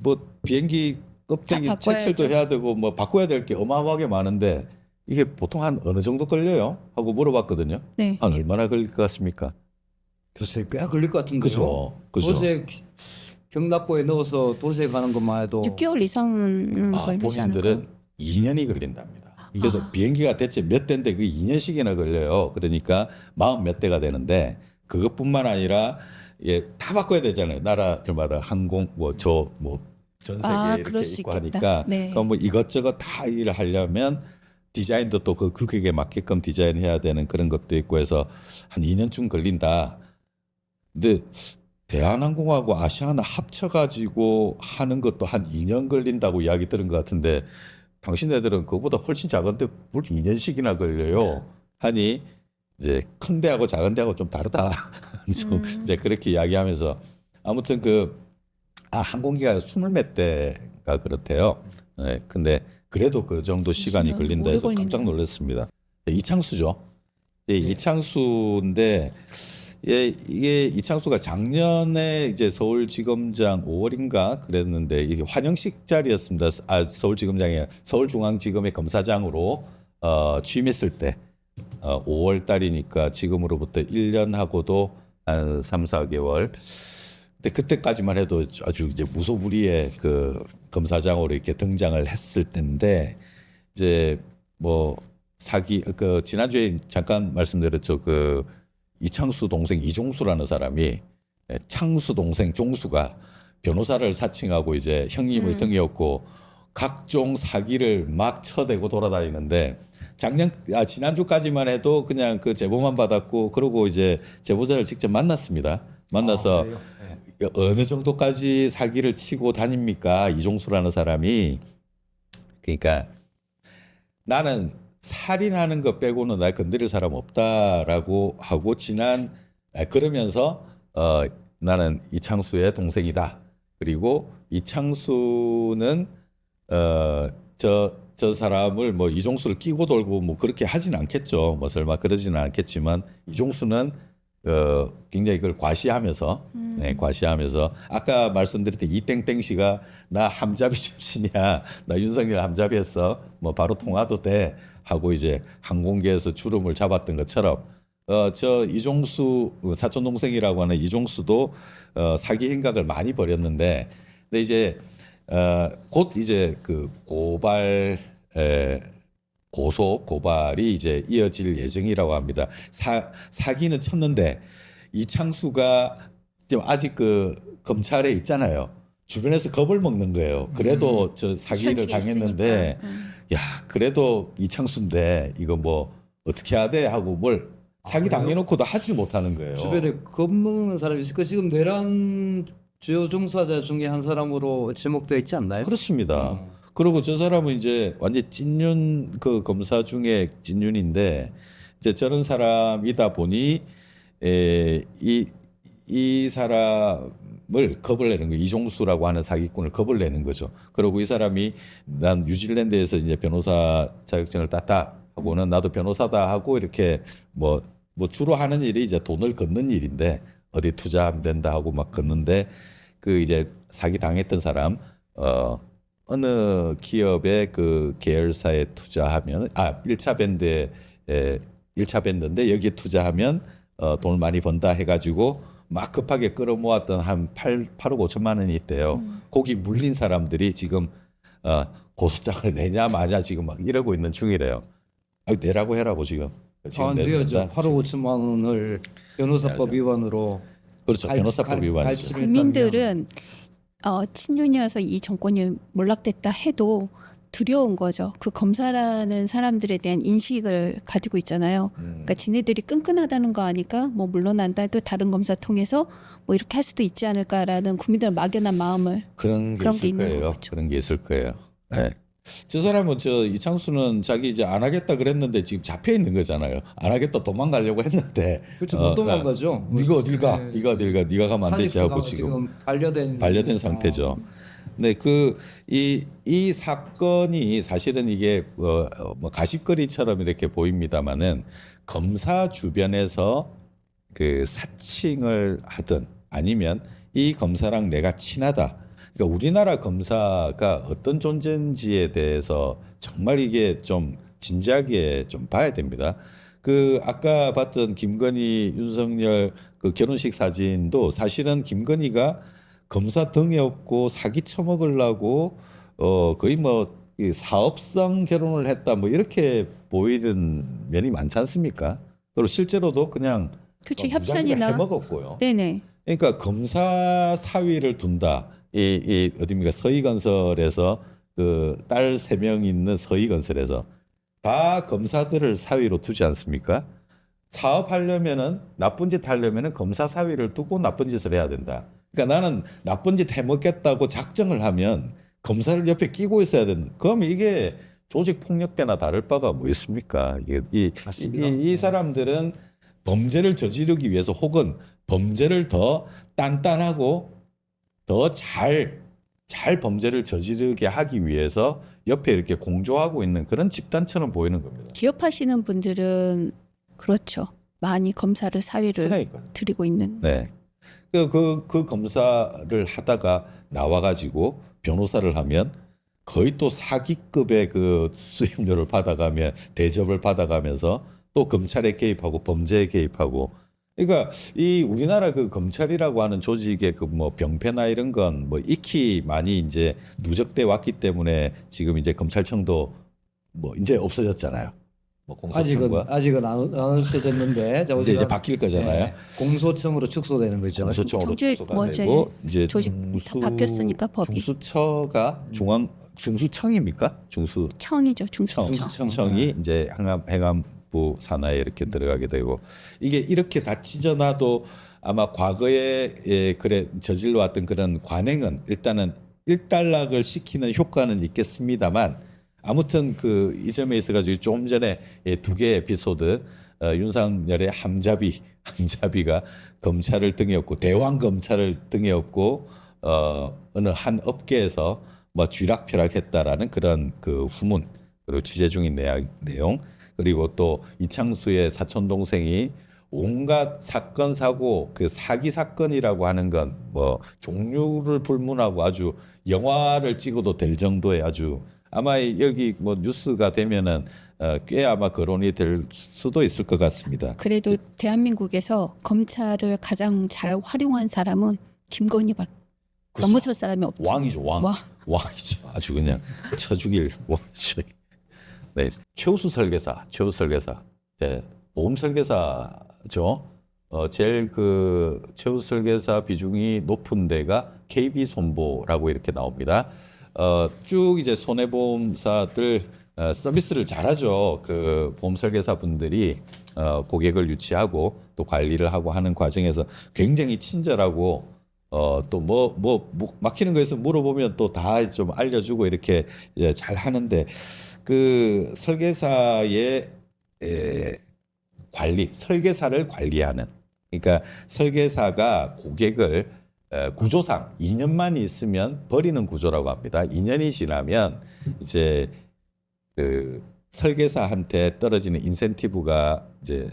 뭐 비행기 껍데기 다 바꿔야죠. 채칠도 해야 되고 뭐 바꿔야 될 게 어마어마하게 많은데 이게 보통 한 어느 정도 걸려요? 하고 물어봤거든요. 네. 한 얼마나 걸릴 것 같습니까? 글쎄 꽤 걸릴 것 같은데요. 그죠. 도색 경납고에 넣어서 도색하는 것만 해도 6개월 이상은 걸리지 않을까? 본인들은 2년이 걸린답니다. 그래서 비행기가 대체 몇 대인데 그 2년씩이나 걸려요. 그러니까 40 몇 대가 되는데 그것뿐만 아니라 다 바꿔야 되잖아요. 나라들마다 항공 전 세계 이렇게 그럴 수 있고 있겠다. 하니까 네. 그럼 뭐 이것저것 다 일을 하려면 디자인도 또 그 규격에 맞게끔 디자인해야 되는 그런 것도 있고 해서 한 2년쯤 걸린다. 근데 대한항공하고 아시아나 합쳐가지고 하는 것도 한 2년 걸린다고 이야기 들은 것 같은데 당신네들은 그거보다 훨씬 작은데 뭘 2년씩이나 걸려요. 하니 이제 큰 데하고 작은 데하고 좀 다르다. 좀 이제 그렇게 이야기하면서 아무튼 항공기가 20몇 대가 그렇대요. 네, 근데 그래도 그 정도 시간이 시간 걸린다 오래 해서 깜짝 걸리네요. 놀랐습니다. 이창수죠. 네. 이창수인데 이게 이창수가 작년에 이제 서울지검장 5월인가 그랬는데 이게 환영식 자리였습니다. 서울지검장이 서울중앙지검의 검사장으로 취임했을 때 5월 달이니까 지금으로부터 1년하고도 한 3, 4개월. 근데 그때까지만 해도 아주 이제 무소불위의 그 검사장으로 이렇게 등장을 했을 때인데 이제 뭐 사기 그 지난주에 잠깐 말씀드렸죠. 그 이창수 동생 이종수라는 사람이 창수 동생 종수가 변호사를 사칭하고 이제 형님을 등에 업고 각종 사기를 막 쳐대고 돌아다니는데 지난주까지만 해도 그냥 그 제보만 받았고 그러고 이제 제보자를 직접 만났습니다. 만나서 그래요? 어느 정도까지 사기를 치고 다닙니까? 이종수라는 사람이. 그러니까 나는 살인하는 것 빼고는 날 건드릴 사람 없다라고 하고 그러면서 나는 이창수의 동생이다. 그리고 이창수는 저 사람을 뭐 이종수를 끼고 돌고 뭐 그렇게 하진 않겠죠. 뭐 설마 그러지는 않겠지만 이종수는 굉장히 그걸 과시하면서 과시하면서 아까 말씀드렸던 이땡땡 씨가 나 함잡이 출신이야. 나 윤석열 함잡이했어. 뭐 바로 통화도 돼. 하고 이제 항공기에서 주름을 잡았던 것처럼 저 이종수 사촌 동생이라고 하는 이종수도 사기 행각을 많이 벌였는데 근데 이제 곧 이제 그 고발이 이제 이어질 예정이라고 합니다. 사기는 쳤는데 이창수가 지금 아직 그 검찰에 있잖아요. 주변에서 겁을 먹는 거예요. 그래도 저 사기를 현직에 당했는데 있으니까. 야 그래도 이창수인데 이거 뭐 어떻게 해야 돼 하고 뭘 사기 그래요? 당해놓고도 하질 못하는 거예요. 주변에 겁먹는 사람이 있을까? 지금 내란 주요 종사자 중에 한 사람으로 지목되어 있지 않나요? 그렇습니다. 그리고 저 사람은 이제 완전 찐윤 그 검사 중에 찐윤인데 이제 저런 사람이다 보니 이 사람을 겁을 내는 거예요. 이종수라고 하는 사기꾼을 겁을 내는 거죠. 그리고 이 사람이 난 뉴질랜드에서 이제 변호사 자격증을 땄다 하고는 나도 변호사다 하고 이렇게 뭐 주로 하는 일이 이제 돈을 걷는 일인데 어디 투자하면 된다 하고 막 걷는데 그 이제 사기 당했던 사람 어느 기업의 그 계열사에 투자하면 1차 밴드인데 여기에 투자하면 돈을 많이 번다 해가지고 막 급하게 끌어모았던 한 8억 5천만 원이 있대요. 거기 물린 사람들이 지금 고소장을 내냐 마냐 지금 막 이러고 있는 중이래요. 내라고 해라고 지금. 안 돼야죠. 8억 5천만 원을 변호사법 위반으로 그렇죠. 변호사법 위반이죠. 국민들은 친윤이어서 이 정권이 몰락됐다 해도 두려운 거죠. 그 검사라는 사람들에 대한 인식을 가지고 있잖아요. 그러니까 지네들이 끈끈하다는 거 아니까 뭐 물러난다 해도 다른 검사 통해서 뭐 이렇게 할 수도 있지 않을까라는 국민들 막연한 마음을 그런 게 있을 있는 거예요. 거죠. 그런 게 있을 거예요. 네. 저 사람은 저 이창수는 자기 이제 안 하겠다 그랬는데 지금 잡혀 있는 거잖아요. 안 하겠다 도망가려고 했는데 그렇죠. 못 도망가죠. 네가 어딜 가? 네가 어딜 가? 네가 가면 안 되지 하고 지금 반려된 상태죠. 네, 이 사건이 사실은 이게 뭐 가십거리처럼 이렇게 보입니다만은 검사 주변에서 그 사칭을 하든 아니면 이 검사랑 내가 친하다. 그러니까 우리나라 검사가 어떤 존재인지에 대해서 정말 이게 좀 진지하게 좀 봐야 됩니다. 그 아까 봤던 김건희 윤석열 그 결혼식 사진도 사실은 김건희가 검사 등에 업고 사기 쳐먹으려고 거의 뭐 이 사업성 결혼을 했다 뭐 이렇게 보이는 면이 많지 않습니까? 그리고 실제로도 그냥 그렇죠. 무작위로 협찬이나 해먹었고요. 네네. 그러니까 검사 사위를 둔다. 이 어디입니까? 서희건설에서 그 딸 3명 있는 서희건설에서 다 검사들을 사위로 두지 않습니까? 사업하려면은 나쁜 짓 하려면은 검사 사위를 두고 나쁜 짓을 해야 된다. 그러니까 나는 나쁜 짓 해먹겠다고 작정을 하면 검사를 옆에 끼고 있어야 된다. 그러면 이게 조직 폭력배나 다를 바가 뭐 있습니까? 맞습니다. 이 사람들은 범죄를 저지르기 위해서 혹은 범죄를 더 단단하고 더 잘 잘 범죄를 저지르게 하기 위해서 옆에 이렇게 공조하고 있는 그런 집단처럼 보이는 겁니다. 기업하시는 분들은 그렇죠. 많이 검사를 사위를 그러니까. 드리고 있는. 네. 그 검사를 하다가 나와가지고 변호사를 하면 거의 또 사기급의 그 수임료를 받아가며 대접을 받아가면서 또 검찰에 개입하고 범죄에 개입하고. 그러니까 이 우리나라 그 검찰이라고 하는 조직의 그 뭐 병폐나 이런 건 뭐 익히 많이 이제 누적돼 왔기 때문에 지금 이제 검찰청도 뭐 이제 없어졌잖아요. 뭐 공소청과 아직은 안 없어졌는데 이제 바뀔 거잖아요. 네, 공소청으로 축소되는 거죠. 공소청으로 정치 축소가 뭐죠, 되고 이제 조직 다 바뀌었으니까 법이. 중수처가 중수청입니까? 청이죠. 중수청. 중수청이 이제 행안부 산하에 이렇게 들어가게 되고 이게 이렇게 다 찢어놔도 아마 과거에 그래 저질러 왔던 그런 관행은 일단은 일단락을 시키는 효과는 있겠습니다만 아무튼 그 이 점에 있어가지고 조금 전에 두 개의 에피소드 윤석열의 함자비가 검찰을 등에 업고 대왕 검찰을 등에 업고 어느 한 업계에서 뭐 쥐락펴락했다라는 그런 그 후문 그리고 취재 중인 내용 그리고 또 이창수의 사촌 동생이 온갖 사건 사고 그 사기 사건이라고 하는 건 뭐 종류를 불문하고 아주 영화를 찍어도 될 정도의 아주 아마 여기 뭐 뉴스가 되면은 꽤 아마 거론이 될 수도 있을 것 같습니다. 그래도 대한민국에서 검찰을 가장 잘 활용한 사람은 김건희밖에 넘어설 사람이 없죠. 왕이죠, 왕. 왕이죠. 아주 그냥 쳐 죽일 왕이죠. 네, 최우수 설계사. 네, 보험 설계사죠. 제일 그 최우수 설계사 비중이 높은 데가 KB손보라고 이렇게 나옵니다. 쭉 이제 손해보험사들 서비스를 잘하죠. 그 보험 설계사 분들이 고객을 유치하고 또 관리를 하고 하는 과정에서 굉장히 친절하고 또 뭐 막히는 거에서 물어보면 또 다 좀 알려주고 이렇게 잘 하는데 그 설계사의 설계사를 관리하는 그러니까 설계사가 고객을 구조상 2년만 있으면 버리는 구조라고 합니다. 2년이 지나면 이제 그 설계사한테 떨어지는 인센티브가 이제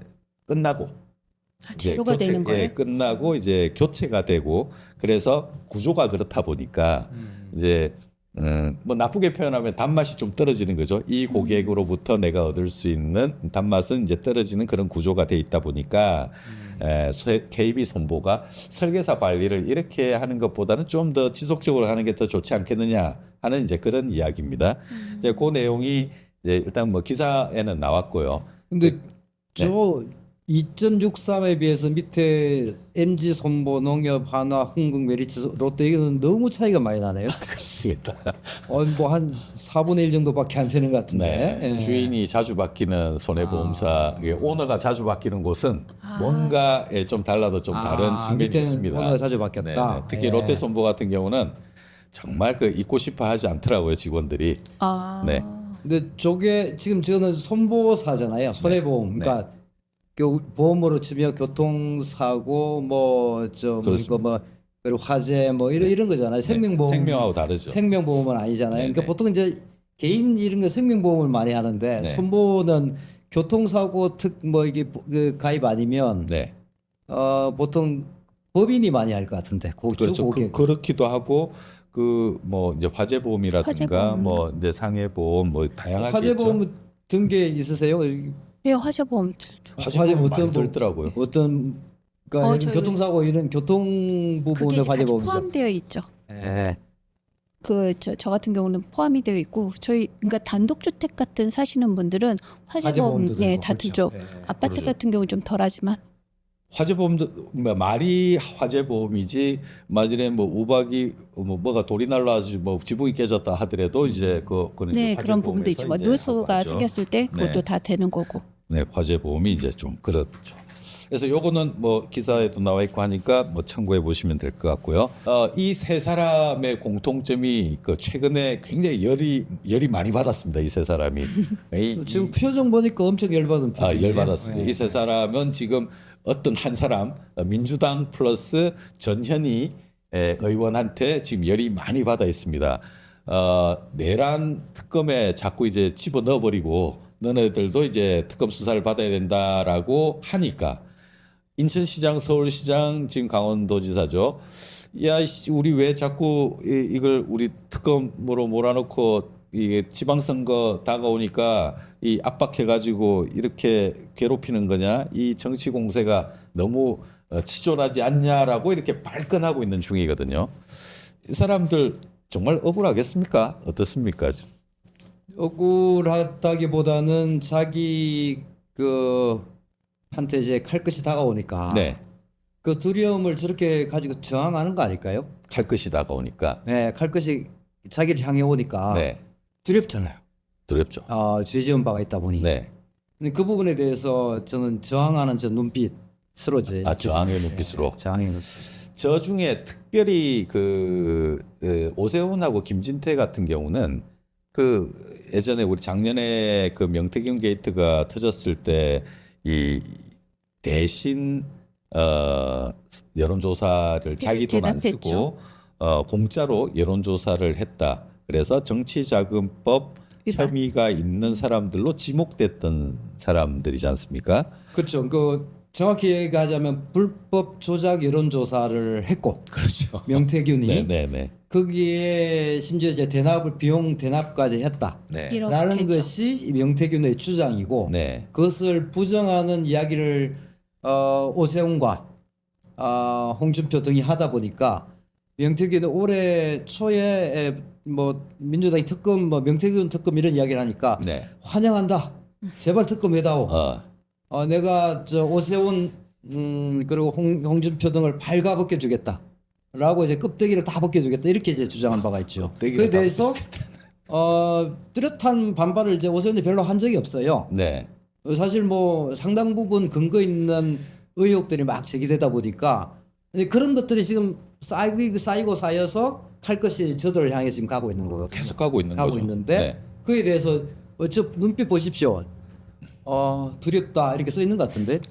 끝나고 제로가 되는 거예요? 끝나고 이제 교체가 되고 그래서 구조가 그렇다 보니까 이제 뭐 나쁘게 표현하면 단맛이 좀 떨어지는 거죠. 이 고객으로부터 내가 얻을 수 있는 단맛은 이제 떨어지는 그런 구조가 돼 있다 보니까 KB손보가 설계사 관리를 이렇게 하는 것보다는 좀 더 지속적으로 하는 게 더 좋지 않겠느냐 하는 이제 그런 이야기입니다. 이제 그 내용이 이제 일단 뭐 기사에는 나왔고요. 근데 저 2.63에 비해서 밑에 MG 손보 농협 한화 흥국 메리츠 롯데 이거는 너무 차이가 많이 나네요. 그렇습니다. 뭐 한 4분의 1 정도밖에 안 되는 것 같은데. 네. 주인이 자주 바뀌는 손해보험사 오너가 자주 바뀌는 곳은 뭔가 좀 달라도 좀 다른 측면이 밑에는 있습니다. 오너가 자주 바뀌었다. 네. 특히 롯데손보 같은 경우는 정말 그 잊고 싶어 하지 않더라고요 직원들이. 네. 근데 저게 지금 저는 손보사잖아요. 손해보험. 그러니까 보험으로 치면 교통사고 뭐좀 이거 뭐 그리고 화재 뭐 이런 거잖아요. 생명보험. 생명하고 다르죠. 생명보험은 아니잖아요. 네네. 그러니까 보통 이제 개인 이런 거 생명보험을 많이 하는데 네. 손보는 교통사고 뭐 이게 그 가입 아니면 네. 보통 법인이 많이 할 것 같은데 그렇죠. 그렇기도 하고 그 뭐 이제 화재보험이라든가 화재보험. 뭐 이제 상해보험 뭐 다양하게 화재보험 등게 있으세요? 예, 화재보험. 화재보험 많이 들더라고요. 어떤 그러니까 저희- 교통사고 이런 교통 그게 부분의 이제 같이 화재보험이죠. 포함되어 있죠. 예. 저 같은 경우는 포함이 되어 있고 저희 그러니까 단독주택 같은 사시는 분들은 화재보험 화재보험도 들고, 다 그렇죠. 들죠. 예. 아파트 그러죠. 같은 경우는 좀 덜하지만 화재보험도 말이 화재보험이지 만일에 뭐 우박이 뭐가 돌이 날라와서 뭐 지붕이 깨졌다 하더라도 이제 그거는 네 이제 그런 부분도 있죠. 뭐 화재보험에서 이제 누수가 하고 하죠. 생겼을 때 그것도 네. 다 되는 거고. 네, 화재보험이 이제 좀 그렇죠. 그래서 요거는 뭐 기사에도 나와 있고 하니까 뭐 참고해 보시면 될 것 같고요. 이 세 사람의 공통점이 그 최근에 굉장히 열이 많이 받았습니다. 이 세 사람이. 지금 표정 보니까 엄청 열받은 표정이에요. 열받았습니다. 예. 이 세 사람은 지금 어떤 한 사람 민주당 플러스 전현희 의원한테 지금 열이 많이 받아 있습니다. 내란 특검에 자꾸 이제 집어 넣어버리고 너네들도 이제 특검 수사를 받아야 된다라고 하니까 인천시장, 서울시장, 지금 강원도지사죠. 야, 우리 왜 자꾸 이걸 우리 특검으로 몰아넣고 이게 지방선거 다가오니까 이 압박해가지고 이렇게 괴롭히는 거냐? 이 정치 공세가 너무 치졸하지 않냐라고 이렇게 발끈하고 있는 중이거든요. 이 사람들 정말 억울하겠습니까? 어떻습니까? 억울하다기보다는 자기 한테 이제 칼끝이 다가오니까 네, 그 두려움을 저렇게 가지고 저항하는 거 아닐까요? 칼끝이 다가오니까. 네, 칼끝이 자기를 향해 오니까 네, 두렵잖아요. 두렵죠. 죄 지은 바가 있다 보니. 네, 근데 그 부분에 대해서 저는 저항하는 저 눈빛으로 이제 저항의 눈빛으로. 저항의 눈빛. 저 중에 특별히 오세훈하고 김진태 같은 경우는 예전에 우리 작년에 그 명태균 게이트가 터졌을 때 이 대신 여론조사를 자기 돈 안 쓰고 대답했죠. 공짜로 여론조사를 했다. 그래서 정치자금법 위반. 혐의가 있는 사람들로 지목됐던 사람들이지 않습니까? 그렇죠. 정확히 얘기하자면 불법 조작 여론조사를 했고 그렇죠. 명태균이 네네네. 거기에 심지어 이제 비용 대납까지 했다. 네. 라는 이렇게죠. 것이 명태균의 주장이고 네. 그것을 부정하는 이야기를 오세훈과 홍준표 등이 하다 보니까 명태균은 올해 초에 뭐 민주당이 특검 명태균 특검 이런 이야기를 하니까 네. 환영한다. 제발 특검 해다오. 내가 오세훈 그리고 홍준표 등을 발가벗겨 주겠다. 라고 이제 껍데기를 다 벗겨주겠다 이렇게 이제 주장한 바가 있죠. 그에 대해서 뚜렷한 반발을 이제 오세훈이 별로 한 적이 없어요. 네. 사실 뭐 상당 부분 근거 있는 의혹들이 막 제기되다 보니까 그런 것들이 지금 쌓이고 쌓여서 칼끝이 저들을 향해 지금 가고 있는 거거든요. 계속 가고 있는 가고 거죠. 있는데 네. 그에 대해서 저 눈빛 보십시오. 두렵다 이렇게 써 있는 것 같은데.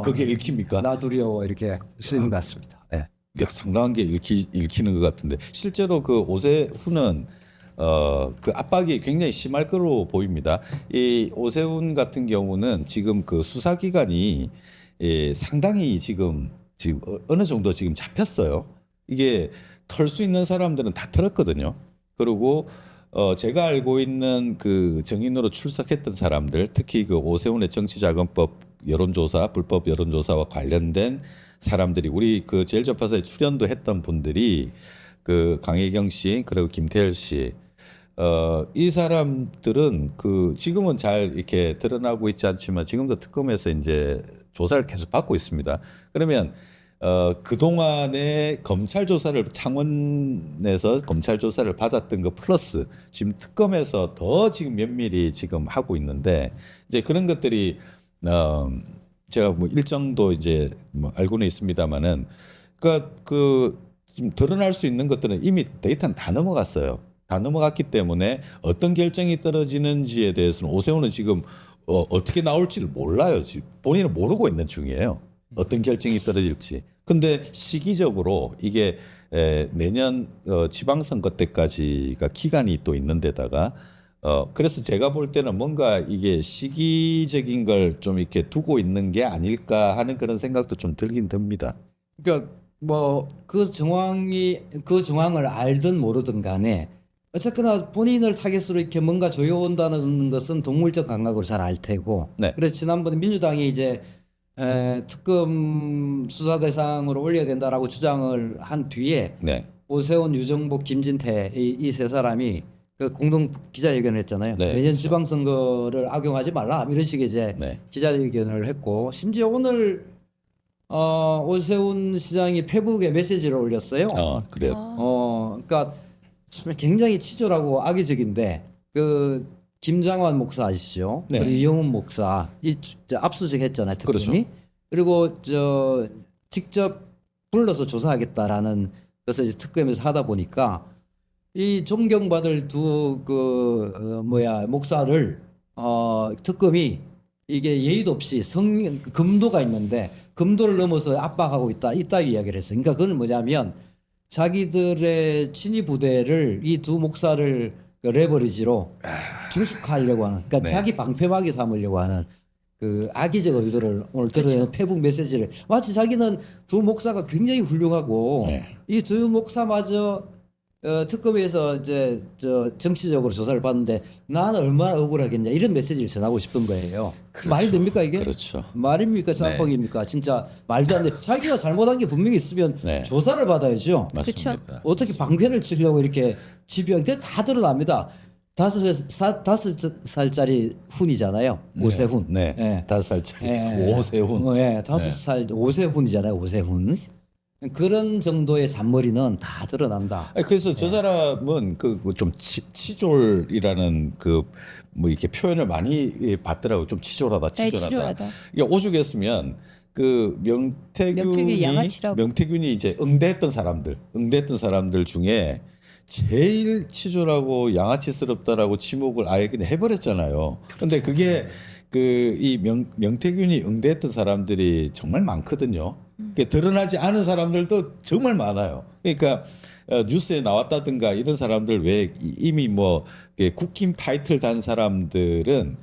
그게 읽힙니까? 나 두려워 이렇게 써 있는 것 같습니다. 네. 상당한 게 읽히는 것 같은데 실제로 그 오세훈은 그 압박이 굉장히 심할 거로 보입니다. 이 오세훈 같은 경우는 지금 그 수사기관이 상당히 지금 어느 정도 지금 잡혔어요. 이게 털 수 있는 사람들은 다 털었거든요. 그리고 제가 알고 있는 그 정인으로 출석했던 사람들, 특히 그 오세훈의 정치자금법 여론조사, 불법 여론조사와 관련된 사람들이 우리 그 제일전파사에 출연도 했던 분들이 그 강혜경 씨 그리고 김태열 씨, 이 사람들은 그 지금은 잘 이렇게 드러나고 있지 않지만 지금도 특검에서 이제 조사를 계속 받고 있습니다. 그러면 그 동안에 검찰 조사를 창원에서 검찰 조사를 받았던 거 플러스 지금 특검에서 더 지금 면밀히 지금 하고 있는데 이제 그런 것들이 제가 뭐 일정도 이제 뭐 알고는 있습니다만은 그러니까 지금 드러날 수 있는 것들은 이미 데이터는 다 넘어갔어요. 다 넘어갔기 때문에 어떤 결정이 떨어지는지에 대해서는 오세훈은 지금 어떻게 나올지를 몰라요. 지금 본인은 모르고 있는 중이에요. 어떤 결정이 떨어질지. 근데 시기적으로 이게 내년 지방선거 때까지가 기간이 또 있는데다가 그래서 제가 볼 때는 뭔가 이게 시기적인 걸 좀 이렇게 두고 있는 게 아닐까 하는 그런 생각도 좀 들긴 듭니다. 그러니까 뭐 그 정황을 알든 모르든 간에 어쨌거나 본인을 타겟으로 이렇게 뭔가 조여온다는 것은 동물적 감각으로 잘 알 테고. 네. 그래서 지난번에 민주당이 이제 특검 수사 대상으로 올려야 된다라고 주장을 한 뒤에 네. 오세훈, 유정복, 김진태 이 세 사람이 그 공동 기자회견을 했잖아요. 네, 내년 그렇죠. 지방선거를 악용하지 말라 이런 식의 이제 네. 기자회견을 했고 심지어 오늘 오세훈 시장이 페북에 메시지를 올렸어요. 그래요. 그러니까 참 굉장히 치졸하고 악의적인데 그 김장환 목사 아시죠? 네. 그리고 이영훈 목사 압수수색 했잖아요. 특검이. 그렇죠. 그리고 직접 불러서 조사하겠다라는 것을 이제 특검에서 하다 보니까 이 존경받을 두 목사를 특검이 이게 예의도 없이 금도가 있는데 금도를 넘어서 압박하고 있다 이따위 이야기를 했어요. 그러니까 그건 뭐냐면 자기들의 친위 부대를 이 두 목사를 그 레버리지로 중축하려고 하는, 그러니까 네. 자기 방패막이 삼으려고 하는 그 악의적 의도를 오늘 드러내는 페북 메시지를, 마치 자기는 두 목사가 굉장히 훌륭하고 네. 이 두 목사마저 특검에서 이제 정치적으로 조사를 받는데 나는 얼마나 억울하겠냐, 이런 메시지를 전하고 싶은 거예요. 말이 됩니까 이게? 그렇죠. 말입니까 짬뽕입니까? 진짜 말도 안 돼. 자기가 잘못한 게 분명히 있으면 네. 조사를 받아야죠. 맞습니다. 어떻게 방패를 치려고 이렇게 집요하게, 근데 다 드러납니다. 5살짜리 훈이잖아요. 오세훈. 네. 예. 5살짜리 예. 오세훈. 예, 5살 오세훈이잖아요. 오세훈. 그런 정도의 잔머리는 다 드러난다. 아니, 그래서 저 사람은 그 좀 치졸이라는 그 뭐 이렇게 표현을 많이 받더라고. 좀 치졸하다, 네, 치졸하다. 치졸하다. 이게 오죽했으면 그 명태균이 양아치라고. 명태균이 이제 응대했던 사람들 중에 제일 치졸하고 양아치스럽다라고 지목을 아예 그냥 해버렸잖아요. 근데 그게 그 이 명태균이 응대했던 사람들이 정말 많거든요. 그게 드러나지 않은 사람들도 정말 많아요. 그러니까 뉴스에 나왔다든가 이런 사람들 왜 이미 뭐 국힘 타이틀 단 사람들은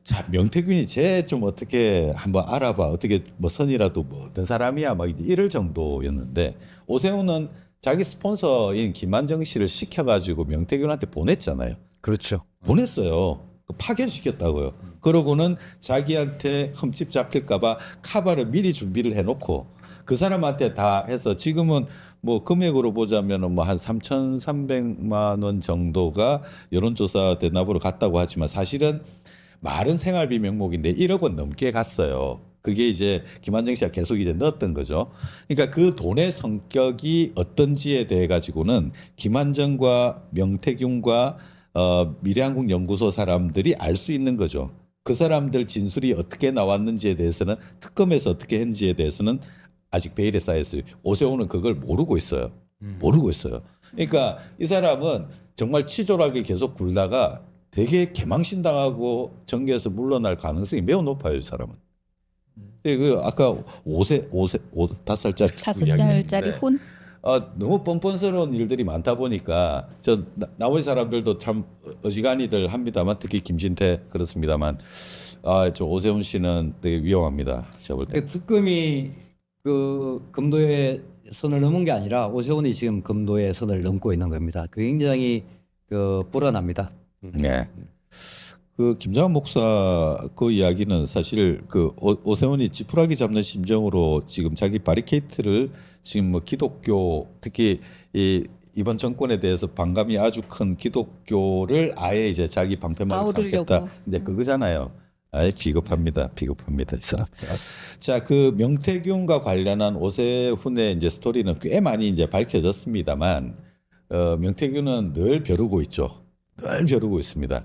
자, 명태균이 쟤 좀 어떻게 한번 알아봐. 어떻게 뭐 선이라도 뭐 어떤 사람이야 막 이럴 정도였는데, 오세훈은 자기 스폰서인 김한정 씨를 시켜가지고 명태균한테 보냈잖아요. 그렇죠. 보냈어요. 파견시켰다고요. 그러고는 자기한테 흠집 잡힐까봐 카바를 미리 준비를 해놓고 그 사람한테 다 해서 지금은 뭐 금액으로 보자면은 뭐 한 3,300만 원 정도가 여론조사 대납으로 갔다고 하지만 사실은 말은 생활비 명목인데 1억 원 넘게 갔어요. 그게 이제 김한정 씨가 계속 이제 넣었던 거죠. 그러니까 그 돈의 성격이 어떤지에 대해 가지고는 김한정과 명태균과 미래한국연구소 사람들이 알 수 있는 거죠. 그 사람들 진술이 어떻게 나왔는지에 대해서는, 특검에서 어떻게 했는지에 대해서는 아직 베일에 쌓였어요. 오세훈은 그걸 모르고 있어요. 모르고 있어요. 그러니까 이 사람은 정말 치졸하게 계속 굴다가 되게 개망신당하고 정계에서 물러날 가능성이 매우 높아요, 이 사람은. 근데 그 아까 5살짜리 5살짜리 훈. 너무 뻔뻔스러운 일들이 많다 보니까 나머지 사람들도 참 어지간히들 합니다만, 특히 김진태 그렇습니다만, 저 오세훈 씨는 되게 위험합니다. 제가 볼 때. 특검이 그 금도의 선을 넘은 게 아니라 오세훈이 지금 금도의 선을 넘고 있는 겁니다. 굉장히 그 불안합니다. 네. 그 김장한 목사 그 이야기는 사실 그 오세훈이 지푸라기 잡는 심정으로 지금 자기 바리케이트를 지금 뭐 기독교, 특히 이번 정권에 대해서 반감이 아주 큰 기독교를 아예 이제 자기 방패막이 아우르려고. 삼겠다. 근데 그거잖아요. 아예 비겁합니다. 이 사람. 자, 그 명태균과 관련한 오세훈의 이제 스토리는 꽤 많이 이제 밝혀졌습니다만, 명태균은 늘 벼르고 있죠. 늘 벼르고 있습니다.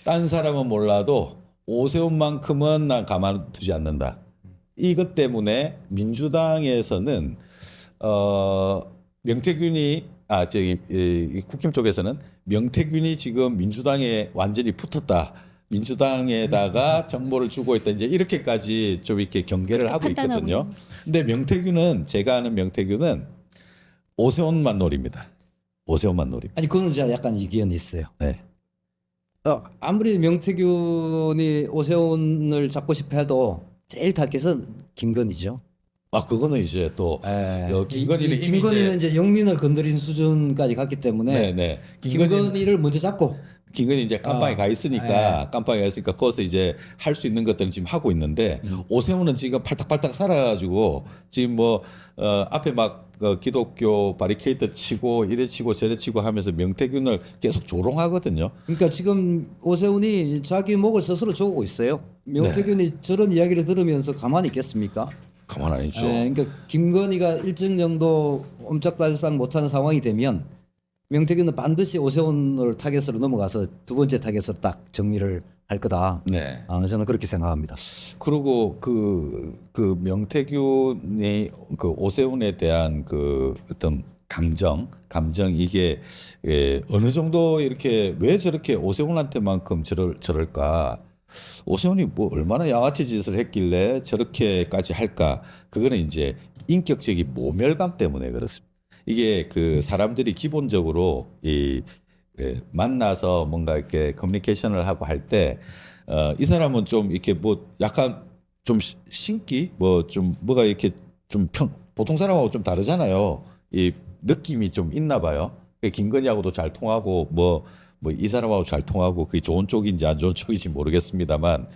딴 사람은 몰라도 오세훈만큼은 난 가만두지 않는다. 이것 때문에 민주당에서는 명태균이 국힘 쪽에서는 명태균이 지금 민주당에 완전히 붙었다. 민주당에다가 정보를 주고 있다. 이제 이렇게까지 좀 이렇게 경계를 하고 판단하고 있거든요. 근데 명태균은, 제가 아는 명태균은 오세훈만 노립니다. 오세훈만 노립니다. 아니 그건 제가 약간 이견이 있어요. 네. 아무리 명태균이 오세훈을 잡고 싶어 해도 제일 타겟은 김건희죠. 그거는 이제 또 김건희는 이미 김건희는 이제 영린을 건드린 수준까지 갔기 때문에 네. 김건희를 먼저 잡고 김건희 이제 깜빵에 가 있으니까 거기서 이제 할 수 있는 것들은 지금 하고 있는데, 오세훈은 지금 팔딱팔딱 살아가지고 지금 뭐 앞에 막 기독교 바리케이트 치고 이래 치고 저래 치고 하면서 명태균을 계속 조롱하거든요. 그러니까 지금 오세훈이 자기 목을 스스로 조르고 있어요. 명태균이 저런 이야기를 들으면서 가만히 있겠습니까? 가만 안 있죠. 그러니까 김건희가 일정 정도 옴짝달싹 못하는 상황이 되면 명태균은 반드시 오세훈을 타겟으로 넘어가서 두 번째 타겟으로 딱 정리를 할 거다. 네. 저는 그렇게 생각합니다. 그리고 그 명태균이 그 오세훈에 대한 그 어떤 감정 이게 어느 정도 이렇게 왜 저렇게 오세훈한테만큼 저럴까? 오세훈이 뭐 얼마나 양아치 짓을 했길래 저렇게까지 할까? 그거는 이제 인격적인 모멸감 때문에 그렇습니다. 이게 그 사람들이 기본적으로 만나서 뭔가 이렇게 커뮤니케이션을 하고 할 때 이 사람은 좀 이렇게 뭐 약간 좀 신기 뭐 좀 뭐가 이렇게 좀 보통 사람하고 좀 다르잖아요. 이 느낌이 좀 있나 봐요. 김건희하고도 잘 통하고 뭐 이 사람하고 잘 통하고 그게 좋은 쪽인지 안 좋은 쪽인지 모르겠습니다만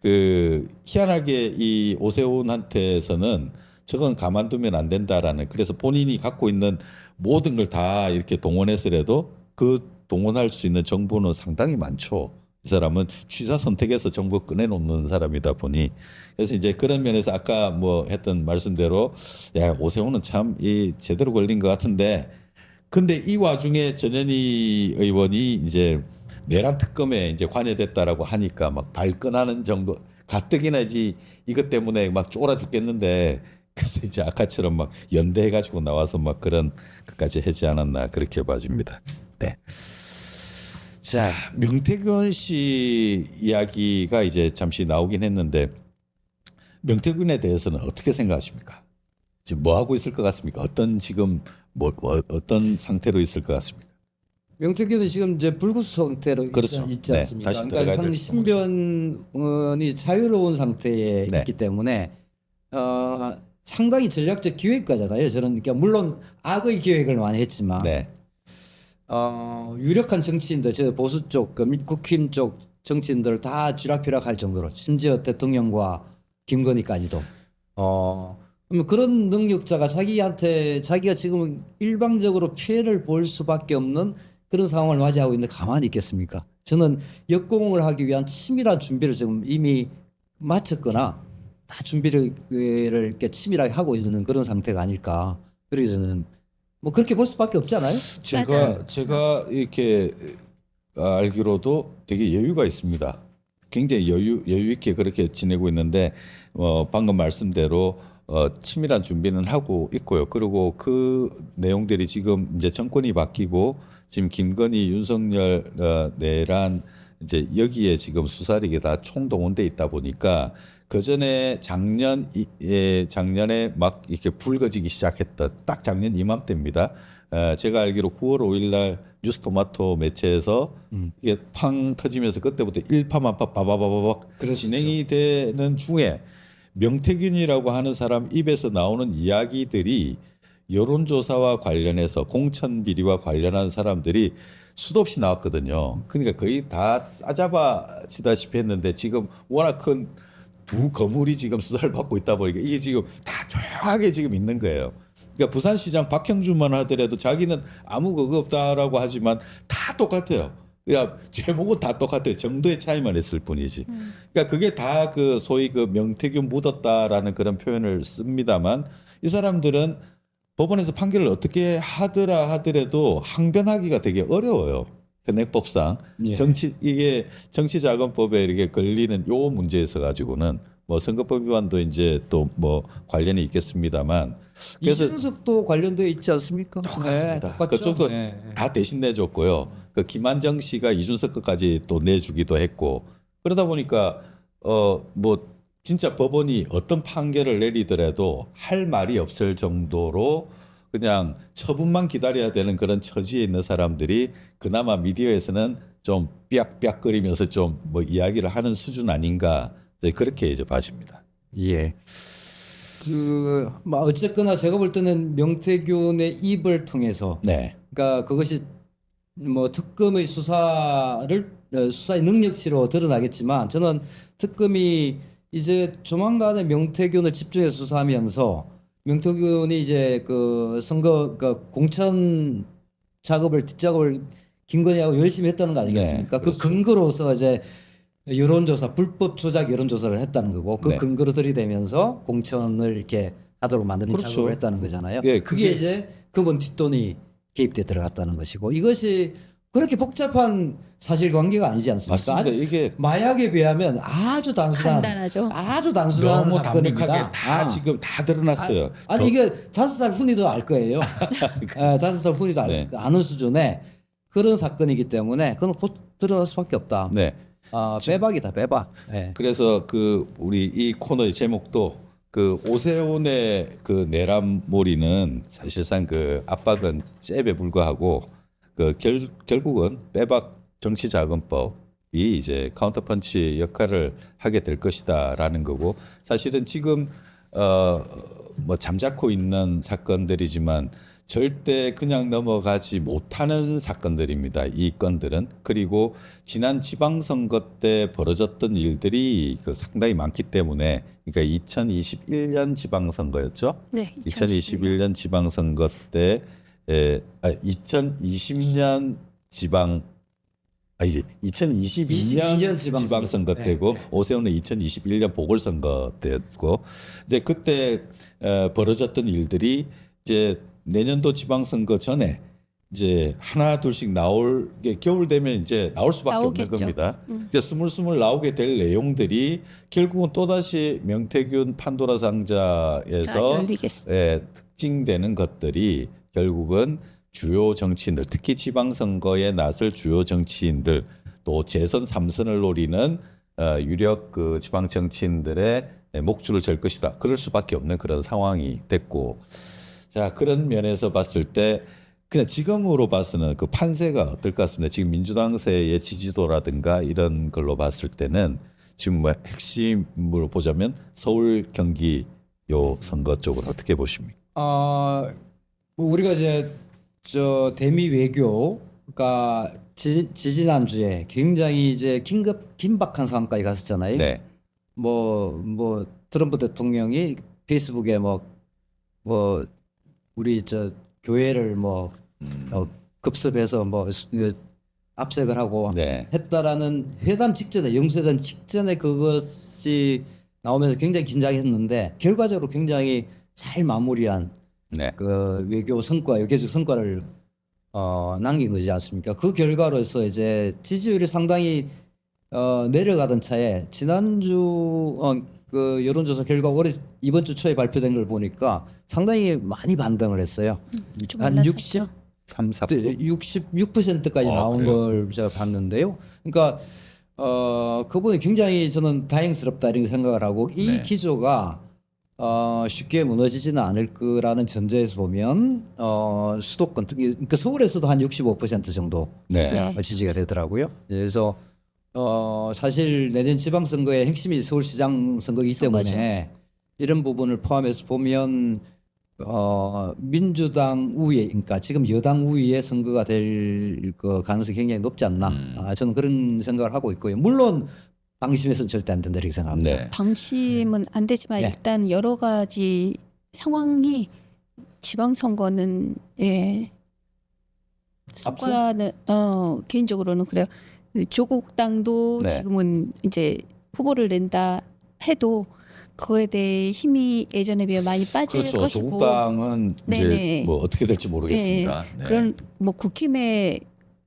그 희한하게 이 오세훈한테서는 저건 가만두면 안 된다라는 그래서 본인이 갖고 있는 모든 걸 다 이렇게 동원해서라도 그 동원할 수 있는 정보는 상당히 많죠. 이 사람은 취사 선택해서 정보 꺼내놓는 사람이다 보니 그래서 이제 그런 면에서 아까 뭐 했던 말씀대로 야 오세훈은 참 이 제대로 걸린 것 같은데 근데 이 와중에 전현희 의원이 이제 내란 특검에 이제 관여됐다라고 하니까 막 발끈하는 정도 가뜩이나지 이것 때문에 막 쫄아 죽겠는데 그래서 이제 아까처럼 막 연대해가지고 나와서 막 그런 것까지 하지 않았나 그렇게 봐집니다. 네. 자 명태균 씨 이야기가 이제 잠시 나오긴 했는데 명태균에 대해서는 어떻게 생각하십니까? 지금 뭐 하고 있을 것 같습니까? 어떤 지금 어떤 상태로 있을 것 같습니까? 명태균은 지금 이제 불구속 상태로 그렇죠. 있지 네, 않습니까? 다시 그러니까 들어가야 상당 될지 신변이 자유로운 상태에 네. 있기 때문에 상당히 전략적 기획가잖아요. 저는 그러니까 물론 악의 기획을 많이 했지만 네, 유력한 정치인들, 저 보수 쪽, 국힘 쪽 정치인들 다 쥐락펴락할 정도로 심지어 대통령과 김건희까지도 그러면 그런 능력자가 자기가 지금 일방적으로 피해를 볼 수밖에 없는 그런 상황을 맞이하고 있는데 가만히 있겠습니까? 저는 역공을 하기 위한 치밀한 준비를 지금 이미 마쳤거나 다 준비를 이렇게 치밀하게 하고 있는 그런 상태가 아닐까. 그래서 저는 뭐 그렇게 볼 수밖에 없지 않아요? 제가 이렇게 알기로도 되게 여유가 있습니다. 굉장히 여유 있게 그렇게 지내고 있는데 방금 말씀대로 치밀한 준비는 하고 있고요. 그리고 그 내용들이 지금 이제 정권이 바뀌고 지금 김건희, 윤석열 내란 이제 여기에 지금 수사력이 다 총동원돼 있다 보니까 그 전에 작년에 막 이렇게 불거지기 시작했던 딱 작년 이맘때입니다. 제가 알기로 9월 5일 날 뉴스토마토 매체에서 이게 팡 터지면서 그때부터 일파만파 바바바바박 그랬었죠. 진행이 되는 중에 명태균이라고 하는 사람 입에서 나오는 이야기들이 여론조사와 관련해서 공천 비리와 관련한 사람들이 수도 없이 나왔거든요. 그러니까 거의 다 싸잡아지다시피 했는데 지금 워낙 큰 두 거물이 지금 수사를 받고 있다 보니까 이게 지금 다 조용하게 지금 있는 거예요. 그러니까 부산시장 박형준만 하더라도 자기는 아무 그거 없다라고 하지만 다 똑같아요. 그냥 제목은 다 똑같아요. 정도의 차이만 있을 뿐이지. 그러니까 그게 다 그 소위 그 명태균 묻었다라는 그런 표현을 씁니다만 이 사람들은 법원에서 판결을 어떻게 하더라도 항변하기가 되게 어려워요. 현행법상 예. 이게 정치자금법에 이렇게 걸리는 요 문제에 있어 가지고는 뭐 선거법 위반도 이제 또 뭐 관련이 있겠습니다만 그래서 이준석도 관련되어 있지 않습니까? 똑같습니다. 네, 똑같죠. 그쪽도 네. 다 대신 내줬고요. 그 김한정 씨가 이준석 것까지 또 내주기도 했고 그러다 보니까 뭐 진짜 법원이 어떤 판결을 내리더라도 할 말이 없을 정도로 그냥 처분만 기다려야 되는 그런 처지에 있는 사람들이 그나마 미디어에서는 좀 삐약삐약거리면서 좀 뭐 이야기를 하는 수준 아닌가 그렇게 이제 봐집니다. 예. 뭐 어쨌거나 제가 볼 때는 명태균의 입을 통해서 네, 그러니까 그것이 뭐 특검의 수사의 능력치로 드러나겠지만 저는 특검이 이제 조만간에 명태균을 집중해서 수사하면서 명태균이 이제 그 선거 그 공천 뒷작업을 김건희하고 열심히 했다는 거 아니겠습니까? 네, 그 그렇죠. 근거로서 이제 여론조사 불법 조작 여론조사를 했다는 거고 그 네. 근거로 들이대면서 공천을 이렇게 하도록 만드는 그렇죠. 작업을 했다는 거잖아요. 예, 그게 이제 그분 뒷돈이 개입돼 들어갔다는 것이고 이것이 그렇게 복잡한 사실관계가 아니지 않습니까? 맞습니다. 이게 마약에 비하면 아주 단순한 간단하죠. 아주 단순한 너무 사건입니다. 담백하게 다 지금 다 드러났어요. 아니 이게 5살 훈이도 알 거예요. 5살 훈이도 네. 아는 수준의 그런 사건이기 때문에 그건 곧 드러날 수밖에 없다. 네. 빼박이다 빼박. 네. 그래서 그 우리 이 코너의 제목도 그 오세훈의 그 내란몰이는 사실상 그 압박은 잽에 불과하고 그 결국은 빼박 정치자금법이 이제 카운터펀치 역할을 하게 될 것이다라는 거고 사실은 지금 뭐 잠자코 있는 사건들이지만 절대 그냥 넘어가지 못하는 사건들입니다. 이 건들은. 그리고 지난 지방선거 때 벌어졌던 일들이 그 상당히 많기 때문에 그러니까 2021년 지방선거였죠. 네, 2021년 지방선거 때 2020년 지방 이제 2022년 지방선거 네, 때고 네. 오세훈은 2021년 보궐선거 때였고 이제 그때 벌어졌던 일들이 이제 내년도 지방선거 전에 이제 하나 둘씩 나올 게 겨울 되면 이제 나올 수밖에 나오겠죠. 없는 겁니다. 이제 스물스물 나오게 될 내용들이 결국은 또다시 명태균 판도라 상자에서 열리겠어요. 특징되는 것들이 결국은 주요 정치인들 특히 지방선거에 나설 주요 정치인들 또 재선 3선을 노리는 유력 그 지방 정치인들의 목줄을 잴 것이다. 그럴 수밖에 없는 그런 상황이 됐고 자 그런 면에서 봤을 때 그냥 지금으로 봐서는 그 판세가 어떨 것 같습니다. 지금 민주당세의 지지도라든가 이런 걸로 봤을 때는 지금 뭐 핵심으로 보자면 서울 경기 요 선거 쪽은 어떻게 보십니까? 뭐 우리가 이제 저 대미 외교가 지지난주에 굉장히 이제 긴박한 상황까지 갔었잖아요. 네. 뭐 트럼프 대통령이 페이스북에 뭐 우리 저 교회를 급습해서 압색을 하고 네. 했다라는 회담 직전에 영수회담 직전에 그것이 나오면서 굉장히 긴장했는데 결과적으로 굉장히 잘 마무리한 네. 그 외교적 성과를 남긴 거지 않습니까? 그 결과로서 이제 지지율이 상당히 내려가던 차에 지난주 그 여론조사 결과 이번 주 초에 발표된 걸 보니까 상당히 많이 반등을 했어요. 좀 한 올랐었죠. 60, 3, 4%. 66%까지 나온 그래요? 걸 제가 봤는데요. 그러니까 그분이 굉장히 저는 다행스럽다 이런 생각을 하고 이 네. 기조가 쉽게 무너지지는 않을 거라는 전제에서 보면 수도권 특히 그러니까 서울에서도 한 65% 정도 네. 네. 지지가 되더라고요. 그래서 사실 내년 지방선거의 핵심이 서울시장 선거이기 때문에 이런 부분을 포함해서 보면 민주당 우위에 그러니까 지금 여당 우위의 선거가 될 그 가능성이 굉장히 높지 않나. 저는 그런 생각을 하고 있고요. 물론 방심해서는 절대 안 된다 이렇게 생각합니다. 네. 방심은 안 되지만 네. 일단 여러 가지 상황이 지방선거는 성과는 개인적으로는 그래요. 조국 당도 네. 지금은 이제 후보를 낸다 해도 그거에 대해 힘이 예전에 비해 많이 빠질 그렇죠. 것이고 조국당은 이제 네네. 뭐 어떻게 될지 모르겠습니다. 네. 그런 뭐 국힘의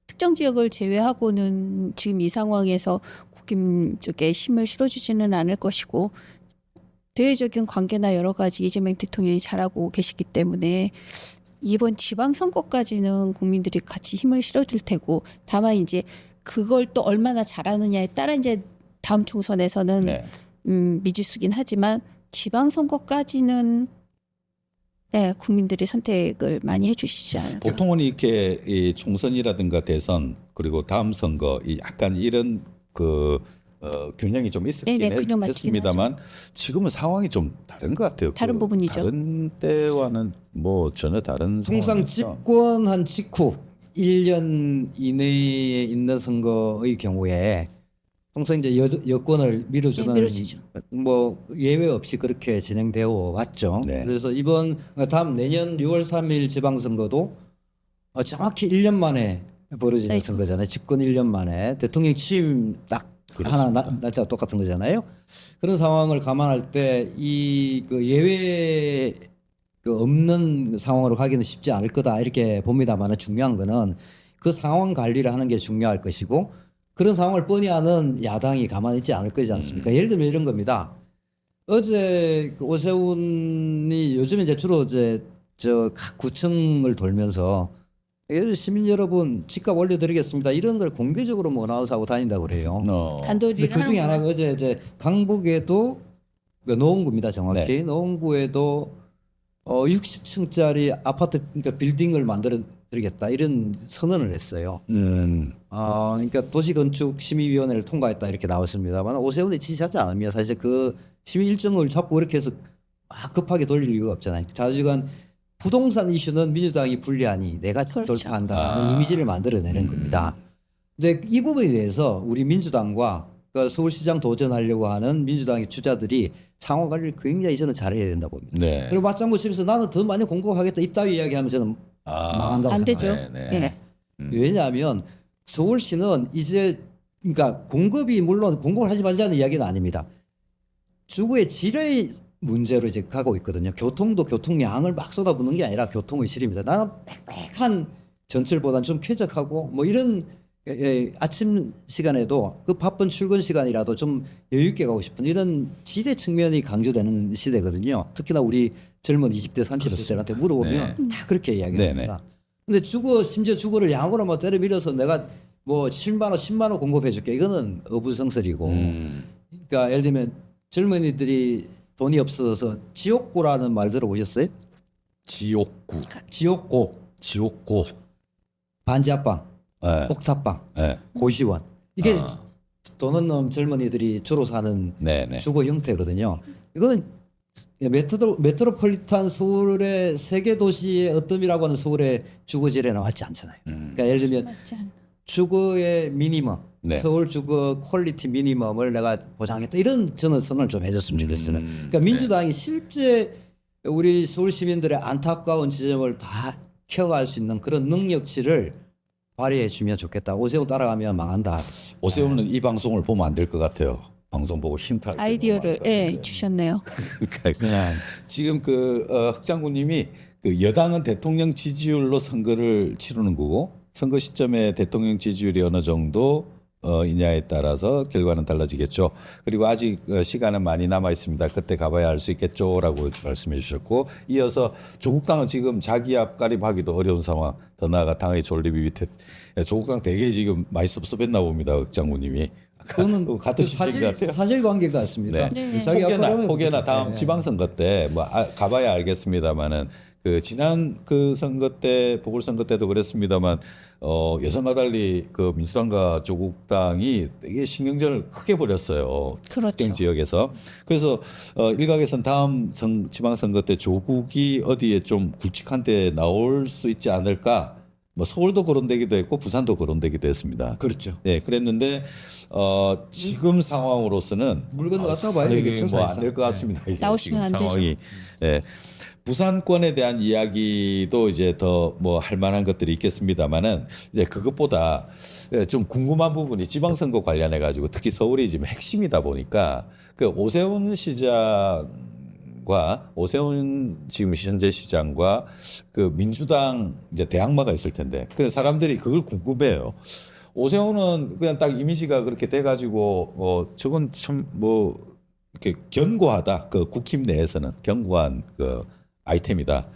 특정 지역을 제외하고는 지금 이 상황에서 국힘 쪽에 힘을 실어주지는 않을 것이고 대외적인 관계나 여러 가지 이재명 대통령이 잘하고 계시기 때문에 이번 지방선거까지는 국민들이 같이 힘을 실어줄 테고 다만 이제 그걸 또 얼마나 잘하느냐에 따라 이제 다음 총선에서는 네. 미지수긴 하지만 지방선거까지는 국민들이 선택을 많이 해주시지 않을까. 보통은 이렇게 이 총선이라든가 대선 그리고 다음 선거 이 약간 이런 그 균형이 좀 있었긴 네네, 균형 맞추긴 했습니다만 지금은 상황이 좀 다른 것 같아요. 다른 부분이죠. 다른 때와는 뭐 전혀 다른 통상 상황이죠. 집권한 직후 1년 이내에 있는 선거의 경우에 통상 이제 여권을 밀어주는 밀어주죠. 뭐 예외 없이 그렇게 진행되어 왔죠. 네. 그래서 이번 다음 내년 6월 3일 지방선거도 정확히 1년 만에 벌어지는 네. 선거잖아요. 집권 1년 만에 대통령 취임 딱 그렇습니다. 하나 날짜가 똑같은 거잖아요. 그런 상황을 감안할 때 이 그 예외 그 없는 상황으로 가기는 쉽지 않을 거다 이렇게 봅니다만 중요한 거는 그 상황 관리를 하는 게 중요할 것이고 그런 상황을 뻔히 아는 야당이 가만히 있지 않을 거지 않습니까? 예를 들면 이런 겁니다. 어제 그 오세훈이 요즘 이제 주로 이제 저 각 구청을 돌면서 시민 여러분 집값 올려드리겠습니다 이런 걸 공개적으로 뭐 나와서 하고 다닌다고 그래요. 근데 단도리를 그 중에 하는구나. 하나가 어제 이제 강북에도 그 노원구입니다, 정확히. 네. 노원구에도 60층짜리 아파트, 그러니까 빌딩을 만들어 드리겠다 이런 선언을 했어요. 그러니까 도시건축심의위원회를 통과했다 이렇게 나왔습니다만 오세훈이 지시하지 않으면 사실 그 심의 일정을 잡고 이렇게 해서 막 급하게 돌릴 이유가 없잖아요. 좌지간 부동산 이슈는 민주당이 불리하니 내가 그렇죠. 돌파한다는 이미지를 만들어내는 겁니다. 근데 이 부분에 대해서 우리 민주당과 그 서울시장 도전하려고 하는 민주당의 주자들이 상황 관리를 굉장히 저는 잘해야 된다 봅니다. 네. 그리고 맞장구 치면서 나는 더 많이 공급하겠다 이따위 이야기하면 저는 망한다고 안 되죠. 생각해요. 네, 예. 왜냐하면 서울시는 이제 그러니까 공급이 물론 공급을 하지 말자는 이야기는 아닙니다. 주거의 질의 문제로 이제 가고 있거든요. 교통도 교통량을 막 쏟아붓는 게 아니라 교통의 질입니다. 나는 빽빽한 전철보다는 좀 쾌적하고 뭐 이런 아침 시간에도 그 바쁜 출근 시간이라도 좀 여유 있게 가고 싶은 이런 지대 측면이 강조되는 시대거든요. 특히나 우리 젊은 20대, 30대들한테 물어보면 다 그렇게 이야기합니다. 근데 주거 심지어 주거를 양으로 뭐 때려 밀어서 내가 뭐 7만 원, 10만 원 공급해 줄게. 이거는 어부성설이고. 그러니까 예를 들면 젊은이들이 돈이 없어서 지옥고라는 말 들어보셨어요? 지옥구, 지옥고, 지옥고, 반지하방, 네. 옥탑방, 네. 고시원. 이게 돈 없는 젊은이들이 주로 사는 네, 네. 주거 형태거든요. 이거는 메트로폴리탄 서울의 세계 도시의 어뜸이라고 하는 서울의 주거질에 나왔지 않잖아요. 그러니까 예를 들면 맞지 않나. 주거의 미니멈, 네. 서울 주거 퀄리티 미니멈을 내가 보장했다. 이런 저는 선언을 좀 해줬으면 좋겠어요. 그러니까 민주당이 실제 우리 서울 시민들의 안타까운 지점을 다 케어할 수 있는 그런 능력치를 발휘해 주면 좋겠다. 오세훈 따라가면 망한다. 오세훈은 이 방송을 보면 안 될 것 같아요. 방송 보고 쉼터 할 아이디어를 주셨네요. 그러니까 지금 흑 장군님이 그 여당은 대통령 지지율로 선거를 치르는 거고 선거 시점에 대통령 지지율이 어느 정도 이냐에 따라서 결과는 달라지겠죠. 그리고 아직 시간은 많이 남아 있습니다. 그때 가봐야 알 수 있겠죠라고 말씀해 주셨고 이어서 조국당은 지금 자기 앞가림하기도 어려운 상황. 더 나아가 당의 존립이 위태. 조국당 되게 지금 많이 섭섭했나 봅니다. 흑 장군님이. 그거는 같은 심리인 것 같아요. 사실관계 같습니다. 네. 자기 앞가림을 혹여나 다음 못했대. 지방선거 때 뭐 가봐야 알겠습니다만은 그 지난 그 선거 때 보궐선거 때도 그랬습니다만 예상과 달리 그 민주당과 조국당이 되게 신경전을 크게 벌였어요. 그렇죠. 특정 지역에서. 그래서 일각에서는 다음 지방선거 때 조국이 어디에 좀 굵직한 데 나올 수 있지 않을까. 뭐 서울도 거론되기도 했고 부산도 거론되기도 했습니다. 그렇죠. 네, 그랬는데 지금 상황으로서는 물 건너가서 봐야 되겠죠, 뭐안 사실상. 될 것 같습니다. 이게 나오시면 지금 안 되죠. 상황이. 예. 부산권에 대한 이야기도 이제 더 뭐 할 만한 것들이 있겠습니다만은 이제 그것보다 좀 궁금한 부분이 지방선거 관련해 가지고 특히 서울이 지금 핵심이다 보니까 그 오세훈 시장과 오세훈 지금 현재 시장과 그 민주당 이제 대항마가 있을 텐데 그 사람들이 그걸 궁금해요. 오세훈은 그냥 딱 이미지가 그렇게 돼가지고 저건 참 뭐 이렇게 견고하다. 그 국힘 내에서는 견고한 그 아이템이다.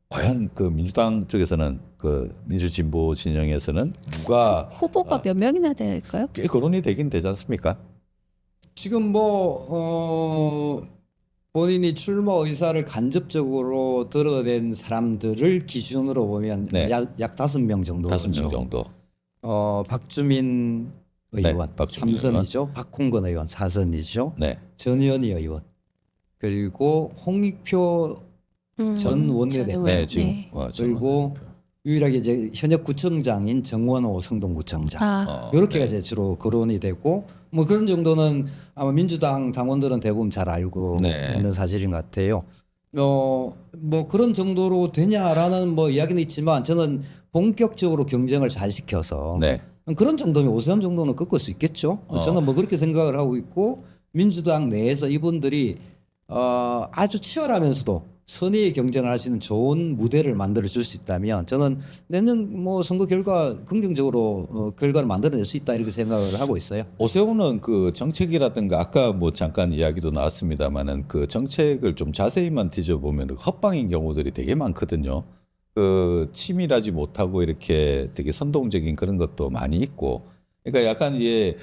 과연 그 민주당 쪽에서는 그 민주진보 진영에서는 누가 후보가 몇 명이나 될까요? 꽤 거론이 되긴 되지 않습니까? 지금 본인이 출마 의사를 간접적으로 드러낸 사람들을 기준으로 보면 네. 약 5명 정도. 5명 정도. 박주민 의원 네, 박주민 3선이죠. 박홍근 의원 4선이죠. 네. 전현희 의원 그리고 홍익표 전 원내대표. 네, 지금 네. 그리고 유일하게 이제 현역 구청장인 정원호 성동구청장. 이렇게가 이제 주로 거론이 되고 뭐 그런 정도는 아마 민주당 당원들은 대부분 잘 알고 네. 있는 사실인 것 같아요. 뭐 그런 정도로 되냐라는 뭐 이야기는 있지만 저는 본격적으로 경쟁을 잘 시켜서 네. 그런 정도면 오세훈 정도는 꺾을 수 있겠죠. 저는 뭐 그렇게 생각을 하고 있고 민주당 내에서 이분들이 아주 치열하면서도 선의의 경쟁을 할 수 있는 좋은 무대를 만들어 줄 수 있다면 저는 내년 뭐 선거 결과 긍정적으로 결과를 만들어낼 수 있다 이렇게 생각을 하고 있어요. 오세훈은 그 정책이라든가 아까 뭐 잠깐 이야기도 나왔습니다만은 그 정책을 좀 자세히만 뒤져보면 헛방인 경우들이 되게 많거든요. 그 치밀하지 못하고 이렇게 되게 선동적인 그런 것도 많이 있고 그러니까 약간 이제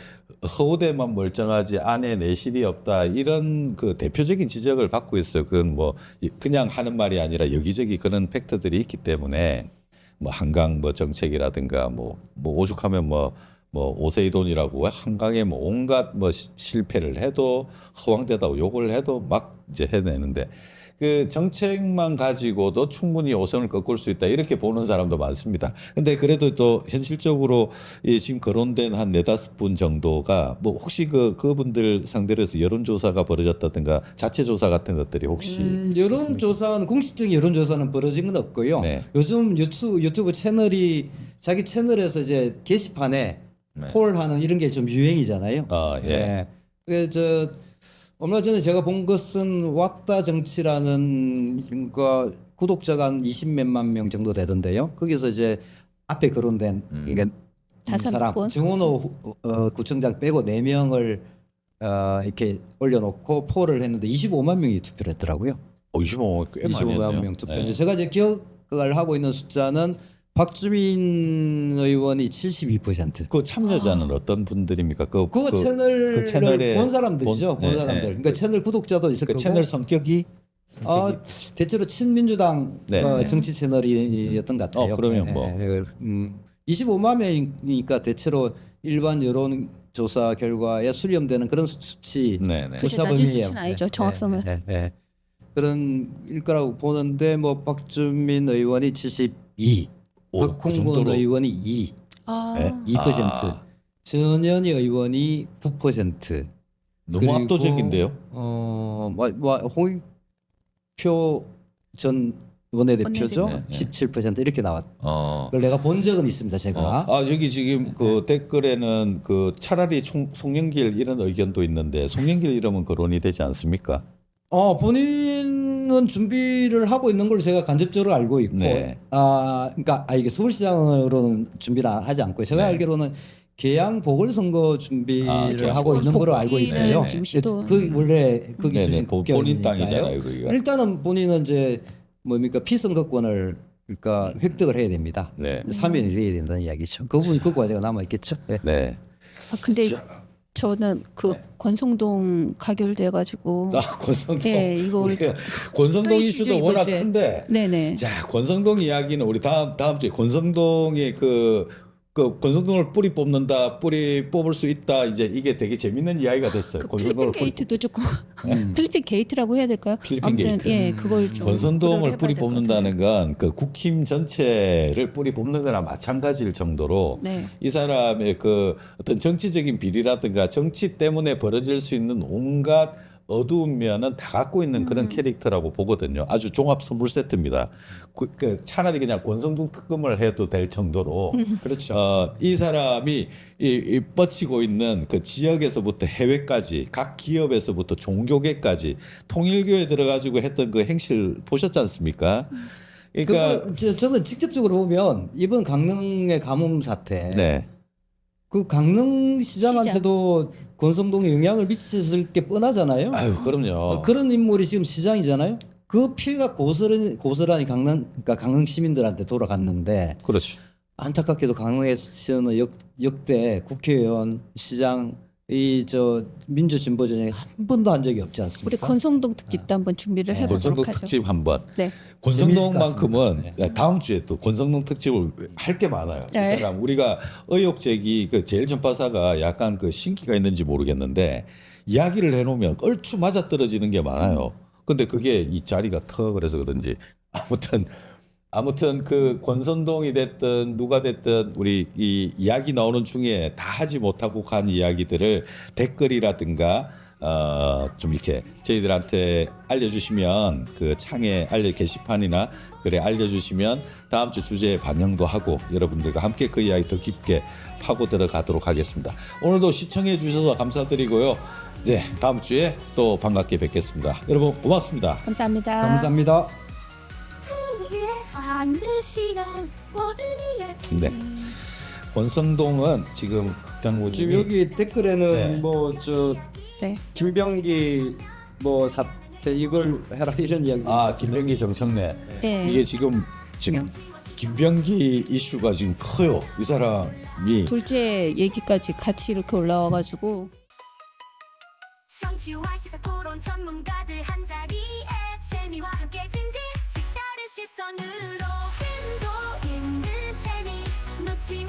허우대만 멀쩡하지 안에 내실이 없다 이런 그 대표적인 지적을 받고 있어요. 그건 뭐 그냥 하는 말이 아니라 여기저기 그런 팩트들이 있기 때문에 뭐 한강 뭐 정책이라든가 뭐 오죽하면 뭐 오세이돈이라고 한강에 뭐 온갖 뭐 실패를 해도 허황되다고 욕을 해도 막 이제 해내는데 그 정책만 가지고도 충분히 오선을 꺾을 수 있다 이렇게 보는 사람도 많습니다. 근데 그래도 또 현실적으로 이 지금 거론된 한 네다섯 분 정도가 뭐 혹시 그분들 상대로 해서 여론조사가 벌어졌다든가 자체조사 같은 것들이 혹시 여론조사는 공식적인 여론조사는 벌어진 건 없고요. 네. 요즘 유튜브 채널이 자기 채널에서 이제 게시판에 네. 폴하는 이런 게 좀 유행이잖아요. 아, 예. 그래서 얼마 전에 제가 본 것은 왔다 정치라는 그러니까 구독자가 한 20몇만 명 정도 되던데요. 거기서 이제 앞에 거론된 이게 다섯 사람 분? 정원호 구청장 빼고 4명을 이렇게 올려놓고 폴을 했는데 25만 명이 투표를 했더라고요. 25만 꽤 많이 25만 했네요. 명 투표. 네. 제가 이제 기억을 하고 있는 숫자는 박주민 의원이 72%. 그 참여자는 어떤 분들입니까? 그거 채널을 그 채널에 본 사람들이죠. 본 네, 사람들. 네. 그러니까 채널 구독자도 있을 그 거고. 채널 성격이 대체로 친민주당 네. 정치 채널이었던 것 같아요. 그러면 뭐. 25만 명이니까 대체로 일반 여론 조사 결과에 수렴되는 그런 수치 네, 네. 그렇죠. 낮은 수치는 아니죠, 정확성은. 네. 그런 일 거라고 보는데 뭐 박주민 의원이 72, 오, 그 박홍근 정도로. 의원이 2, 아, 네. 2%, 아. 전현희 의원이 9%. 너무 그리고, 압도적인데요. 홍익표 전 원내대표죠. 원내대표. 네, 네. 17% 이렇게 나왔. 어. 그걸 내가 본 적은 있습니다. 제가. 여기 지금 그 댓글에는 그 차라리 송영길 이런 의견도 있는데 송영길 이름은 거론이 되지 않습니까? 본인은 준비를 하고 있는 걸로 제가 간접적으로 알고 있고, 네. 그러니까 이게 서울시장으로는 준비를 하지 않고 제가 네. 알기로는 계양 보궐선거 준비를 계양 하고 있는 걸로 알고 있어요. 지금 시도. 그 원래 거기 네네, 주신 본인 국회의원이니까요. 땅이잖아요, 거기가. 일단은 본인은 이제 뭡니까 피선거권을 그러니까 획득을 해야 됩니다. 네. 3년이 돼야 된다는 이야기죠. 그 부분 그 과제가 남아 있겠죠. 네. 네. 근데 저는 그 권성동 가결돼 가지고 권성동. 예, 이거 우리가 권성동 또 이슈도 이슈죠, 워낙 이번 주에. 큰데. 네네. 자, 권성동 이야기는 우리 다음 주에 권성동의 그 권성동을 뿌리 뽑는다, 뿌리 뽑을 수 있다. 이제 이게 되게 재밌는 이야기가 됐어요. 그 필리핀 게이트도 조금 필리핀 게이트라고 해야 될까요? 필리핀 아무튼 게이트. 예, 그걸 좀 권성동을 고려를 뿌리 해봐야 될것 뽑는다는 건 그 국힘 전체를 뿌리 뽑는 거나 마찬가지일 정도로 네. 이 사람의 그 어떤 정치적인 비리라든가 정치 때문에 벌어질 수 있는 온갖 어두운 면은 다 갖고 있는 그런 캐릭터라고 보거든요. 아주 종합 선물 세트입니다. 차라리 그냥 권성동 특검을 해도 될 정도로 그렇죠. 이 사람이 이 뻗치고 있는 그 지역에서부터 해외까지 각 기업에서부터 종교계까지 통일교에 들어가지고 했던 그 행실 보셨지 않습니까? 그러니까 저는 직접적으로 보면 이번 강릉의 가뭄 사태, 네. 그 강릉시장한테도 권성동에 영향을 미쳤을 게 뻔하잖아요. 아유, 그럼요. 그런 인물이 지금 시장이잖아요. 그 피해가 고스란히 그러니까 강릉 시민들한테 돌아갔는데 그렇죠. 안타깝게도 강릉에서는 역대 국회의원, 시장 민주 진보 전쟁 한 번도 한 적이 없지 우리 않습니까? 권성동 특집도 한번 준비를 해보도록 권성동 하죠. 특집 한번. 네. 권성동만큼은 다음 주에 또 권성동 특집을 할 게 많아요. 네. 이 사람 우리가 의혹 제기 그 제일 전파사가 약간 그 신기가 있는지 모르겠는데 이야기를 해놓으면 얼추 맞아 떨어지는 게 많아요. 근데 그게 이 자리가 터 그래서 그런지 아무튼 그 권선동이 됐든 누가 됐든 우리 이 이야기 나오는 중에 다 하지 못하고 간 이야기들을 댓글이라든가 좀 이렇게 저희들한테 알려주시면 그 창에 게시판이나 글에 알려주시면 다음 주 주제에 반영도 하고 여러분들과 함께 그 이야기 더 깊게 파고 들어가도록 하겠습니다. 오늘도 시청해 주셔서 감사드리고요. 네, 다음 주에 또 반갑게 뵙겠습니다. 여러분 고맙습니다. 감사합니다. 감사합니다. 네, 권성동은 지금 극장부 지금 여기 댓글에는 네. 네. 김병기 사태 이걸 해라 이런 이야기. 김병기 정청래 네. 이게 지금 김병기 이슈가 지금 커요. 이 사람이 둘째 얘기까지 같이 이렇게 올라와가지고 정치와 시사 토론 전문가들 한자리에 재미와 함께 진지 색다른 시선으로 심도 있는 재미 놓치면